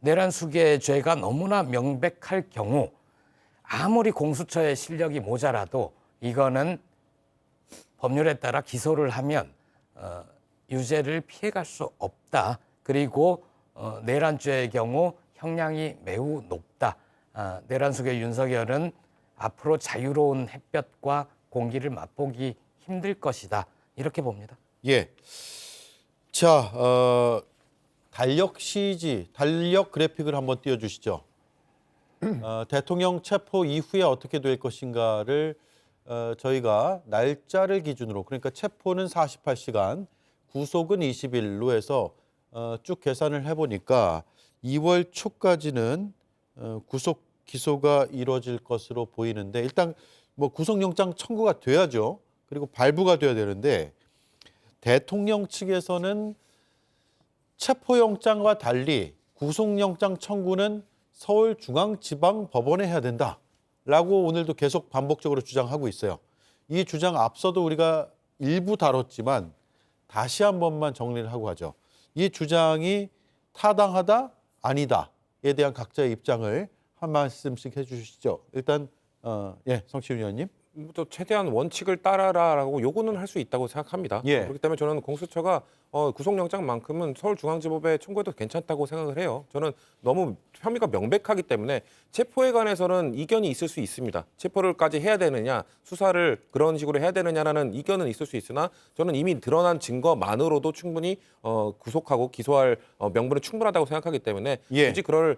내란숙의 죄가 너무나 명백할 경우 아무리 공수처의 실력이 모자라도 이거는 법률에 따라 기소를 하면 유죄를 피해갈 수 없다. 그리고 내란죄의 경우 형량이 매우 높다. 내란숙의 윤석열은 앞으로 자유로운 햇볕과 공기를 맛보기 힘들 것이다. 이렇게 봅니다. 예. 자, 달력 CG, 달력 그래픽을 한번 띄워주시죠. 대통령 체포 이후에 어떻게 될 것인가를 저희가 날짜를 기준으로, 그러니까 체포는 48시간, 구속은 20일로 해서 쭉 계산을 해보니까 2월 초까지는 구속 기소가 이루어질 것으로 보이는데, 일단 뭐 구속영장 청구가 돼야죠. 그리고 발부가 돼야 되는데, 대통령 측에서는 체포영장과 달리 구속영장 청구는 서울중앙지방법원에 해야 된다라고 오늘도 계속 반복적으로 주장하고 있어요. 이 주장 앞서도 우리가 일부 다뤘지만 다시 한 번만 정리를 하고 하죠. 이 주장이 타당하다, 아니다에 대한 각자의 입장을 한 말씀씩 해주시죠. 일단 성치훈 의원님. 또 최대한 원칙을 따라라라고 요구는 할 수 있다고 생각합니다. 예. 그렇기 때문에 저는 공수처가 구속영장만큼은 서울중앙지법에 청구해도 괜찮다고 생각을 해요. 저는 너무 혐의가 명백하기 때문에 체포에 관해서는 이견이 있을 수 있습니다. 체포를까지 해야 되느냐, 수사를 그런 식으로 해야 되느냐라는 이견은 있을 수 있으나 저는 이미 드러난 증거만으로도 충분히 구속하고 기소할 명분은 충분하다고 생각하기 때문에 굳이 그럴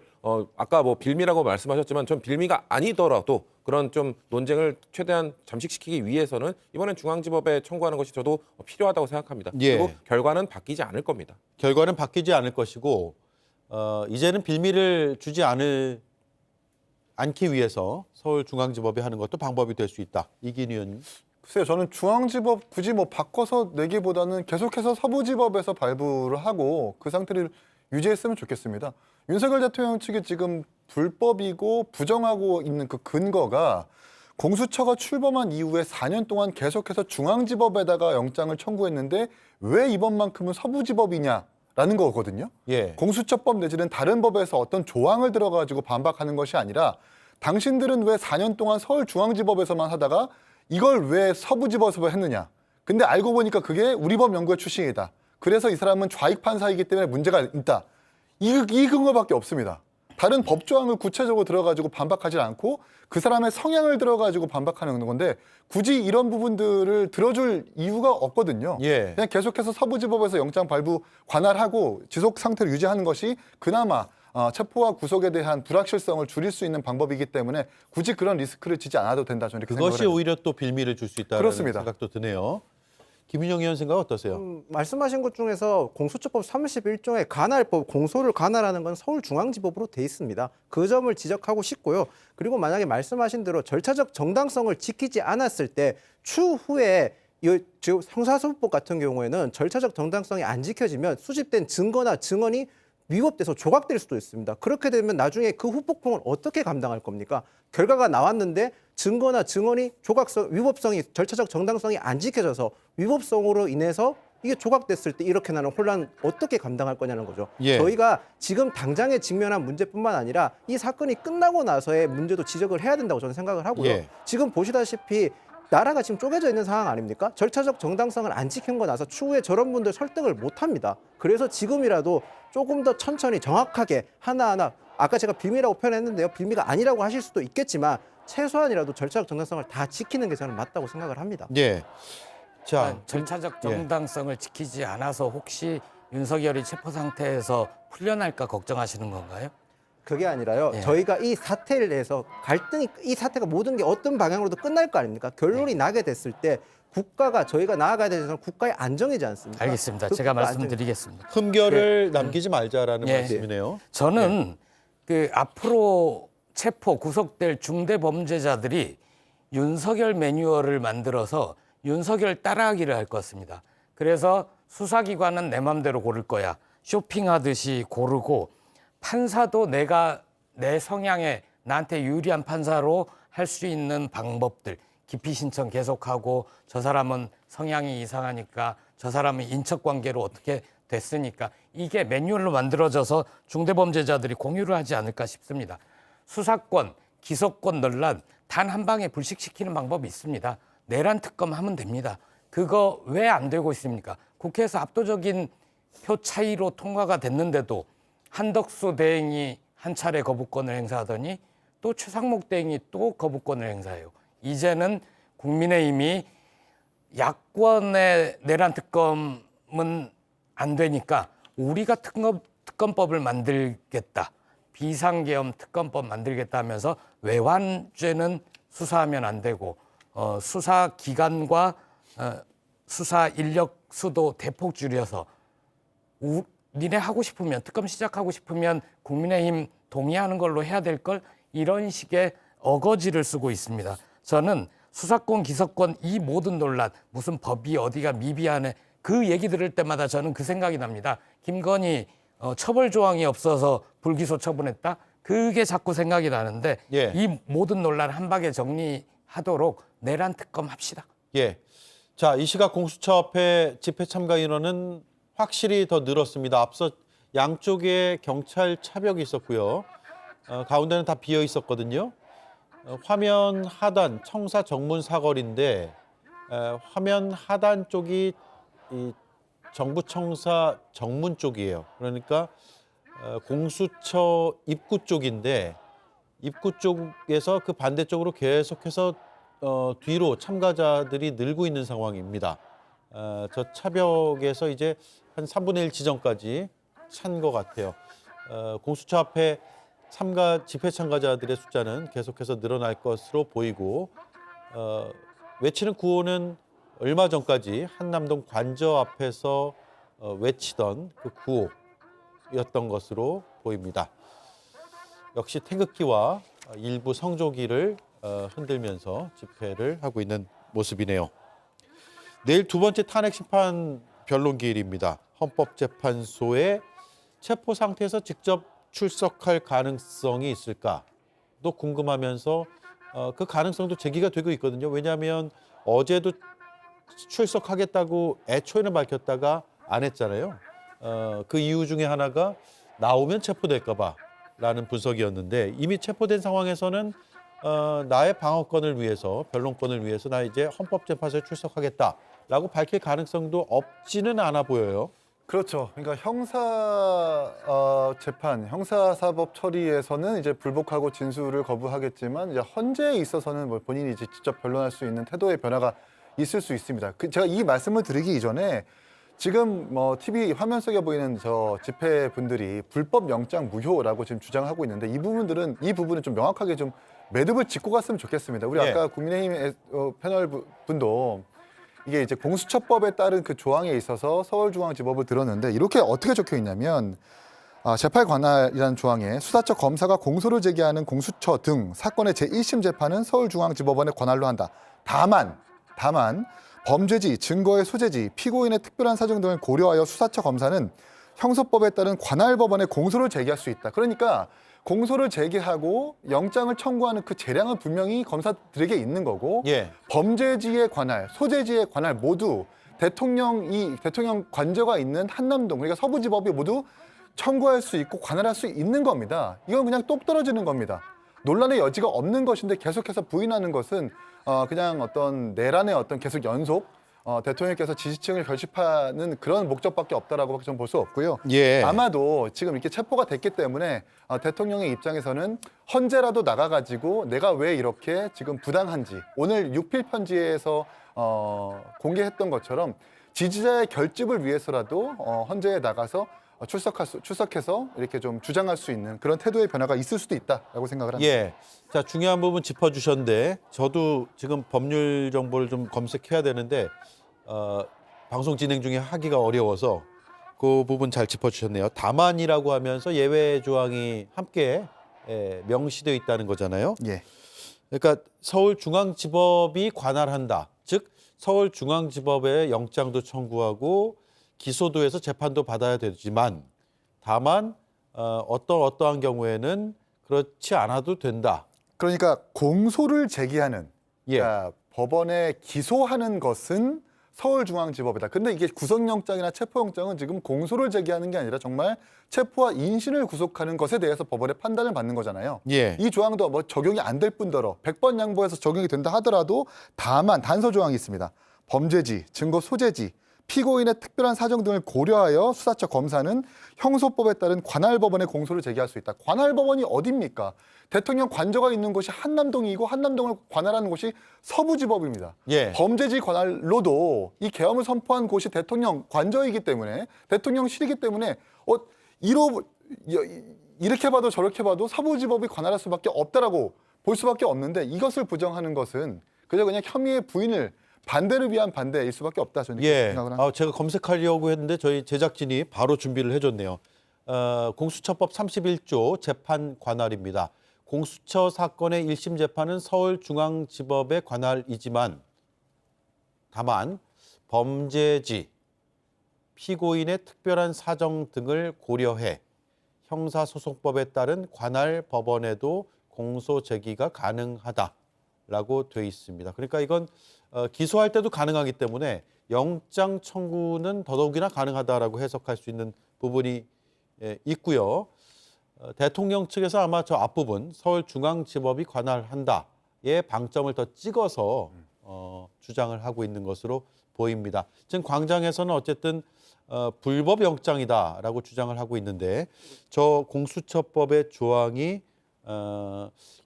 아까 뭐 빌미라고 말씀하셨지만 전 빌미가 아니더라도 그런 좀 논쟁을 최대한 잠식시키기 위해서는 이번엔 중앙지법에 청구하는 것이 저도 필요하다고 생각합니다. 그리고 결과는 바뀌지 않을 겁니다. 결과는 바뀌지 않을 것이고 이제는 빌미를 주지 않기 위해서 서울중앙지법이 하는 것도 방법이 될 수 있다. 이긴 의원님. 글쎄요, 저는 중앙지법 굳이 뭐 바꿔서 내기보다는 계속해서 서부지법에서 발부를 하고 그 상태를 유지했으면 좋겠습니다. 윤석열 대통령 측이 지금 불법이고 부정하고 있는 그 근거가 공수처가 출범한 이후에 4년 동안 계속해서 중앙지법에다가 영장을 청구했는데 왜 이번만큼은 서부지법이냐라는 거거든요. 공수처법 내지는 다른 법에서 어떤 조항을 들어가지고 반박하는 것이 아니라 당신들은 왜 4년 동안 서울중앙지법에서만 하다가 이걸 왜 서부지법에서 했느냐. 근데 알고 보니까 그게 우리 법 연구회 출신이다. 그래서 이 사람은 좌익 판사이기 때문에 문제가 있다. 이 근거밖에 없습니다. 다른 법조항을 구체적으로 들어가지고 반박하지 않고 그 사람의 성향을 들어가지고 반박하는 건데 굳이 이런 부분들을 들어줄 이유가 없거든요. 그냥 계속해서 서부지법에서 영장 발부 관할하고 지속 상태를 유지하는 것이 그나마 체포와 구속에 대한 불확실성을 줄일 수 있는 방법이기 때문에 굳이 그런 리스크를 지지 않아도 된다. 저는 이렇게 그것이 생각을 합니다. 오히려 또 빌미를 줄 수 있다는 그렇습니다. 생각도 드네요. 김윤영 의원 생각 어떠세요? 말씀하신 것 중에서 공수처법 31조의 간할법, 공소를 간할하는 건 서울중앙지법으로 돼 있습니다. 그 점을 지적하고 싶고요. 그리고 만약에 말씀하신 대로 절차적 정당성을 지키지 않았을 때 추후에 지금 형사소송법 같은 경우에는 절차적 정당성이 안 지켜지면 수집된 증거나 증언이 위법돼서 조각될 수도 있습니다. 그렇게 되면 나중에 그 후폭풍을 어떻게 감당할 겁니까? 결과가 나왔는데 증거나 증언이 위법성이 절차적 정당성이 안 지켜져서 위법성으로 인해서 이게 조각됐을 때 이렇게 나는 혼란 어떻게 감당할 거냐는 거죠. 예. 저희가 지금 당장에 직면한 문제뿐만 아니라 이 사건이 끝나고 나서의 문제도 지적을 해야 된다고 저는 생각을 하고요. 예. 지금 보시다시피 나라가 지금 쪼개져 있는 상황 아닙니까? 절차적 정당성을 안 지킨 거 나서 추후에 저런 분들 설득을 못 합니다. 그래서 지금이라도 조금 더 천천히 정확하게 하나하나 아까 제가 빌미라고 표현했는데요. 빌미가 아니라고 하실 수도 있겠지만 최소한이라도 절차적 정당성을 다 지키는 게 저는 맞다고 생각을 합니다. 예. 자, 절차적 정당성을 지키지 않아서 혹시 윤석열이 체포 상태에서 풀려날까 걱정하시는 건가요? 그게 아니라요. 예. 저희가 이 사태를 내서 갈등이 이 사태가 모든 게 어떤 방향으로도 끝날 거 아닙니까? 결론이 나게 됐을 때 국가가 저희가 나아가야 되는 국가의 안정이지 않습니까? 알겠습니다. 그 제가 국가 말씀드리겠습니다. 흠결을 남기지 말자라는 예. 말씀이네요. 저는 그 앞으로 체포 구속될 중대 범죄자들이 윤석열 매뉴얼을 만들어서 윤석열 따라하기를 할 것 같습니다. 그래서 수사기관은 내 맘대로 고를 거야. 쇼핑하듯이 고르고 판사도 내가 내 성향에 나한테 유리한 판사로 할 수 있는 방법들, 기피 신청 계속하고 저 사람은 성향이 이상하니까 저 사람은 인척관계로 어떻게 됐으니까 이게 매뉴얼로 만들어져서 중대범죄자들이 공유를 하지 않을까 싶습니다. 수사권, 기소권 논란 단 한 방에 불식시키는 방법이 있습니다. 내란 특검 하면 됩니다. 그거 왜 안 되고 있습니까? 국회에서 압도적인 표 차이로 통과가 됐는데도 한덕수 대행이 한 차례 거부권을 행사하더니 또 최상목 대행이 또 거부권을 행사해요. 이제는 국민의힘이 야권의 내란 특검은 안 되니까 우리가 특검법을 만들겠다. 비상계엄 특검법 만들겠다 하면서 외환죄는 수사하면 안 되고 수사기관과 수사 인력 수도 대폭 줄여서 니네 하고 싶으면 특검 시작하고 싶으면 국민의힘 동의하는 걸로 해야 될 걸 이런 식의 어거지를 쓰고 있습니다. 저는 수사권, 기소권 이 모든 논란 무슨 법이 어디가 미비하네 그 얘기 들을 때마다 저는 그 생각이 납니다. 김건희 처벌 조항이 없어서 불기소 처분했다. 그게 자꾸 생각이 나는데 예. 이 모든 논란 한 방에 정리하도록 내란 특검 합시다. 예. 자, 이 시각 공수처 앞에 집회 참가 인원은 확실히 더 늘었습니다. 앞서 양쪽에 경찰 차벽이 있었고요. 가운데는 다 비어 있었거든요. 화면 하단 청사 정문 사거리인데 화면 하단 쪽이 이 정부 청사 정문 쪽이에요. 그러니까 공수처 입구 쪽인데 입구 쪽에서 그 반대쪽으로 계속해서 뒤로 참가자들이 늘고 있는 상황입니다. 저 차벽에서 이제 한 3분의 1 지점까지 찬 것 같아요. 공수처 앞에 집회 참가자들의 숫자는 계속해서 늘어날 것으로 보이고 외치는 구호는 얼마 전까지 한남동 관저 앞에서 외치던 그 구호였던 것으로 보입니다. 역시 태극기와 일부 성조기를 흔들면서 집회를 하고 있는 모습이네요. 내일 두 번째 탄핵 심판 변론기일입니다. 헌법재판소에 체포 상태에서 직접 출석할 가능성이 있을까도 궁금하면서 그 가능성도 제기가 되고 있거든요. 왜냐하면 어제도 출석하겠다고 애초에는 밝혔다가 안 했잖아요. 그 이유 중에 하나가 나오면 체포될까 봐라는 분석이었는데 이미 체포된 상황에서는 나의 방어권을 위해서 변론권을 위해서 나 이제 헌법재판소에 출석하겠다라고 밝힐 가능성도 없지는 않아 보여요. 그렇죠. 그러니까 형사 재판, 형사사법 처리에서는 이제 불복하고 진술을 거부하겠지만 이제 헌재에 있어서는 뭐 본인이 이제 직접 변론할 수 있는 태도의 변화가 있을 수 있습니다. 제가 이 말씀을 드리기 이전에 지금 뭐 TV 화면 속에 보이는 저 집회 분들이 불법 영장 무효라고 지금 주장하고 있는데 이 부분은 좀 명확하게 좀 매듭을 짓고 갔으면 좋겠습니다. 우리 예. 아까 국민의힘 패널 분도 이게 이제 공수처법에 따른 그 조항에 있어서 서울중앙지법을 들었는데 이렇게 어떻게 적혀 있냐면 재판 관할이라는 조항에 수사처 검사가 공소를 제기하는 공수처 등 사건의 제1심 재판은 서울중앙지법원의 관할로 한다. 다만 범죄지, 증거의 소재지, 피고인의 특별한 사정 등을 고려하여 수사처 검사는 형사법에 따른 관할법원에 공소를 제기할 수 있다. 그러니까 공소를 제기하고 영장을 청구하는 그 재량은 분명히 검사들에게 있는 거고 예. 범죄지의 관할, 소재지의 관할 모두 대통령 관저가 있는 한남동 그러니까 서부지법이 모두 청구할 수 있고 관할할 수 있는 겁니다. 이건 그냥 똑 떨어지는 겁니다. 논란의 여지가 없는 것인데 계속해서 부인하는 것은 그냥 어떤 내란의 어떤 계속 연속 대통령께서 지지층을 결집하는 그런 목적밖에 없다라고 저는 볼 수 없고요. 예. 아마도 지금 이렇게 체포가 됐기 때문에 대통령의 입장에서는 헌재라도 나가가지고 내가 왜 이렇게 지금 부당한지 오늘 6필 편지에서 공개했던 것처럼 지지자의 결집을 위해서라도 헌재에 나가서 출석해서 이렇게 좀 주장할 수 있는 그런 태도의 변화가 있을 수도 있다라고 생각을 합니다. 예. 자, 중요한 부분 짚어주셨는데 저도 지금 법률 정보를 좀 검색해야 되는데 방송 진행 중에 하기가 어려워서 그 부분 잘 짚어주셨네요. 다만이라고 하면서 예외 조항이 함께 명시되어 있다는 거잖아요. 예. 그러니까 서울중앙지법이 관할한다. 즉 서울중앙지법에 영장도 청구하고 기소도 해서 재판도 받아야 되지만 다만 어떠한 경우에는 그렇지 않아도 된다. 그러니까 공소를 제기하는 예. 그러니까 법원에 기소하는 것은 서울중앙지법이다. 근데 이게 구속영장이나 체포영장은 지금 공소를 제기하는 게 아니라 정말 체포와 인신을 구속하는 것에 대해서 법원의 판단을 받는 거잖아요. 예. 이 조항도 뭐 적용이 안 될 뿐더러 100번 양보해서 적용이 된다 하더라도 다만 단서 조항이 있습니다. 범죄지, 증거 소재지, 피고인의 특별한 사정 등을 고려하여 수사처 검사는 형소법에 따른 관할법원에 공소를 제기할 수 있다. 관할법원이 어디입니까? 대통령 관저가 있는 곳이 한남동이고 한남동을 관할하는 곳이 서부지법입니다. 예. 범죄지 관할로도 이 계엄을 선포한 곳이 대통령 관저이기 때문에 대통령실이기 때문에 이렇게 봐도 저렇게 봐도 서부지법이 관할할 수밖에 없다라고 볼 수밖에 없는데 이것을 부정하는 것은 그냥 혐의의 부인을 반대를 위한 반대일 수밖에 없다 저는 예. 생각을 합니다. 제가 검색하려고 했는데 저희 제작진이 바로 준비를 해줬네요. 공수처법 31조 재판 관할입니다. 공수처 사건의 1심 재판은 서울중앙지법의 관할이지만 다만 범죄지, 피고인의 특별한 사정 등을 고려해 형사소송법에 따른 관할 법원에도 공소 제기가 가능하다라고 돼 있습니다. 그러니까 이건 기소할 때도 가능하기 때문에 영장 청구는 더더욱이나 가능하다라고 해석할 수 있는 부분이 있고요. 대통령 측에서 아마 저 앞부분 서울중앙지법이 관할한다에 방점을 더 찍어서 주장을 하고 있는 것으로 보입니다. 지금 광장에서는 어쨌든 불법 영장이다라고 주장을 하고 있는데 저 공수처법의 조항이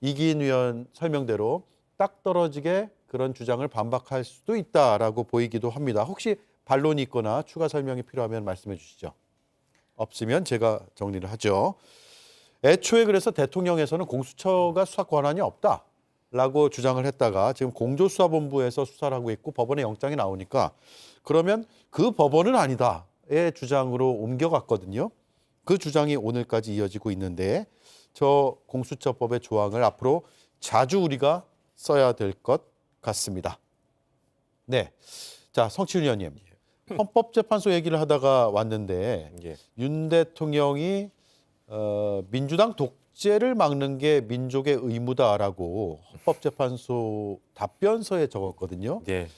이기인 의원 설명대로 딱 떨어지게 그런 주장을 반박할 수도 있다라고 보이기도 합니다. 혹시 반론이 있거나 추가 설명이 필요하면 말씀해 주시죠. 없으면 제가 정리를 하죠. 애초에 그래서 대통령에서는 공수처가 수사 권한이 없다라고 주장을 했다가 지금 공조수사본부에서 수사를 하고 있고 법원에 영장이 나오니까 그러면 그 법원은 아니다의 주장으로 옮겨갔거든요. 그 주장이 오늘까지 이어지고 있는데 저 공수처법의 조항을 앞으로 자주 우리가 써야 될 것 같습니다. 네, 자 성치훈 의원님, 헌법재판소 얘기를 하다가 왔는데 예. 윤 대통령이 민주당 독재를 막는 게 민족의 의무다라고 헌법재판소 답변서에 적었거든요. 예.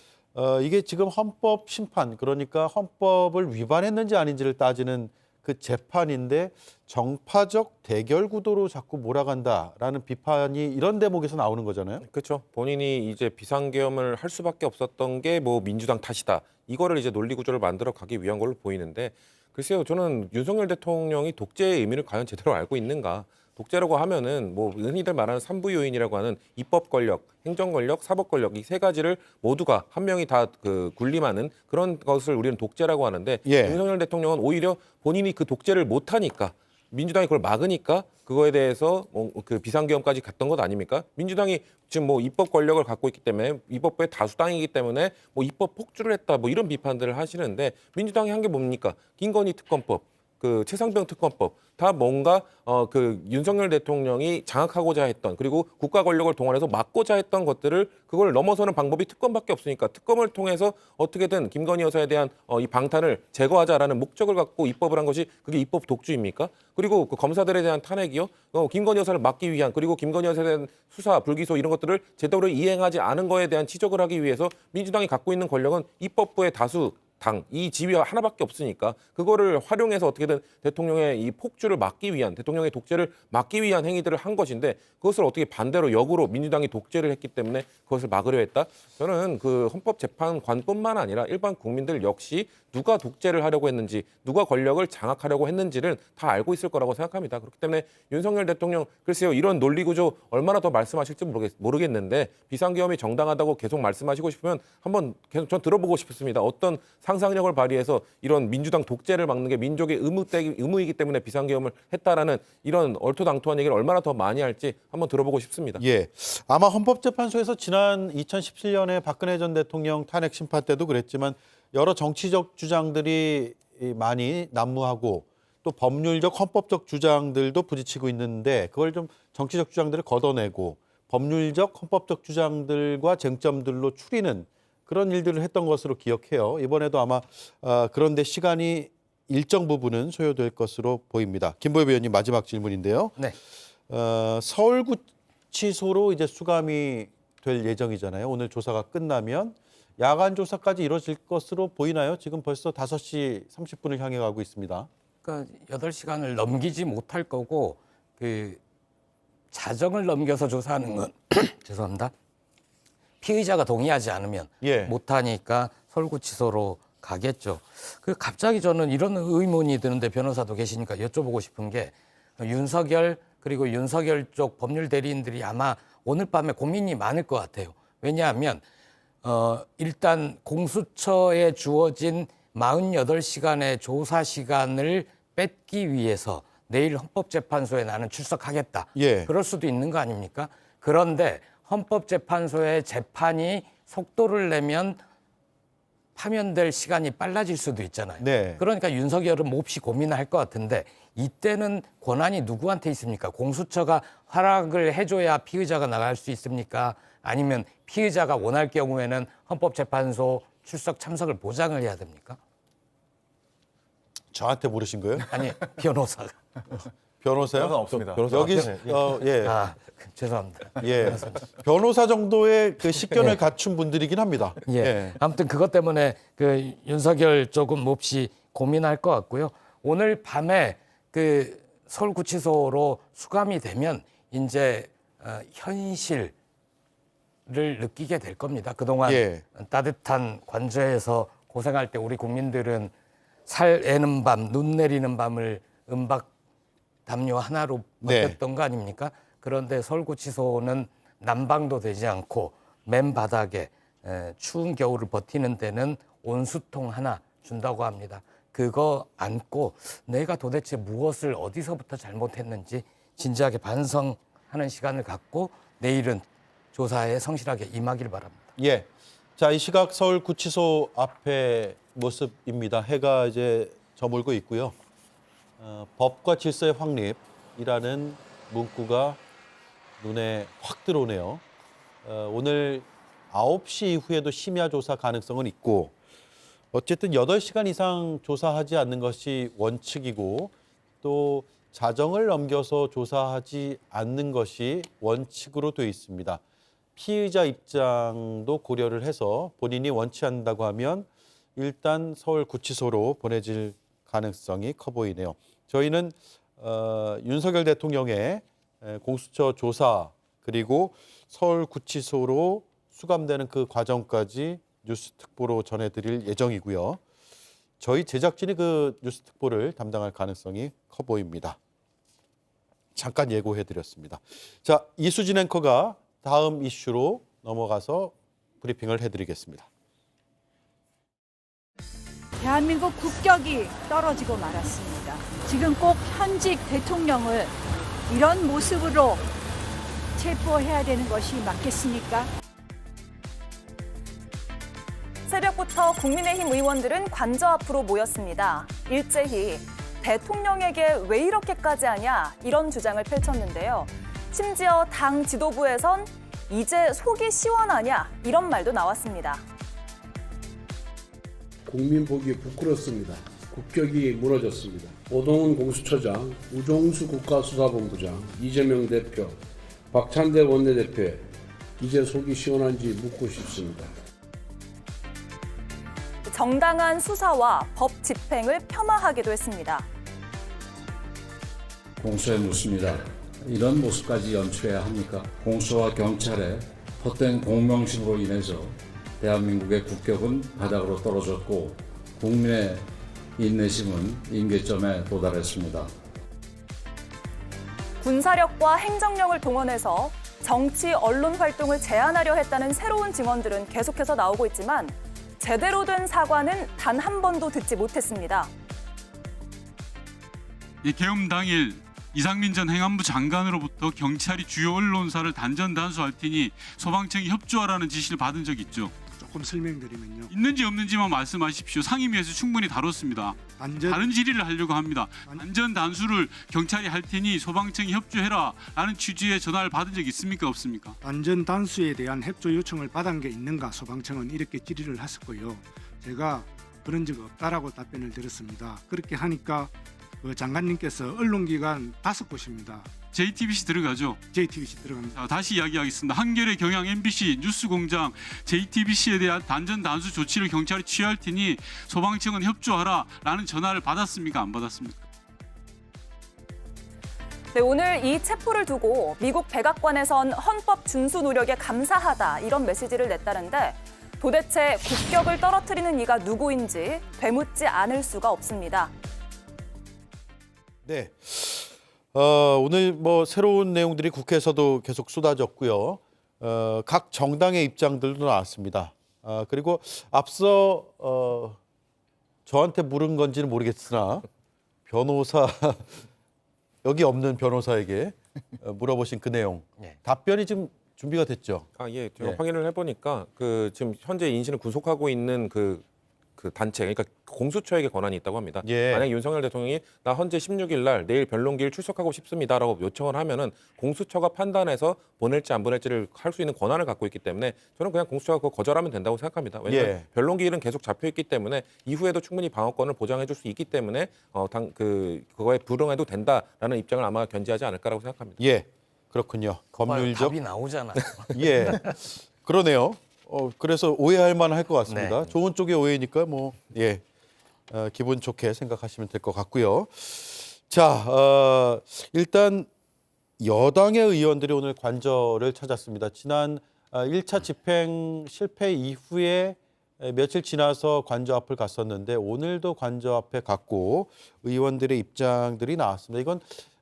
이게 지금 헌법 심판 그러니까 헌법을 위반했는지 아닌지를 따지는 그 재판인데 정파적 대결 구도로 자꾸 몰아간다라는 비판이 이런 대목에서 나오는 거잖아요. 그렇죠. 본인이 이제 비상계엄을 할 수밖에 없었던 게 뭐 민주당 탓이다. 이거를 이제 논리 구조를 만들어 가기 위한 걸로 보이는데 글쎄요. 저는 윤석열 대통령이 독재의 의미를 과연 제대로 알고 있는가? 독재라고 하면은 뭐 흔히들 말하는 삼부 요인이라고 하는 입법 권력, 행정 권력, 사법 권력 이 세 가지를 모두가 한 명이 다 그 군림하는 그런 것을 우리는 독재라고 하는데 예. 윤석열 대통령은 오히려 본인이 그 독재를 못 하니까 민주당이 그걸 막으니까 그거에 대해서 그 비상계엄까지 갔던 것 아닙니까? 민주당이 지금 뭐 입법 권력을 갖고 있기 때문에 입법부의 다수당이기 때문에 뭐 입법 폭주를 했다 뭐 이런 비판들을 하시는데 민주당이 한 게 뭡니까? 김건희 특검법, 그 최상병 특검법 다 뭔가 그 윤석열 대통령이 장악하고자 했던 그리고 국가 권력을 동원해서 막고자 했던 것들을 그걸 넘어서는 방법이 특검밖에 없으니까 특검을 통해서 어떻게든 김건희 여사에 대한 이 방탄을 제거하자라는 목적을 갖고 입법을 한 것이 그게 입법 독주입니까? 그리고 그 검사들에 대한 탄핵이요. 김건희 여사를 막기 위한 그리고 김건희 여사에 대한 수사, 불기소 이런 것들을 제대로 이행하지 않은 거에 대한 지적을 하기 위해서 민주당이 갖고 있는 권력은 입법부의 다수 당, 이 지위 하나밖에 없으니까 그거를 활용해서 어떻게든 대통령의 이 폭주를 막기 위한 대통령의 독재를 막기 위한 행위들을 한 것인데 그것을 어떻게 반대로 역으로 민주당이 독재를 했기 때문에 그것을 막으려 했다? 저는 그 헌법재판관뿐만 아니라 일반 국민들 역시 누가 독재를 하려고 했는지 누가 권력을 장악하려고 했는지를 다 알고 있을 거라고 생각합니다. 그렇기 때문에 윤석열 대통령 글쎄요 이런 논리구조 얼마나 더 말씀하실지 모르겠는데 비상계엄이 정당하다고 계속 말씀하시고 싶으면 한번 계속 전 들어보고 싶습니다. 어떤 상상력을 발휘해서 이런 민주당 독재를 막는 게 민족의 의무이기 때문에 비상계엄을 했다라는 이런 얼토당토한 얘기를 얼마나 더 많이 할지 한번 들어보고 싶습니다. 예, 아마 헌법재판소에서 지난 2017년에 박근혜 전 대통령 탄핵 심판 때도 그랬지만 여러 정치적 주장들이 많이 난무하고 또 법률적 헌법적 주장들도 부딪히고 있는데 그걸 좀 정치적 주장들을 걷어내고 법률적 헌법적 주장들과 쟁점들로 추리는 그런 일들을 했던 것으로 기억해요. 이번에도 아마 그런데 시간이 일정 부분은 소요될 것으로 보입니다. 김보엽 의원님 마지막 질문인데요. 네. 서울구치소로 이제 수감이 될 예정이잖아요. 오늘 조사가 끝나면 야간 조사까지 이루어질 것으로 보이나요? 지금 벌써 5시 30분을 향해 가고 있습니다. 그러니까 8시간을 넘기지 못할 거고 그 자정을 넘겨서 조사하는 건 죄송합니다. 피의자가 동의하지 않으면 예. 못하니까 서울구치소로 가겠죠. 그 갑자기 저는 이런 의문이 드는데 변호사도 계시니까 여쭤보고 싶은 게 윤석열 그리고 윤석열 쪽 법률 대리인들이 아마 오늘 밤에 고민이 많을 것 같아요. 왜냐하면 일단 공수처에 주어진 48시간의 조사 시간을 뺏기 위해서 내일 헌법재판소에 나는 출석하겠다. 예. 그럴 수도 있는 거 아닙니까? 그런데 헌법재판소의 재판이 속도를 내면 파면될 시간이 빨라질 수도 있잖아요. 네. 그러니까 윤석열은 몹시 고민할 것 같은데 이때는 권한이 누구한테 있습니까? 공수처가 허락을 해줘야 피의자가 나갈 수 있습니까? 아니면 피의자가 원할 경우에는 헌법재판소 출석 참석을 보장을 해야 됩니까? 저한테 물으신 거예요? 아니 변호사가. 변호사요? 없습니다. 여기 예. 죄송합니다. 예. 변호사 정도의 그 식견을 갖춘 분들이긴 합니다. 예. 아무튼 그것 때문에 그 윤석열 쪽은 몹시 고민할 것 같고요. 오늘 밤에 그 서울구치소로 수감이 되면 이제 현실을 느끼게 될 겁니다. 그동안 예. 따뜻한 관저에서 고생할 때 우리 국민들은 살 애는 밤, 눈 내리는 밤을 은박 담요 하나로 버텼던 거 아닙니까? 그런데 서울구치소는 난방도 되지 않고 맨 바닥에 추운 겨울을 버티는 데는 온수통 하나 준다고 합니다. 그거 안고 내가 도대체 무엇을 어디서부터 잘못했는지 진지하게 반성하는 시간을 갖고 내일은 조사에 성실하게 임하기를 바랍니다. 예. 자, 이 시각 서울구치소 앞의 모습입니다. 해가 이제 저물고 있고요. 법과 질서의 확립이라는 문구가 눈에 확 들어오네요. 오늘 9시 이후에도 심야 조사 가능성은 있고 어쨌든 8시간 이상 조사하지 않는 것이 원칙이고 또 자정을 넘겨서 조사하지 않는 것이 원칙으로 되어 있습니다. 피의자 입장도 고려를 해서 본인이 원치 않는다고 하면 일단 서울구치소로 보내질 가능성이 커 보이네요. 저희는 윤석열 대통령의 공수처 조사 그리고 서울구치소로 수감되는 그 과정까지 뉴스특보로 전해드릴 예정이고요. 저희 제작진이 그 뉴스특보를 담당할 가능성이 커 보입니다. 잠깐 예고해드렸습니다. 자, 이수진 앵커가 다음 이슈로 넘어가서 브리핑을 해드리겠습니다. 대한민국 국격이 떨어지고 말았습니다. 지금 꼭 현직 대통령을 이런 모습으로 체포해야 되는 것이 맞겠습니까? 새벽부터 국민의힘 의원들은 관저 앞으로 모였습니다. 일제히 대통령에게 왜 이렇게까지 하냐 이런 주장을 펼쳤는데요. 심지어 당 지도부에선 이제 속이 시원하냐 이런 말도 나왔습니다. 국민 보기 부끄럽습니다. 국격이 무너졌습니다. 오동훈 공수처장, 우종수 국가수사본부장, 이재명 대표, 박찬대 원내대표에 이제 속이 시원한지 묻고 싶습니다. 정당한 수사와 법 집행을 폄하하기도 했습니다. 공수에 묻습니다. 이런 모습까지 연출해야 합니까? 공수와 경찰의 헛된 공명심으로 인해서 대한민국의 국격은 바닥으로 떨어졌고 국민의 인내심은 임계점에 도달했습니다. 군사력과 행정력을 동원해서 정치 언론 활동을 제한하려 했다는 새로운 증언들은 계속해서 나오고 있지만 제대로 된 사과는 단 한 번도 듣지 못했습니다. 이 계엄 당일 이상민 전 행안부 장관으로부터 경찰이 주요 언론사를 단전 단수할 테니 소방청이 협조하라는 지시를 받은 적 있죠. 조금 설명드리면요. 있는지 없는지만 말씀하십시오. 상임위에서 충분히 다뤘습니다. 다른 질의를 하려고 합니다. 단전 단수를 경찰이 할 테니 소방청이 협조해라 라는 취지의 전화를 받은 적 있습니까? 없습니까? 안전 단수에 대한 협조 요청을 받은 게 있는가 소방청은 이렇게 질의를 했었고요. 제가 그런 적 없다라고 답변을 드렸습니다. 그렇게 하니까 장관님께서 언론기관 5곳입니다. JTBC 들어가죠? JTBC 들어갑니다. 자, 다시 이야기하겠습니다. 한겨레, 경향, MBC, 뉴스공장, JTBC에 대한 단전 단수 조치를 경찰이 취할 테니 소방청은 협조하라라는 전화를 받았습니까? 안 받았습니까? 네, 오늘 이 체포를 두고 미국 백악관에선 헌법 준수 노력에 감사하다 이런 메시지를 냈다는데 도대체 국격을 떨어뜨리는 이가 누구인지 되묻지 않을 수가 없습니다. 네. 오늘 뭐 새로운 내용들이 국회에서도 계속 쏟아졌고요. 각 정당의 입장들도 나왔습니다. 그리고 앞서 저한테 물은 건지는 모르겠으나 변호사 여기 없는 변호사에게 물어보신 그 내용 답변이 지금 준비가 됐죠. 예, 제가 확인을 해보니까 그 지금 현재 인신을 구속하고 있는 그 단체, 그러니까 공수처에게 권한이 있다고 합니다. 만약 윤석열 대통령이 나 헌재 16일 날 내일 변론기일 출석하고 싶습니다라고 요청을 하면은 공수처가 판단해서 보낼지 안 보낼지를 할 수 있는 권한을 갖고 있기 때문에 저는 그냥 공수처가 그거 거절하면 된다고 생각합니다. 왜냐하면 변론기일은 계속 잡혀 있기 때문에 이후에도 충분히 방어권을 보장해줄 수 있기 때문에 그거에 불응해도 된다라는 입장을 아마 견지하지 않을까라고 생각합니다. 예, 그렇군요. 법률적 답이 나오잖아요. 예, 그러네요. 그래서 오해할 만할 것 같습니다. 네. 좋은 쪽의 오해니까 뭐 기분 좋게 생각하시면 될 것 같고요. 자, 일단 여당의 의원들이 오늘 관저를 찾았습니다. 지난 1차 집행 실패 이후에 며칠 지나서 관저 앞을 갔었는데 오늘도 관저 앞에 갔고 의원들의 입장들이 나왔습니다. 이건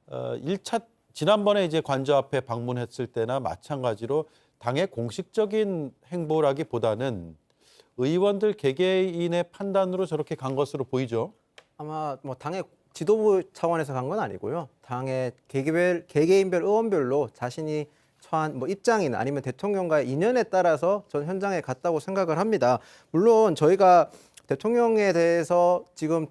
1차 지난번에 이제 관저 앞에 방문했을 때나 마찬가지로 당의 공식적인 행보라기보다는 의원들 개개인의 판단으로 저렇게 간 것으로 보이죠. 아마 뭐 당의 지도부 차원에서 간 건 아니고요. 당의 개개인별 의원별로 자신이 처한 뭐 입장이나 아니면 대통령과의 인연에 따라서 전 현장에 갔다고 생각을 합니다. 물론 저희가 대통령에 대해서 지금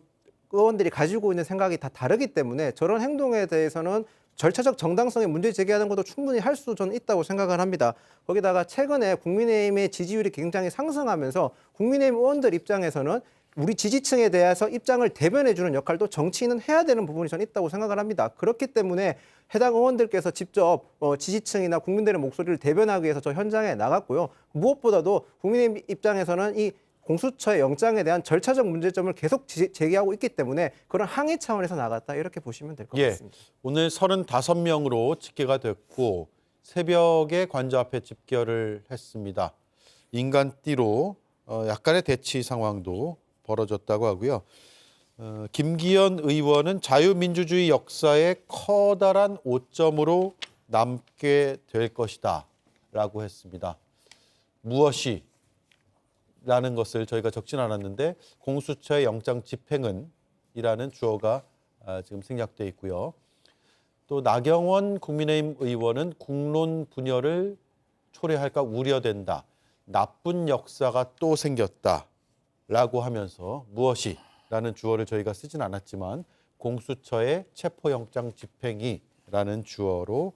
의원들이 가지고 있는 생각이 다 다르기 때문에 저런 행동에 대해서는 절차적 정당성에 문제 제기하는 것도 충분히 할 수 저는 있다고 생각을 합니다. 거기다가 최근에 국민의힘의 지지율이 굉장히 상승하면서 국민의힘 의원들 입장에서는 우리 지지층에 대해서 입장을 대변해주는 역할도 정치인은 해야 되는 부분이 저는 있다고 생각을 합니다. 그렇기 때문에 해당 의원들께서 직접 지지층이나 국민들의 목소리를 대변하기 위해서 저 현장에 나갔고요. 무엇보다도 국민의힘 입장에서는 이 공수처의 영장에 대한 절차적 문제점을 계속 제기하고 있기 때문에 그런 항의 차원에서 나갔다 이렇게 보시면 될 것 같습니다. 오늘 35명으로 집계가 됐고 새벽에 관저 앞에 집결을 했습니다. 인간띠로 약간의 대치 상황도 벌어졌다고 하고요. 김기현 의원은 자유민주주의 역사에 커다란 오점으로 남게 될 것이다 라고 했습니다. 무엇이? 라는 것을 저희가 적진 않았는데 공수처의 영장 집행은 이라는 주어가 지금 생략되어 있고요. 또 나경원 국민의힘 의원은 국론 분열을 초래할까 우려된다. 나쁜 역사가 또 생겼다라고 하면서 무엇이? 라는 주어를 저희가 쓰진 않았지만 공수처의 체포영장 집행이라는 주어로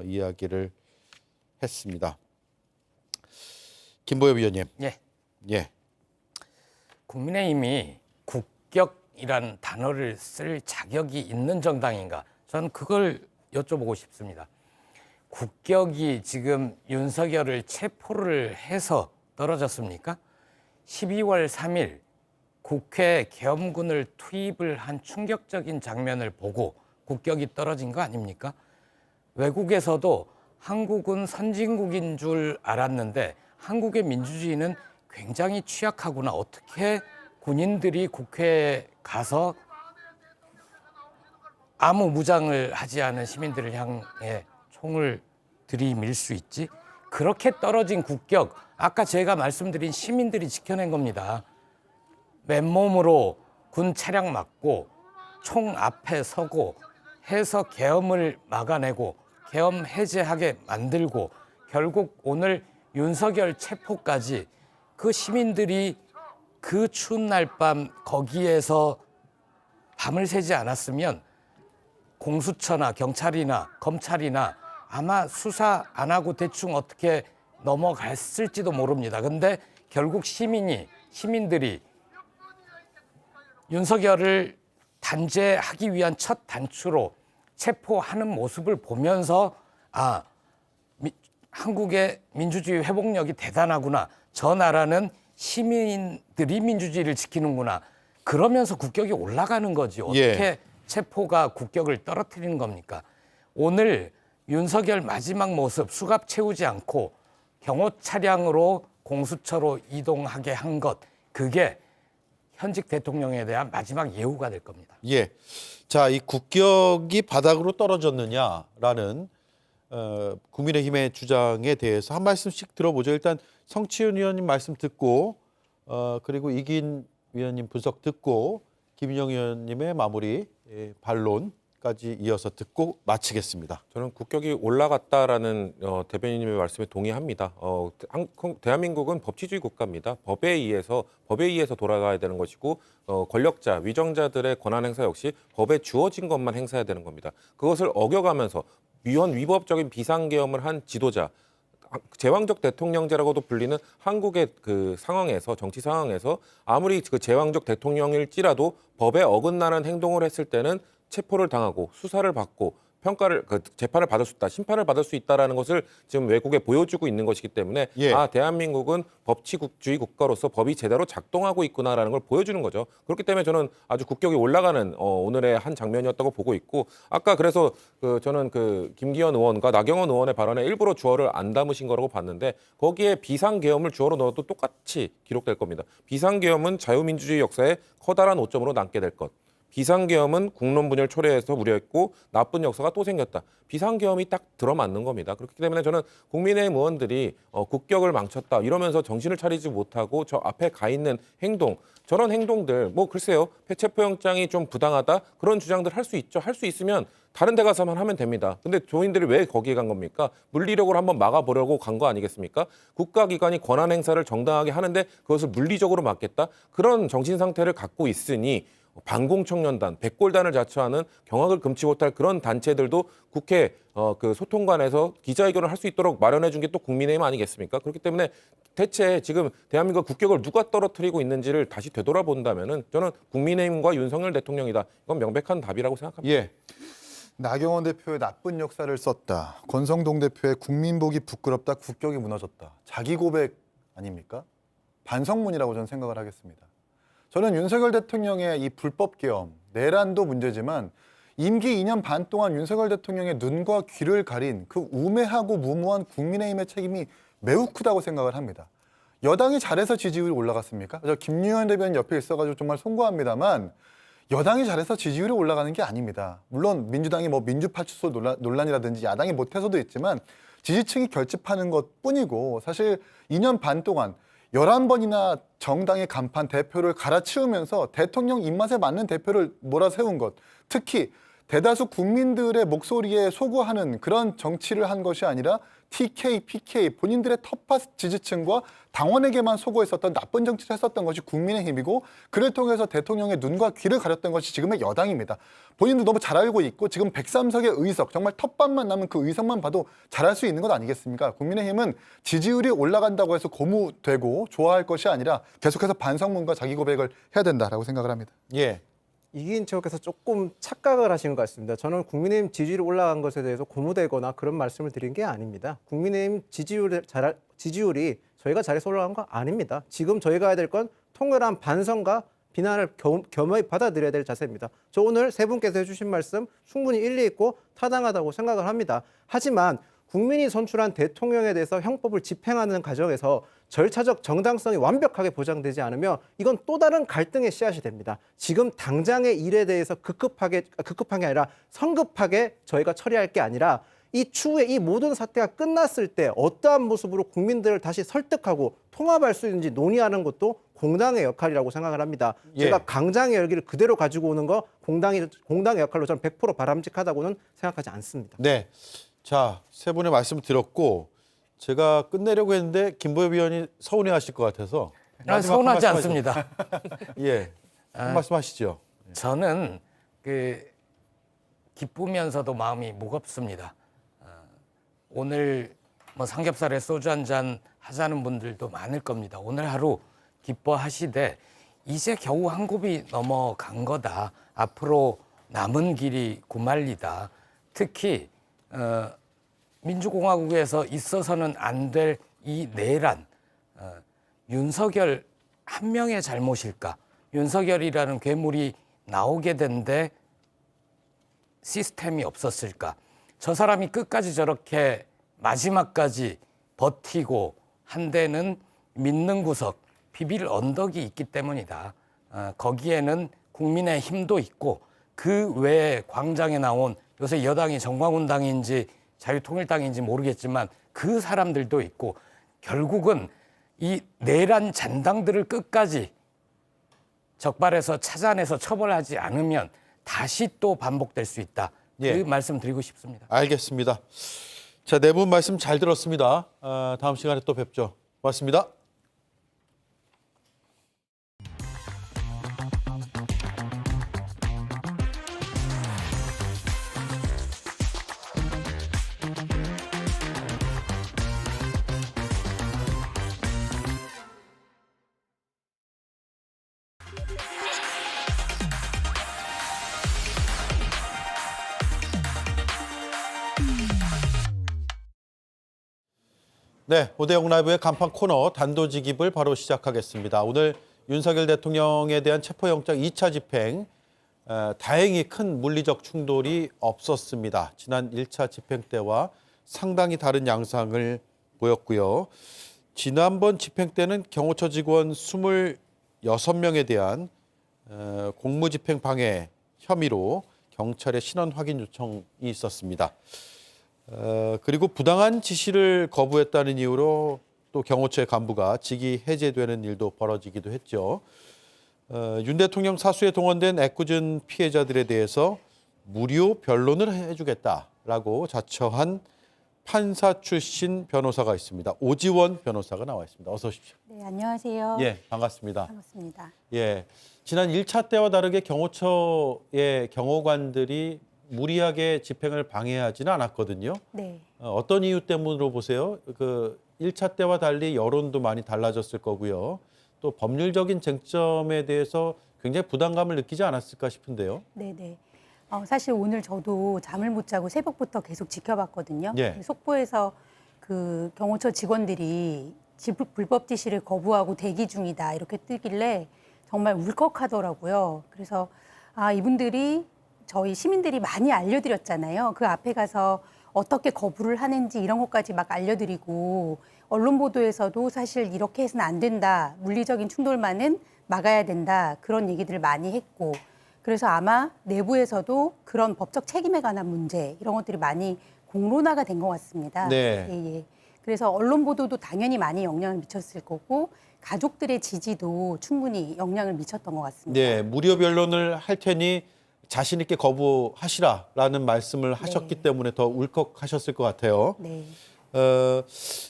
이야기를 했습니다. 김보엽 위원님. 예. 국민의힘이 국격이란 단어를 쓸 자격이 있는 정당인가? 저는 그걸 여쭤보고 싶습니다. 국격이 지금 윤석열을 체포를 해서 떨어졌습니까? 12월 3일 국회 계엄군을 투입을 한 충격적인 장면을 보고 국격이 떨어진 거 아닙니까? 외국에서도 한국은 선진국인 줄 알았는데 한국의 민주주의는 굉장히 취약하구나. 어떻게 군인들이 국회에 가서 아무 무장을 하지 않은 시민들을 향해 총을 들이밀 수 있지? 그렇게 떨어진 국격, 아까 제가 말씀드린 시민들이 지켜낸 겁니다. 맨몸으로 군 차량 막고 총 앞에 서고 해서 계엄을 막아내고 계엄 해제하게 만들고 결국 오늘 윤석열 체포까지 그 시민들이 그 추운 날 밤 거기에서 밤을 새지 않았으면 공수처나 경찰이나 검찰이나 아마 수사 안 하고 대충 어떻게 넘어갔을지도 모릅니다. 근데 결국 시민들이 윤석열을 단죄하기 위한 첫 단추로 체포하는 모습을 보면서 한국의 민주주의 회복력이 대단하구나. 저 나라는 시민들이 민주주의를 지키는구나. 그러면서 국격이 올라가는 거지. 어떻게 체포가 국격을 떨어뜨리는 겁니까? 오늘 윤석열 마지막 모습 수갑 채우지 않고 경호 차량으로 공수처로 이동하게 한 것, 그게 현직 대통령에 대한 마지막 예우가 될 겁니다. 예. 자, 이 국격이 바닥으로 떨어졌느냐라는 국민의힘의 주장에 대해서 한 말씀씩 들어보죠. 일단 성치훈 의원님 말씀 듣고 그리고 이긴 위원님 분석 듣고 김인영 의원님의 마무리 반론까지 이어서 듣고 마치겠습니다. 저는 국격이 올라갔다라는 대변인님의 말씀에 동의합니다. 대한민국은 법치주의 국가입니다. 법에 의해서 돌아가야 되는 것이고 권력자, 위정자들의 권한 행사 역시 법에 주어진 것만 행사해야 되는 겁니다. 그것을 어겨가면서 위법적인 비상계엄을 한 지도자, 제왕적 대통령제라고도 불리는 한국의 그 상황에서 정치 상황에서 아무리 그 제왕적 대통령일지라도 법에 어긋나는 행동을 했을 때는 체포를 당하고 수사를 받고 재판을 받을 수 있다, 심판을 받을 수 있다라는 것을 지금 외국에 보여주고 있는 것이기 때문에 대한민국은 법치주의 국가로서 법이 제대로 작동하고 있구나라는 걸 보여주는 거죠. 그렇기 때문에 저는 아주 국격이 올라가는 오늘의 한 장면이었다고 보고 있고, 아까 그래서 저는 김기현 의원과 나경원 의원의 발언에 일부러 주어를 안 담으신 거라고 봤는데 거기에 비상계엄을 주어로 넣어도 똑같이 기록될 겁니다. 비상계엄은 자유민주주의 역사에 커다란 오점으로 남게 될 것. 비상계엄은 국론 분열 초래해서 우려했고 나쁜 역사가 또 생겼다. 비상계엄이 딱 들어맞는 겁니다. 그렇기 때문에 저는 국민의힘 의원들이 국격을 망쳤다 이러면서 정신을 차리지 못하고 저 앞에 가 있는 행동, 저런 행동들 글쎄요. 체포영장이 좀 부당하다 그런 주장들 할 수 있죠. 할 수 있으면 다른 데 가서만 하면 됩니다. 근데 조인들이 왜 거기에 간 겁니까? 물리력으로 한번 막아보려고 간 거 아니겠습니까? 국가기관이 권한 행사를 정당하게 하는데 그것을 물리적으로 막겠다? 그런 정신 상태를 갖고 있으니 반공청년단, 백골단을 자처하는 경악을 금치 못할 그런 단체들도 국회 소통관에서 기자회견을 할 수 있도록 마련해 준 게 또 국민의힘 아니겠습니까? 그렇기 때문에 대체 지금 대한민국 국격을 누가 떨어뜨리고 있는지를 다시 되돌아본다면은 저는 국민의힘과 윤석열 대통령이다. 이건 명백한 답이라고 생각합니다. 예. 나경원 대표의 나쁜 역사를 썼다. 권성동 대표의 국민복이 부끄럽다. 국격이 무너졌다. 자기 고백 아닙니까? 반성문이라고 저는 생각을 하겠습니다. 저는 윤석열 대통령의 이 불법 계엄, 내란도 문제지만 임기 2년 반 동안 윤석열 대통령의 눈과 귀를 가린 그 우매하고 무모한 국민의힘의 책임이 매우 크다고 생각을 합니다. 여당이 잘해서 지지율이 올라갔습니까? 저 김유현 대변인 옆에 있어가지고 정말 송구합니다만 여당이 잘해서 지지율이 올라가는 게 아닙니다. 물론 민주당이 뭐 민주파출소 논란이라든지 야당이 못해서도 있지만 지지층이 결집하는 것뿐이고 사실 2년 반 동안 11번이나 정당의 간판 대표를 갈아치우면서 대통령 입맛에 맞는 대표를 몰아세운 것, 특히 대다수 국민들의 목소리에 소구하는 그런 정치를 한 것이 아니라 TK, PK, 본인들의 텃밭 지지층과 당원에게만 소구했었던 나쁜 정치를 했었던 것이 국민의힘이고 그를 통해서 대통령의 눈과 귀를 가렸던 것이 지금의 여당입니다. 본인도 너무 잘 알고 있고 지금 103석의 의석, 정말 텃밭만 남은 그 의석만 봐도 잘할 수 있는 것 아니겠습니까? 국민의힘은 지지율이 올라간다고 해서 고무되고 좋아할 것이 아니라 계속해서 반성문과 자기 고백을 해야 된다라고 생각을 합니다. 예. 이기인 최고께서 조금 착각을 하시는 것 같습니다. 저는 국민의힘 지지율이 올라간 것에 대해서 고무되거나 그런 말씀을 드린 게 아닙니다. 국민의힘 지지율이 저희가 잘해서 올라간 거 아닙니다. 지금 저희가 해야 될 건 통렬한 반성과 비난을 겸허히 받아들여야 될 자세입니다. 저 오늘 세 분께서 해주신 말씀 충분히 일리 있고 타당하다고 생각을 합니다. 하지만 국민이 선출한 대통령에 대해서 형법을 집행하는 과정에서 절차적 정당성이 완벽하게 보장되지 않으면 이건 또 다른 갈등의 씨앗이 됩니다. 지금 당장의 일에 대해서 급한 게 아니라 성급하게 저희가 처리할 게 아니라 이 추후에 이 모든 사태가 끝났을 때 어떠한 모습으로 국민들을 다시 설득하고 통합할 수 있는지 논의하는 것도 공당의 역할이라고 생각을 합니다. 예. 제가 강장의 열기를 그대로 가지고 오는 거 공당의 역할로 저는 100% 바람직하다고는 생각하지 않습니다. 네. 자, 세 분의 말씀 들었고 제가 끝내려고 했는데 김보엽 의원이 서운해하실 것 같아서 서운하지 않습니다. 예, 한 말씀하시죠. 저는 기쁘면서도 마음이 무겁습니다. 오늘 뭐 삼겹살에 소주 한 잔 하자는 분들도 많을 겁니다. 오늘 하루 기뻐하시되 이제 겨우 한 곱이 넘어간 거다. 앞으로 남은 길이 구말리다. 특히 민주공화국에서 있어서는 안 될 이 내란, 윤석열 한 명의 잘못일까? 윤석열이라는 괴물이 나오게 된데 시스템이 없었을까? 저 사람이 끝까지 저렇게 마지막까지 버티고 한 데는 믿는 구석, 비빌 언덕이 있기 때문이다. 거기에는 국민의 힘도 있고 그 외에 광장에 나온 요새 여당이 정광훈당인지 자유통일당인지 모르겠지만 그 사람들도 있고 결국은 이 내란 잔당들을 끝까지 적발해서 찾아내서 처벌하지 않으면 다시 또 반복될 수 있다. 예. 그 말씀 드리고 싶습니다. 알겠습니다. 자, 네 분 말씀 잘 들었습니다. 다음 시간에 또 뵙죠. 고맙습니다. 네, 오대영 라이브의 간판 코너 단도직입을 바로 시작하겠습니다. 오늘 윤석열 대통령에 대한 체포영장 2차 집행, 다행히 큰 물리적 충돌이 없었습니다. 지난 1차 집행 때와 상당히 다른 양상을 보였고요. 지난번 집행 때는 경호처 직원 26명에 대한 공무집행 방해 혐의로 경찰에 신원 확인 요청이 있었습니다. 그리고 부당한 지시를 거부했다는 이유로 또 경호처의 간부가 직위 해제되는 일도 벌어지기도 했죠. 윤 대통령 사수에 동원된 애꿎은 피해자들에 대해서 무료 변론을 해주겠다라고 자처한 판사 출신 변호사가 있습니다. 오지원 변호사가 나와 있습니다. 어서 오십시오. 네, 안녕하세요. 예, 반갑습니다. 반갑습니다. 예, 지난 1차 때와 다르게 경호처의 경호관들이 무리하게 집행을 방해하지는 않았거든요. 네. 어떤 이유 때문으로 보세요? 그 1차 때와 달리 여론도 많이 달라졌을 거고요. 또 법률적인 쟁점에 대해서 굉장히 부담감을 느끼지 않았을까 싶은데요. 네네. 사실 오늘 저도 잠을 못 자고 새벽부터 계속 지켜봤거든요. 예. 속보에서 그 경호처 직원들이 불법 지시를 거부하고 대기 중이다 이렇게 뜨길래 정말 울컥하더라고요. 그래서 이분들이 저희 시민들이 많이 알려드렸잖아요. 그 앞에 가서 어떻게 거부를 하는지 이런 것까지 막 알려드리고 언론 보도에서도 사실 이렇게 해서는 안 된다. 물리적인 충돌만은 막아야 된다. 그런 얘기들을 많이 했고 그래서 아마 내부에서도 그런 법적 책임에 관한 문제 이런 것들이 많이 공론화가 된 것 같습니다. 네. 예. 그래서 언론 보도도 당연히 많이 영향을 미쳤을 거고 가족들의 지지도 충분히 영향을 미쳤던 것 같습니다. 네, 무료 변론을 할 테니 자신 있게 거부하시라라는 말씀을 하셨기 때문에 더 울컥하셨을 것 같아요. 네.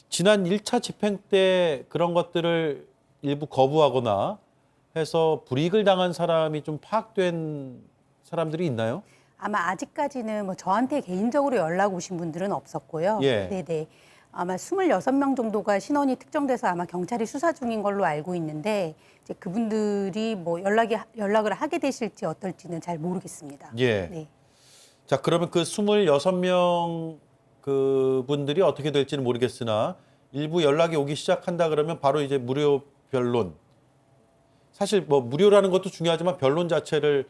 지난 1차 집행 때 그런 것들을 일부 거부하거나 해서 불이익을 당한 사람이 좀 파악된 사람들이 있나요? 아마 아직까지는 뭐 저한테 개인적으로 연락 오신 분들은 없었고요. 예. 네네. 아마 26명 정도가 신원이 특정돼서 아마 경찰이 수사 중인 걸로 알고 있는데 이제 그분들이 뭐 연락을 하게 되실지 어떨지는 잘 모르겠습니다. 예. 네. 자, 그러면 그 26명 그분들이 어떻게 될지는 모르겠으나 일부 연락이 오기 시작한다 그러면 바로 이제 무료 변론. 사실 뭐 무료라는 것도 중요하지만 변론 자체를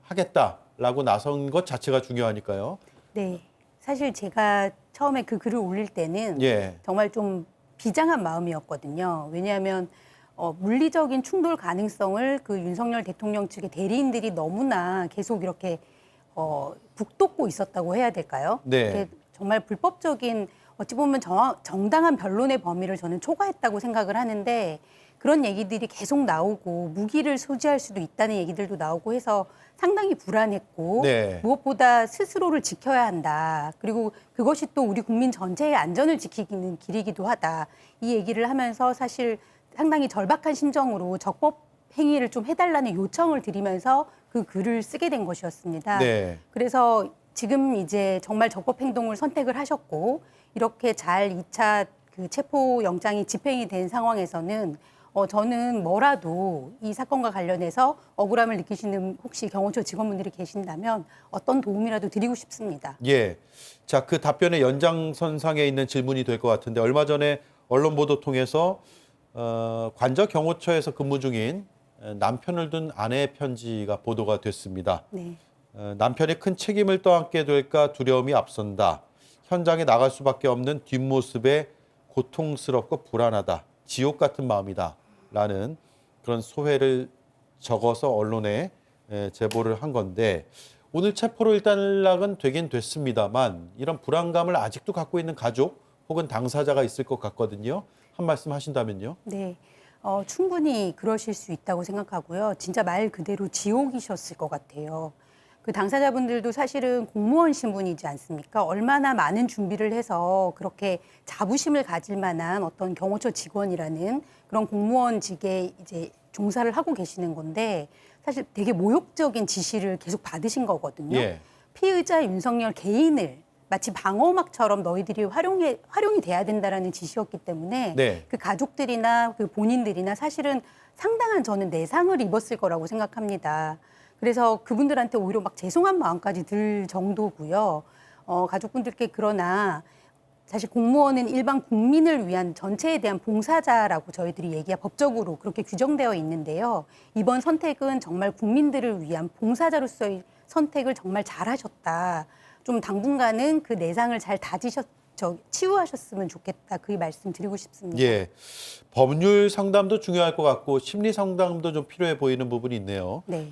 하겠다라고 나선 것 자체가 중요하니까요. 네. 사실 제가 처음에 그 글을 올릴 때는 예. 정말 좀 비장한 마음이었거든요. 왜냐하면 물리적인 충돌 가능성을 그 윤석열 대통령 측의 대리인들이 너무나 계속 이렇게 북돋고 있었다고 해야 될까요? 네. 정말 불법적인 어찌 보면 정당한 변론의 범위를 저는 초과했다고 생각을 하는데 그런 얘기들이 계속 나오고 무기를 소지할 수도 있다는 얘기들도 나오고 해서 상당히 불안했고 네. 무엇보다 스스로를 지켜야 한다. 그리고 그것이 또 우리 국민 전체의 안전을 지키는 길이기도 하다. 이 얘기를 하면서 사실 상당히 절박한 심정으로 적법 행위를 좀 해달라는 요청을 드리면서 그 글을 쓰게 된 것이었습니다. 네. 그래서 지금 이제 정말 적법 행동을 선택을 하셨고 이렇게 잘 2차 그 체포 영장이 집행이 된 상황에서는 저는 뭐라도 이 사건과 관련해서 억울함을 느끼시는 혹시 경호처 직원분들이 계신다면 어떤 도움이라도 드리고 싶습니다. 예. 자, 그 답변의 연장선상에 있는 질문이 될 것 같은데 얼마 전에 언론 보도 통해서 관저 경호처에서 근무 중인 남편을 둔 아내의 편지가 보도가 됐습니다. 네. 남편이 큰 책임을 떠안게 될까 두려움이 앞선다. 현장에 나갈 수밖에 없는 뒷모습에 고통스럽고 불안하다. 지옥 같은 마음이다. 라는 그런 소회를 적어서 언론에 제보를 한 건데 오늘 체포로 일단락은 되긴 됐습니다만 이런 불안감을 아직도 갖고 있는 가족 혹은 당사자가 있을 것 같거든요. 한 말씀 하신다면요. 네. 충분히 그러실 수 있다고 생각하고요. 진짜 말 그대로 지옥이셨을 것 같아요. 그 당사자분들도 사실은 공무원 신분이지 않습니까? 얼마나 많은 준비를 해서 그렇게 자부심을 가질 만한 어떤 경호처 직원이라는 그런 공무원직에 이제 종사를 하고 계시는 건데 사실 되게 모욕적인 지시를 계속 받으신 거거든요. 예. 피의자 윤석열 개인을 마치 방어막처럼 너희들이 활용이 돼야 된다라는 지시였기 때문에 네. 그 가족들이나 그 본인들이나 사실은 상당한 저는 내상을 입었을 거라고 생각합니다. 그래서 그분들한테 오히려 막 죄송한 마음까지 들 정도고요. 가족분들께 그러나 사실 공무원은 일반 국민을 위한 전체에 대한 봉사자라고 저희들이 법적으로 그렇게 규정되어 있는데요. 이번 선택은 정말 국민들을 위한 봉사자로서의 선택을 정말 잘하셨다. 좀 당분간은 그 내상을 잘 치유하셨으면 좋겠다. 그 말씀 드리고 싶습니다. 예. 법률 상담도 중요할 것 같고 심리 상담도 좀 필요해 보이는 부분이 있네요. 네.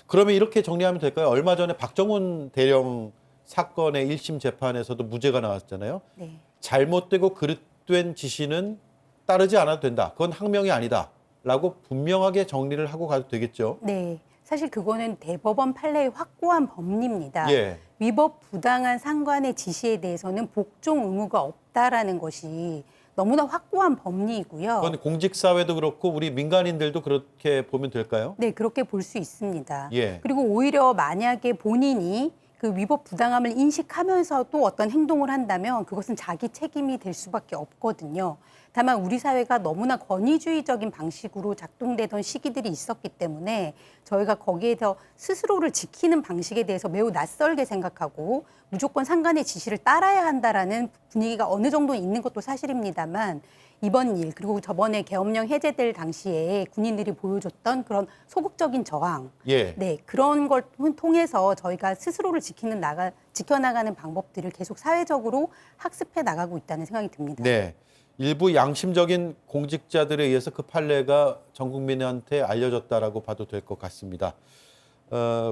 그러면 이렇게 정리하면 될까요? 얼마 전에 박정훈 대령 사건의 1심 재판에서도 무죄가 나왔잖아요. 네. 잘못되고 그릇된 지시는 따르지 않아도 된다. 그건 항명이 아니다. 라고 분명하게 정리를 하고 가도 되겠죠. 네. 사실 그거는 대법원 판례의 확고한 법리입니다. 예. 위법 부당한 상관의 지시에 대해서는 복종 의무가 없다라는 것이 너무나 확고한 법리이고요. 그건 공직사회도 그렇고 우리 민간인들도 그렇게 보면 될까요? 네, 그렇게 볼 수 있습니다. 예. 그리고 오히려 만약에 본인이 그 위법 부당함을 인식하면서도 어떤 행동을 한다면 그것은 자기 책임이 될 수밖에 없거든요. 다만 우리 사회가 너무나 권위주의적인 방식으로 작동되던 시기들이 있었기 때문에 저희가 거기에서 스스로를 지키는 방식에 대해서 매우 낯설게 생각하고 무조건 상관의 지시를 따라야 한다라는 분위기가 어느 정도 있는 것도 사실입니다만 이번 일 그리고 저번에 계엄령 해제될 당시에 군인들이 보여줬던 그런 소극적인 저항, 예. 네 그런 걸 통해서 저희가 스스로를 지켜나가는 방법들을 계속 사회적으로 학습해 나가고 있다는 생각이 듭니다. 네. 일부 양심적인 공직자들에 의해서 그 판례가 전 국민한테 알려졌다라고 봐도 될 것 같습니다.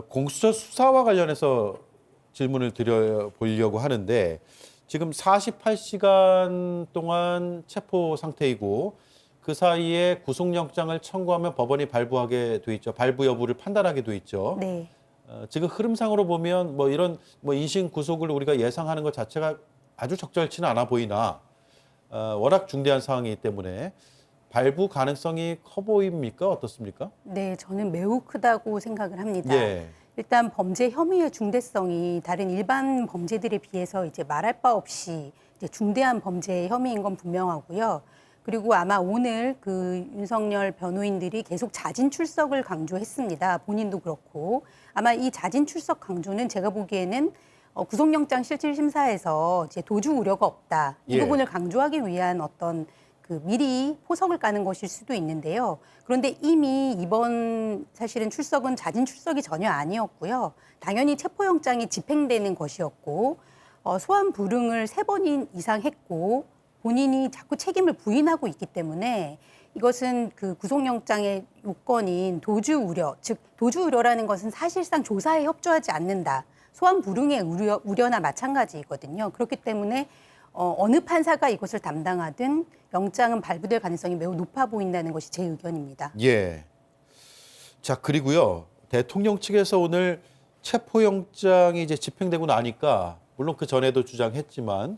공수처 수사와 관련해서 질문을 드려보려고 하는데 지금 48시간 동안 체포 상태이고 그 사이에 구속영장을 청구하면 법원이 발부하게 돼 있죠. 발부 여부를 판단하게 돼 있죠. 네. 지금 흐름상으로 보면 뭐 이런 인신 구속을 우리가 예상하는 것 자체가 아주 적절치는 않아 보이나 워낙 중대한 상황이기 때문에 발부 가능성이 커 보입니까? 어떻습니까? 네, 저는 매우 크다고 생각을 합니다. 예. 일단 범죄 혐의의 중대성이 다른 일반 범죄들에 비해서 이제 말할 바 없이 이제 중대한 범죄 혐의인 건 분명하고요. 그리고 아마 오늘 그 윤석열 변호인들이 계속 자진 출석을 강조했습니다. 본인도 그렇고 아마 이 자진 출석 강조는 제가 보기에는 구속영장 실질심사에서 이제 도주 우려가 없다 이 예. 부분을 강조하기 위한 어떤 그 미리 포석을 까는 것일 수도 있는데요. 그런데 이미 이번 사실은 출석은 자진 출석이 전혀 아니었고요. 당연히 체포영장이 집행되는 것이었고 소환 불응을 3번 이상 했고 본인이 자꾸 책임을 부인하고 있기 때문에 이것은 그 구속영장의 요건인 도주 우려, 즉 도주 우려라는 것은 사실상 조사에 협조하지 않는다. 소환 불응의 우려나 마찬가지이거든요. 그렇기 때문에 어느 판사가 이것을 담당하든 영장은 발부될 가능성이 매우 높아 보인다는 것이 제 의견입니다. 예. 자, 그리고요. 대통령 측에서 오늘 체포영장이 이제 집행되고 나니까 물론 그 전에도 주장했지만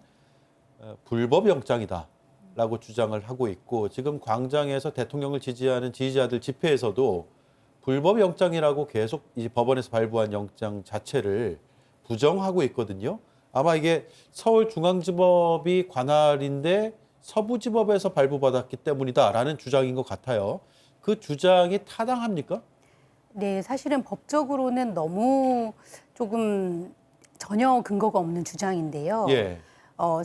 불법 영장이다라고 주장을 하고 있고 지금 광장에서 대통령을 지지하는 지지자들 집회에서도 불법 영장이라고 계속 이 법원에서 발부한 영장 자체를 부정하고 있거든요. 아마 이게 서울중앙지법이 관할인데 서부지법에서 발부받았기 때문이다라는 주장인 것 같아요. 그 주장이 타당합니까? 네, 사실은 법적으로는 너무 조금 전혀 근거가 없는 주장인데요. 예.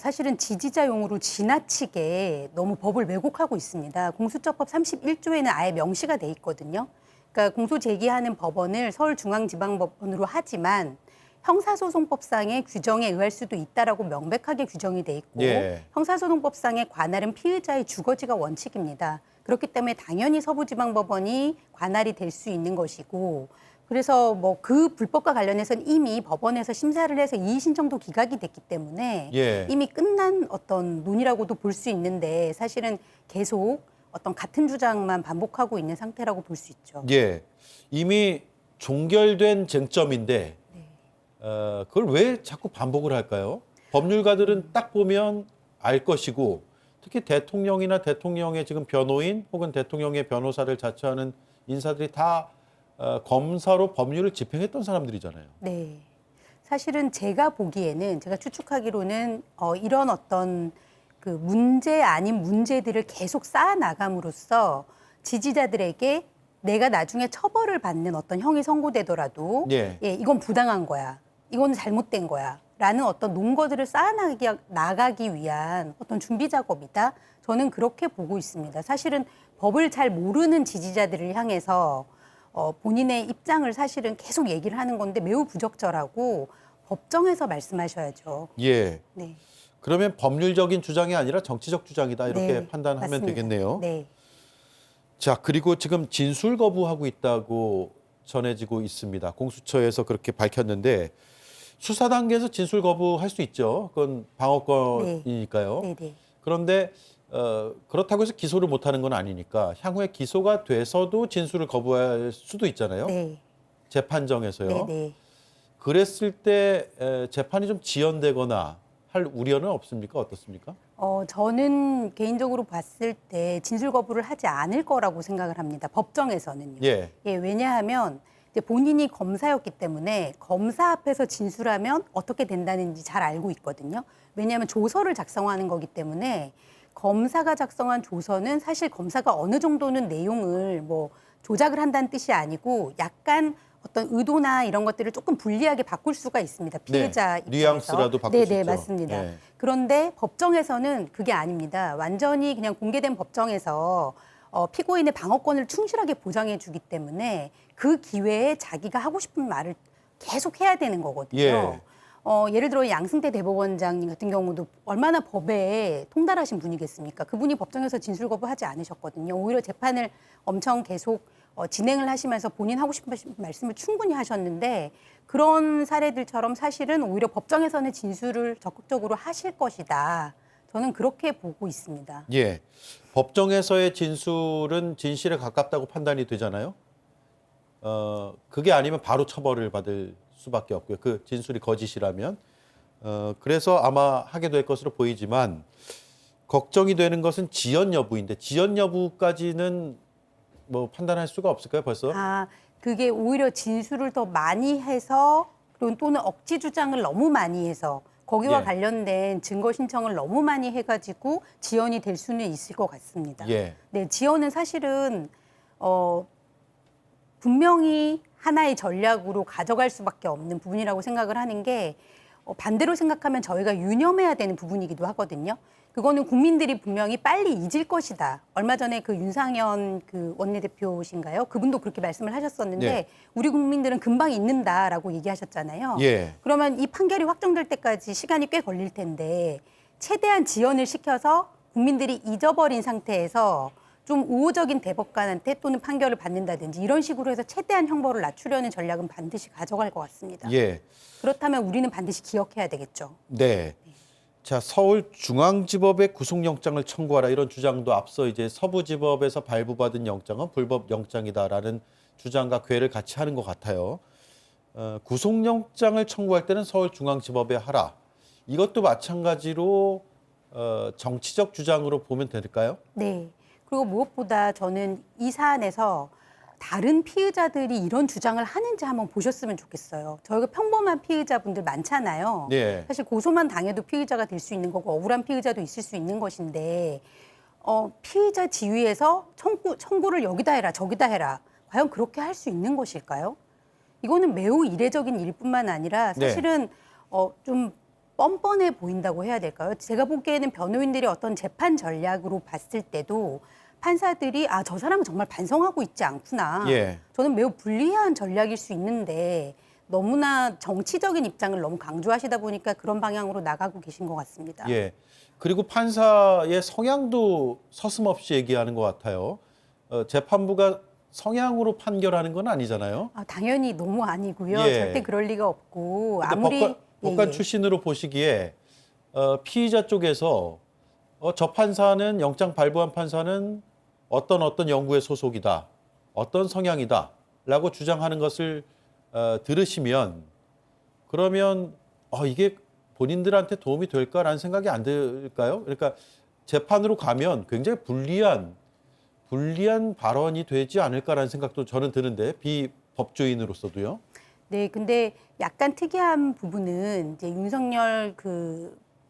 사실은 지지자용으로 지나치게 너무 법을 왜곡하고 있습니다. 공수처법 31조에는 아예 명시가 돼 있거든요. 그러니까 공소 제기하는 법원을 서울중앙지방법원으로 하지만 형사소송법상의 규정에 의할 수도 있다라고 명백하게 규정이 돼 있고 예. 형사소송법상의 관할은 피의자의 주거지가 원칙입니다. 그렇기 때문에 당연히 서부지방법원이 관할이 될 수 있는 것이고 그래서 뭐 그 불법과 관련해서는 이미 법원에서 심사를 해서 이의 신청도 기각이 됐기 때문에 예. 이미 끝난 어떤 논의라고도 볼 수 있는데 사실은 계속 어떤 같은 주장만 반복하고 있는 상태라고 볼 수 있죠. 예. 이미 종결된 쟁점인데 그걸 왜 자꾸 반복을 할까요? 법률가들은 딱 보면 알 것이고 특히 대통령이나 대통령의 지금 변호인 혹은 대통령의 변호사를 자처하는 인사들이 다 검사로 법률을 집행했던 사람들이잖아요. 네. 사실은 제가 보기에는 제가 추측하기로는 이런 어떤 그 문제 아닌 문제들을 계속 쌓아나감으로써 지지자들에게 내가 나중에 처벌을 받는 어떤 형이 선고되더라도 예. 이건 부당한 거야. 이건 잘못된 거야. 라는 어떤 논거들을 쌓아나가기 위한 어떤 준비 작업이다. 저는 그렇게 보고 있습니다. 사실은 법을 잘 모르는 지지자들을 향해서 본인의 입장을 사실은 계속 얘기를 하는 건데 매우 부적절하고 법정에서 말씀하셔야죠. 예. 네. 그러면 법률적인 주장이 아니라 정치적 주장이다 이렇게 네, 판단하면 맞습니다. 되겠네요. 네. 자, 그리고 지금 진술 거부하고 있다고 전해지고 있습니다. 공수처에서 그렇게 밝혔는데 수사 단계에서 진술 거부할 수 있죠. 그건 방어권이니까요. 네, 네. 그런데 그렇다고 해서 기소를 못하는 건 아니니까 향후에 기소가 돼서도 진술을 거부할 수도 있잖아요. 네. 재판정에서요. 네, 네. 그랬을 때 재판이 좀 지연되거나 할 우려는 없습니까? 어떻습니까? 저는 개인적으로 봤을 때 진술 거부를 하지 않을 거라고 생각을 합니다. 법정에서는요. 예. 왜냐하면 이제 본인이 검사였기 때문에 검사 앞에서 진술하면 어떻게 된다는지 잘 알고 있거든요. 왜냐하면 조서를 작성하는 거기 때문에 검사가 작성한 조서는 사실 검사가 어느 정도는 내용을 뭐 조작을 한다는 뜻이 아니고 약간 어떤 의도나 이런 것들을 조금 불리하게 바꿀 수가 있습니다. 피해자 입장에서. 뉘앙스라도 바꿀 수 네, 있죠. 맞습니다. 네. 그런데 법정에서는 그게 아닙니다. 완전히 그냥 공개된 법정에서 피고인의 방어권을 충실하게 보장해 주기 때문에 그 기회에 자기가 하고 싶은 말을 계속 해야 되는 거거든요. 예. 예를 들어 양승태 대법원장님 같은 경우도 얼마나 법에 통달하신 분이겠습니까? 그분이 법정에서 진술 거부하지 않으셨거든요. 오히려 재판을 엄청 계속 진행을 하시면서 본인 하고 싶은 말씀을 충분히 하셨는데 그런 사례들처럼 사실은 오히려 법정에서는 진술을 적극적으로 하실 것이다. 저는 그렇게 보고 있습니다. 예, 법정에서의 진술은 진실에 가깝다고 판단이 되잖아요. 그게 아니면 바로 처벌을 받을 수밖에 없고요. 그 진술이 거짓이라면. 그래서 아마 하게 될 것으로 보이지만 걱정이 되는 것은 지연 여부인데 지연 여부까지는 뭐 판단할 수가 없을까요, 벌써? 그게 오히려 진술을 더 많이 해서 그리고 또는 억지 주장을 너무 많이 해서 거기와 예. 관련된 증거 신청을 너무 많이 해가지고 지연이 될 수는 있을 것 같습니다. 예. 네, 지연은 사실은 분명히 하나의 전략으로 가져갈 수밖에 없는 부분이라고 생각을 하는 게 반대로 생각하면 저희가 유념해야 되는 부분이기도 하거든요. 그거는 국민들이 분명히 빨리 잊을 것이다. 얼마 전에 그 윤상현 그 원내대표신가요? 그분도 그렇게 말씀을 하셨었는데 네. 우리 국민들은 금방 잊는다라고 얘기하셨잖아요. 예. 그러면 이 판결이 확정될 때까지 시간이 꽤 걸릴 텐데 최대한 지연을 시켜서 국민들이 잊어버린 상태에서 좀 우호적인 대법관한테 또는 판결을 받는다든지 이런 식으로 해서 최대한 형벌을 낮추려는 전략은 반드시 가져갈 것 같습니다. 예. 그렇다면 우리는 반드시 기억해야 되겠죠. 네. 자, 서울중앙지법에 구속영장을 청구하라 이런 주장도 앞서 이제 서부지법에서 발부받은 영장은 불법 영장이다라는 주장과 궤를 같이 하는 것 같아요. 구속영장을 청구할 때는 서울중앙지법에 하라. 이것도 마찬가지로 정치적 주장으로 보면 될까요? 네. 그리고 무엇보다 저는 이 사안에서 다른 피의자들이 이런 주장을 하는지 한번 보셨으면 좋겠어요. 저희가 평범한 피의자분들 많잖아요. 네. 사실 고소만 당해도 피의자가 될 수 있는 거고 억울한 피의자도 있을 수 있는 것인데 피의자 지위에서 청구를 여기다 해라 저기다 해라. 과연 그렇게 할 수 있는 것일까요? 이거는 매우 이례적인 일뿐만 아니라 사실은 좀 뻔뻔해 보인다고 해야 될까요? 제가 보기에는 변호인들이 어떤 재판 전략으로 봤을 때도 판사들이 저 사람은 정말 반성하고 있지 않구나. 예. 저는 매우 불리한 전략일 수 있는데 너무나 정치적인 입장을 너무 강조하시다 보니까 그런 방향으로 나가고 계신 것 같습니다. 예. 그리고 판사의 성향도 서슴없이 얘기하는 것 같아요. 재판부가 성향으로 판결하는 건 아니잖아요. 당연히 너무 아니고요. 예. 절대 그럴 리가 없고 근데 아무리 법관 출신으로 보시기에 피의자 쪽에서 저 판사는 영장 발부한 판사는 어떤 연구의 소속이다, 어떤 성향이다라고 주장하는 것을 들으시면 그러면 이게 본인들한테 도움이 될까라는 생각이 안 들까요? 그러니까 재판으로 가면 굉장히 불리한 발언이 되지 않을까라는 생각도 저는 드는데 비법조인으로서도요. 네, 근데 약간 특이한 부분은 이제 윤석열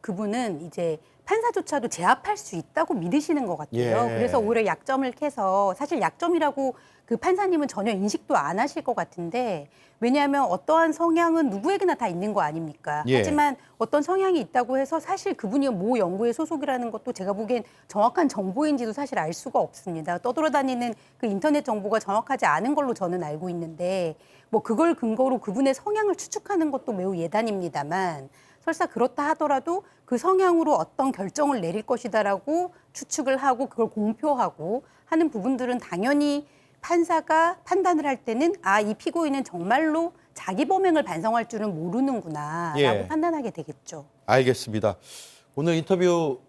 그분은 이제 판사조차도 제압할 수 있다고 믿으시는 것 같아요. 예. 그래서 오히려 약점을 캐서 사실 약점이라고 그 판사님은 전혀 인식도 안 하실 것 같은데 왜냐하면 어떠한 성향은 누구에게나 다 있는 거 아닙니까? 예. 하지만 어떤 성향이 있다고 해서 사실 그분이 모 연구의 소속이라는 것도 제가 보기엔 정확한 정보인지도 사실 알 수가 없습니다. 떠돌아다니는 그 인터넷 정보가 정확하지 않은 걸로 저는 알고 있는데 뭐 그걸 근거로 그분의 성향을 추측하는 것도 매우 예단입니다만 설사 그렇다 하더라도 그 성향으로 어떤 결정을 내릴 것이다라고 추측을 하고 그걸 공표하고 하는 부분들은 당연히 판사가 판단을 할 때는 이 피고인은 정말로 자기 범행을 반성할 줄은 모르는구나라고 예. 판단하게 되겠죠. 알겠습니다. 오늘 인터뷰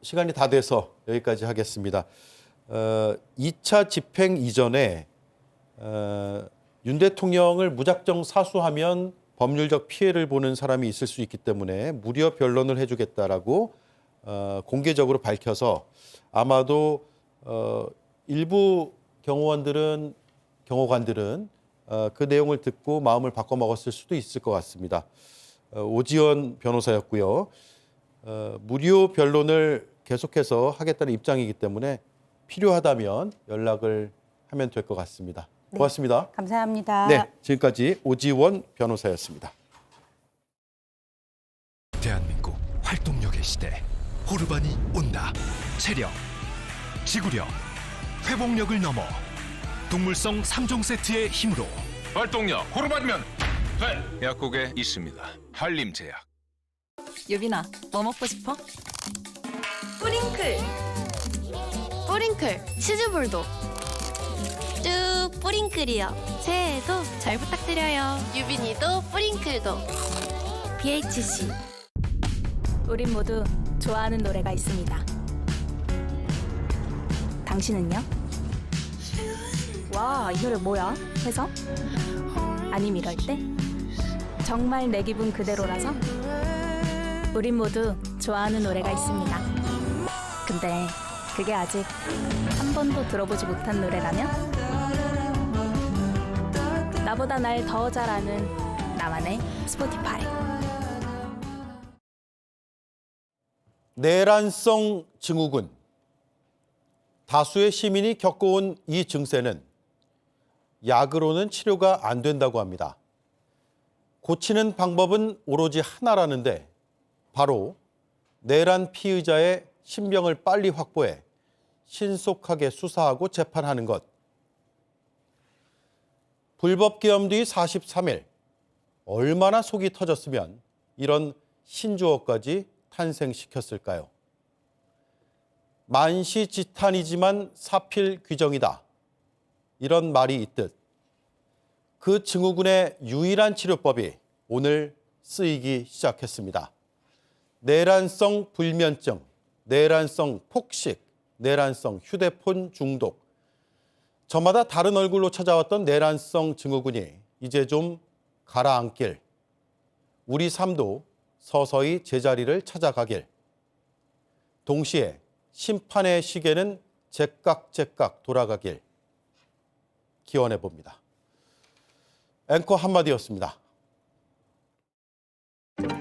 시간이 다 돼서 여기까지 하겠습니다. 2차 집행 이전에 윤 대통령을 무작정 사수하면 법률적 피해를 보는 사람이 있을 수 있기 때문에 무려 변론을 해주겠다라고 공개적으로 밝혀서 아마도 일부 경호관들은 그 내용을 듣고 마음을 바꿔먹었을 수도 있을 것 같습니다. 오지원 변호사였고요. 무료 변론을 계속해서 하겠다는 입장이기 때문에 필요하다면 연락을 하면 될 것 같습니다. 네. 고맙습니다. 감사합니다. 네, 지금까지 오지원 변호사였습니다. 대한민국 활동력의 시대 호르반이 온다. 체력, 지구력, 회복력을 넘어 동물성 3종 세트의 힘으로 활동력 호르반이면 돼. 약국에 있습니다. 한림제약. 유빈아, 뭐 먹고 싶어? 뿌링클. 뿌링클 치즈볼도. 쭉 뿌링클이요. 새해에도 잘 부탁드려요. 유빈이도 뿌링클도. BHC. 우린 모두 좋아하는 노래가 있습니다. 당신은요? 와, 이 노래 뭐야? 해서? 아님 이럴 때? 정말 내 기분 그대로라서? 우린 모두 좋아하는 노래가 있습니다. 근데 그게 아직 한 번도 들어보지 못한 노래라면? 나보다 날 더 잘 아는 나만의 스포티파이. 내란성 증후군. 다수의 시민이 겪어온 이 증세는 약으로는 치료가 안 된다고 합니다. 고치는 방법은 오로지 하나라는데 바로 내란 피의자의 신병을 빨리 확보해 신속하게 수사하고 재판하는 것. 불법 계엄 뒤 43일, 얼마나 속이 터졌으면 이런 신조어까지 탄생시켰을까요? 만시지탄이지만 사필귀정이다. 이런 말이 있듯 그 증후군의 유일한 치료법이 오늘 쓰이기 시작했습니다. 내란성 불면증, 내란성 폭식, 내란성 휴대폰 중독. 저마다 다른 얼굴로 찾아왔던 내란성 증후군이 이제 좀 가라앉길, 우리 삶도 서서히 제자리를 찾아가길, 동시에 심판의 시계는 제깍제깍 돌아가길 기원해 봅니다. 앵커 한마디였습니다.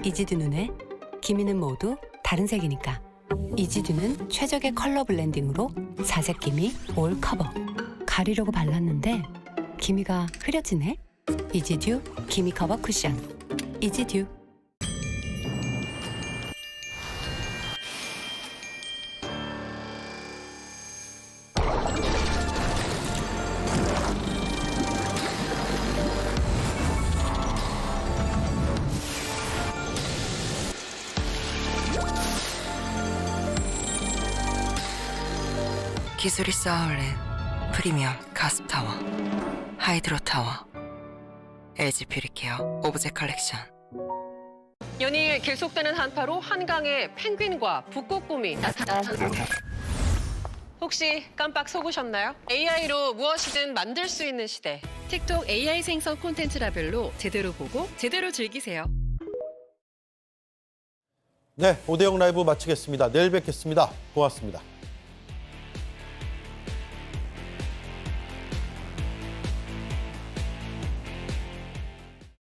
이지드눈에 기미는 모두 다른 색이니까. 이지드는 최적의 컬러 블렌딩으로 사색 기미 올 커버. 가리려고 발랐는데 기미가 흐려지네. 이지듀 기미 커버 쿠션. 이지듀. 기술이 쌓아올린 프리미엄 가습 타워, 하이드로 타워, LG 뷰리케어 오브제 컬렉션. 연일 계속되는 한파로 한강에 펭귄과 북극곰이 나타났습니다. 혹시 깜빡 속으셨나요? AI로 무엇이든 만들 수 있는 시대. 틱톡 AI 생성 콘텐츠 라벨로 제대로 보고 제대로 즐기세요. 네, 오대영 라이브 마치겠습니다. 내일 뵙겠습니다. 고맙습니다.